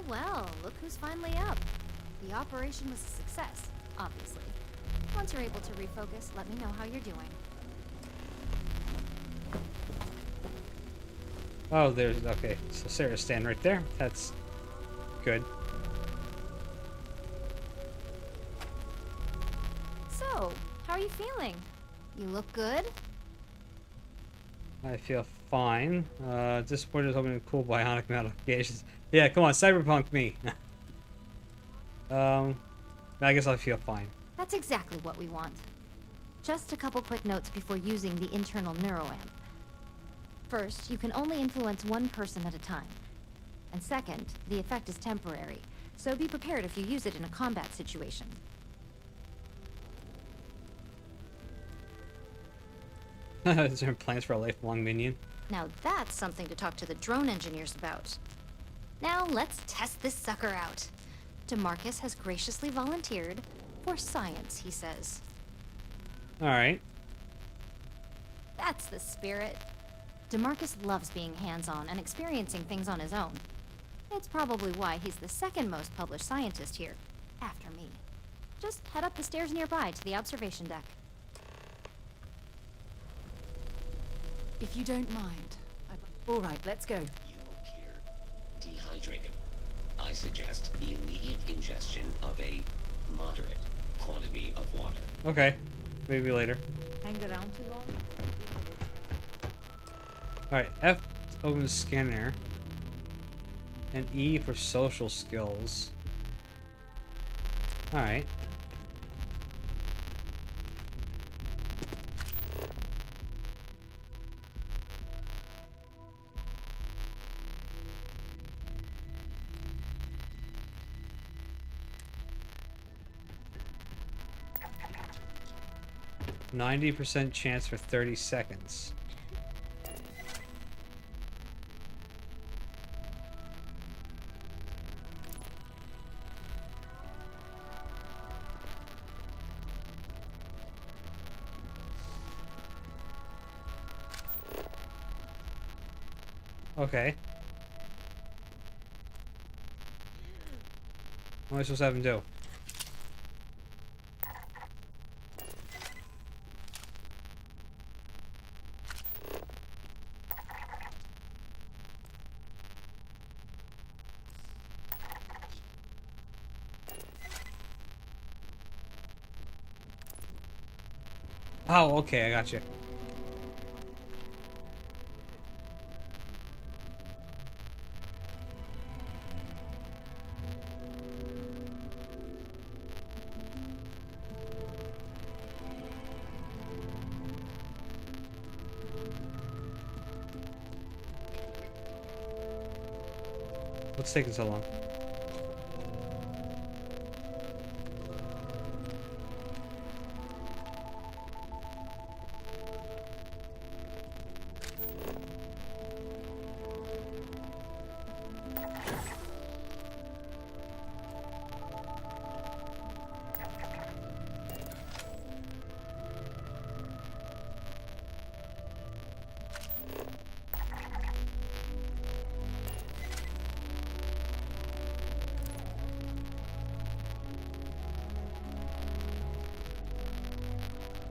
Well, look who's finally up. The operation was a success, obviously. Once you're able to refocus, let me know how you're doing. Oh, there's... Okay, so Sarah's standing right there. That's good. So, how are you feeling? You look good? I feel fine. Disappointed with hoping cool bionic modifications. Yeah, come on, cyberpunk me. I guess I feel fine. That's exactly what we want. Just a couple quick notes before using the internal neuroamp. First, you can only influence one person at a time. And second, the effect is temporary, so be prepared if you use it in a combat situation. Is there plans for a lifelong minion? Now that's something to talk to the drone engineers about. Now let's test this sucker out. DeMarcus has graciously volunteered for science, he says. Alright. That's the spirit. DeMarcus loves being hands-on and experiencing things on his own. It's probably why he's the second most published scientist here, after me. Just head up the stairs nearby to the observation deck. If you don't mind. All right, let's go. Dehydrated. I suggest the immediate ingestion of a moderate quantity of water. Okay. Maybe later. Hang around too long? Alright, F opens scanner. And E for social skills. Alright. 90% chance for 30 seconds. Okay. What am I supposed to have him do? Oh, okay, I got you. What's taking so long?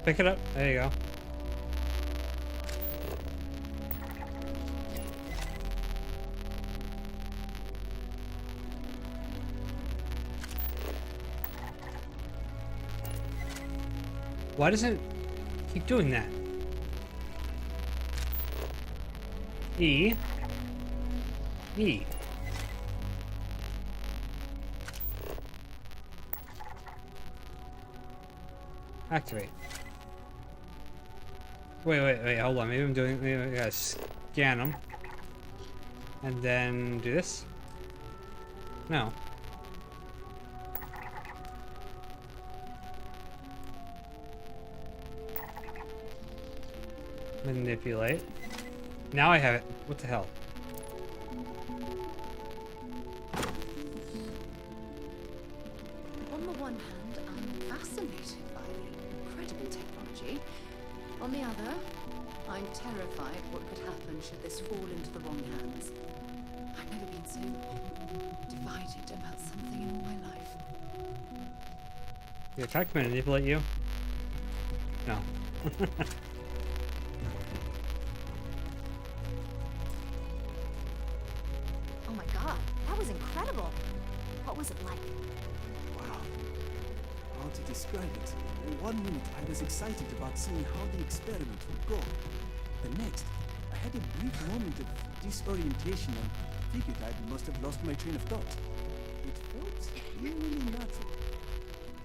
Pick it up. There you go. Why doesn't it keep doing that? E. E. Activate. Wait, hold on. Maybe I gotta scan them. And then do this? No. Manipulate. Now I have it. What the hell? On the one hand, I'm fascinated by the incredible technology. On the other, I'm terrified what could happen should this fall into the wrong hands. I've never been so divided about something in all my life. Did attack manipulate you? No. Oh my god, that was incredible. What was it like? Wow. How to describe it? In 1 minute, I was excited about seeing how the experiment would go. The next, I had a brief moment of disorientation and figured I must have lost my train of thought. It felt really natural.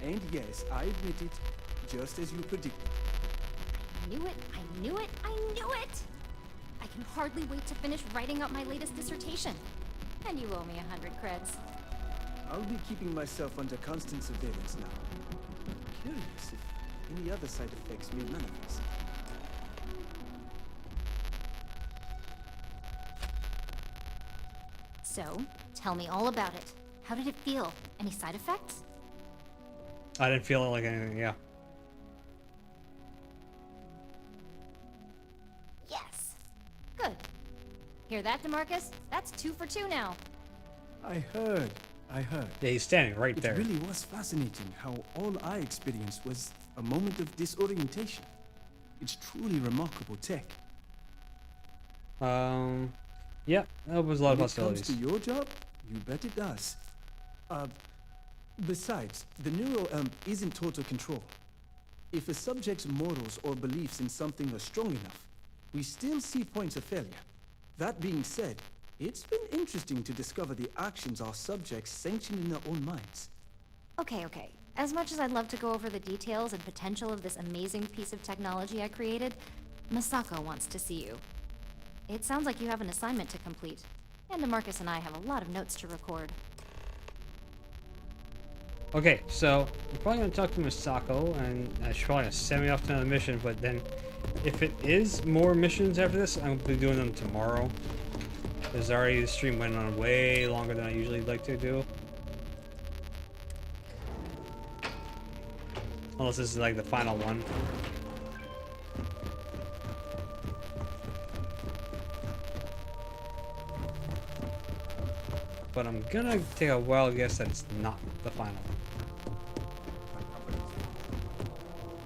And yes, I admit it, just as you predicted. I knew it, I knew it, I knew it! I can hardly wait to finish writing up my latest dissertation. And you owe me 100 creds. I'll be keeping myself under constant surveillance now. Curious if any other side effects may manifest. So, tell me all about it. How did it feel? Any side effects? I didn't feel it like anything, yeah. Yes. Good. Hear that, DeMarcus? That's 2 for 2 now. I heard. Yeah, he's standing right there. It really was fascinating how all I experienced was a moment of disorientation. It's truly remarkable tech. Yeah, that was a lot of possibilities. When it comes to your job, you bet it does. Besides, the neural amp isn't total control. If a subject's morals or beliefs in something are strong enough, we still see points of failure. That being said, it's been interesting to discover the actions our subjects sanction in their own minds. Okay. As much as I'd love to go over the details and potential of this amazing piece of technology I created, Masako wants to see you. It sounds like you have an assignment to complete, and DeMarcus and I have a lot of notes to record. Okay, so I'm probably gonna talk to Misako, and she's probably gonna send me off to another mission. But then, if it is more missions after this, I'm gonna be doing them tomorrow. Because already the stream went on way longer than I usually like to do. Unless this is like the final one. But I'm gonna take a wild guess that it's not the final one.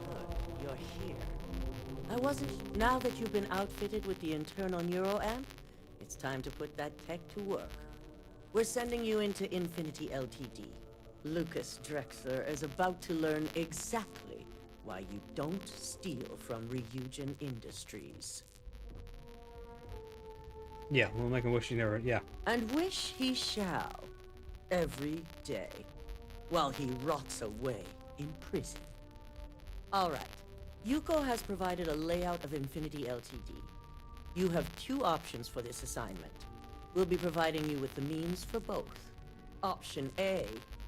Good, you're here. Now that you've been outfitted with the internal neuroamp, it's time to put that tech to work. We're sending you into Infinity Ltd. Lucas Drexler is about to learn exactly why you don't steal from Ryujin Industries. Yeah, we'll make a wish he never. Yeah. And wish he shall. Every day. While he rots away in prison. Alright. Yuko has provided a layout of Infinity Ltd. You have 2 options for this assignment. We'll be providing you with the means for both. Option A,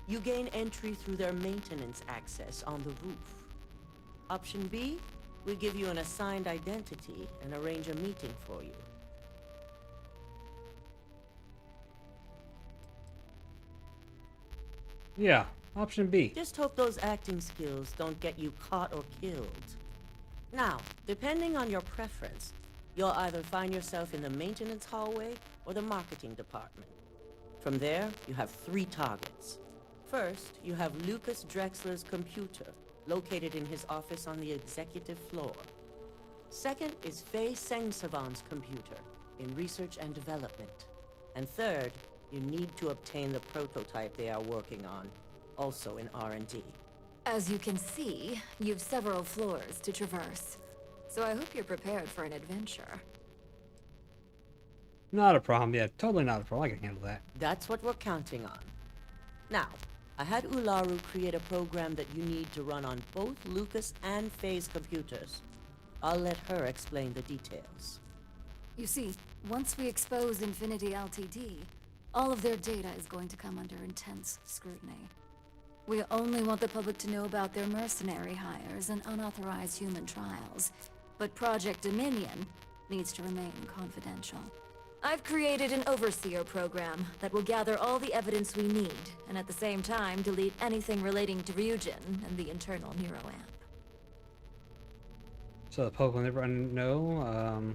you gain entry through their maintenance access on the roof. Option B, we give you an assigned identity and arrange a meeting for you. Yeah, option B. Just hope those acting skills don't get you caught or killed. Now, depending on your preference, you'll either find yourself in the maintenance hallway or the marketing department. From there, you have 3 targets. First, you have Lucas Drexler's computer, located in his office on the executive floor. Second is Faye Sengsavan's computer, in research and development. And third, you need to obtain the prototype they are working on, also in R&D. As you can see, you've several floors to traverse. So I hope you're prepared for an adventure. Not a problem. Yeah, totally not a problem. I can handle that. That's what we're counting on. Now, I had Ularu create a program that you need to run on both Lucas and Faye's computers. I'll let her explain the details. You see, once we expose Infinity Ltd, all of their data is going to come under intense scrutiny. We only want the public to know about their mercenary hires and unauthorized human trials, but Project Dominion needs to remain confidential. I've created an overseer program that will gather all the evidence we need, and at the same time delete anything relating to Ryujin and the internal neuroamp. So the public will never know.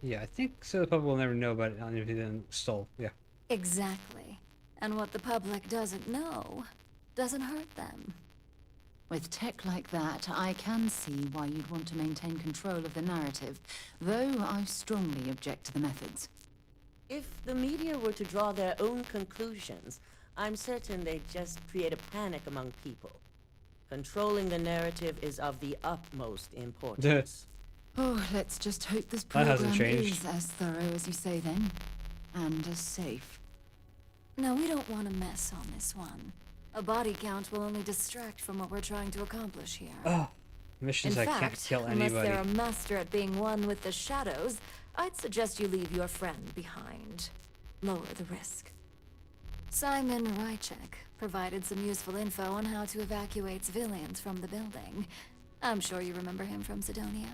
Yeah, I think so. The public will never know about it if he didn't stole. Yeah. Exactly. And what the public doesn't know doesn't hurt them. With tech like that, I can see why you'd want to maintain control of the narrative, though I strongly object to the methods. If the media were to draw their own conclusions, I'm certain they'd just create a panic among people. Controlling the narrative is of the utmost importance. Oh, let's just hope this That hasn't program changed. is as thorough as you say then, and as safe. No, we don't want to mess on this one. A body count will only distract from what we're trying to accomplish here. Oh, missions In I fact, can't kill unless anybody. they're a master at being one with the shadows, I'd suggest you leave your friend behind. Lower the risk. Simon Rychek provided some useful info on how to evacuate civilians from the building. I'm sure you remember him from Sidonia.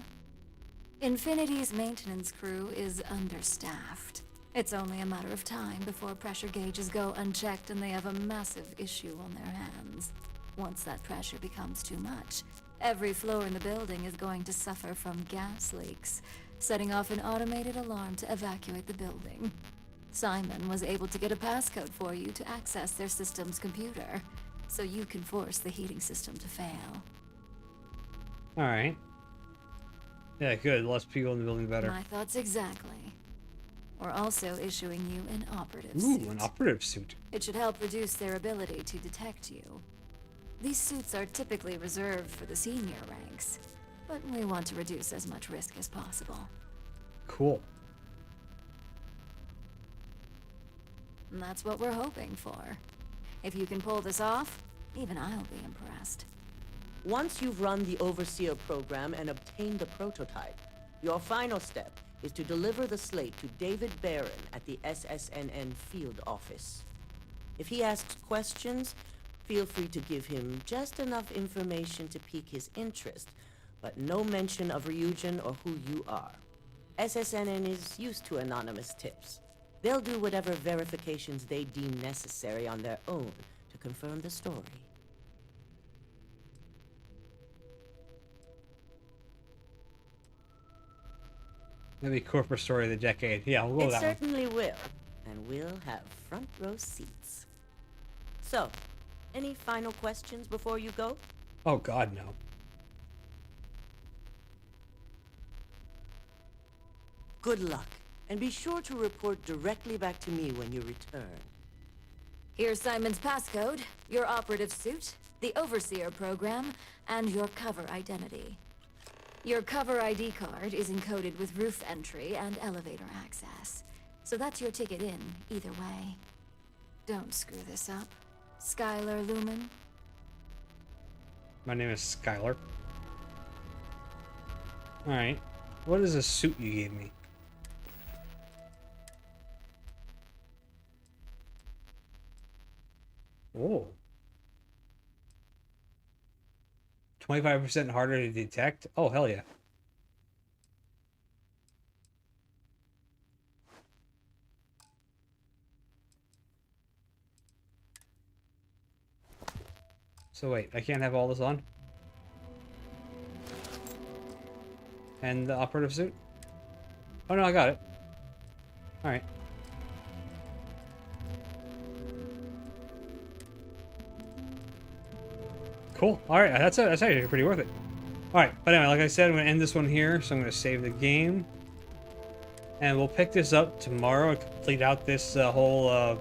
Infinity's maintenance crew is understaffed. It's only a matter of time before pressure gauges go unchecked and they have a massive issue on their hands. Once that pressure becomes too much, every floor in the building is going to suffer from gas leaks, setting off an automated alarm to evacuate the building. Simon was able to get a passcode for you to access their system's computer, so you can force the heating system to fail. Alright. Yeah, good. Less people in the building, better. My thoughts exactly. We're also issuing you an operative Ooh, suit. an operative suit. It should help reduce their ability to detect you. These suits are typically reserved for the senior ranks, but we want to reduce as much risk as possible. Cool. And that's what we're hoping for. If you can pull this off, even I'll be impressed. Once you've run the Overseer program and obtained the prototype, your final step is to deliver the slate to David Barron at the SSNN field office. If he asks questions, feel free to give him just enough information to pique his interest, but no mention of Ryujin or who you are. SSNN is used to anonymous tips. They'll do whatever verifications they deem necessary on their own to confirm the story. Maybe corporate story of the decade. Yeah, we'll go with It that one. certainly will, and we'll have front row seats. So, any final questions before you go? Oh God, no. Good luck, and be sure to report directly back to me when you return. Here's Simon's passcode, your operative suit, the Overseer program, and your cover identity. Your cover ID card is encoded with roof entry and elevator access. So that's your ticket in, either way. Don't screw this up. Skylar Lumen? My name is Skylar. Alright. What is the suit you gave me? Oh. 25% harder to detect? Oh, hell yeah. So wait, I can't have all this on? And the operative suit? Oh no, I got it. Alright. Cool. Alright, that's actually pretty worth it. Alright, but anyway, like I said, I'm going to end this one here, so I'm going to save the game. And we'll pick this up tomorrow and complete out this whole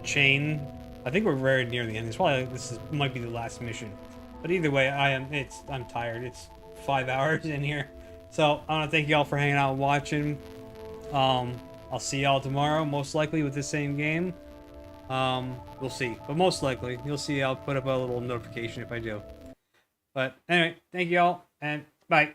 chain. I think we're very near the end. It's probably might be the last mission. But either way, I'm tired. It's 5 hours in here. So I want to thank y'all for hanging out and watching. I'll see y'all tomorrow, most likely with the same game. We'll see, but most likely you'll see I'll put up a little notification if I do. But anyway, thank y'all and bye.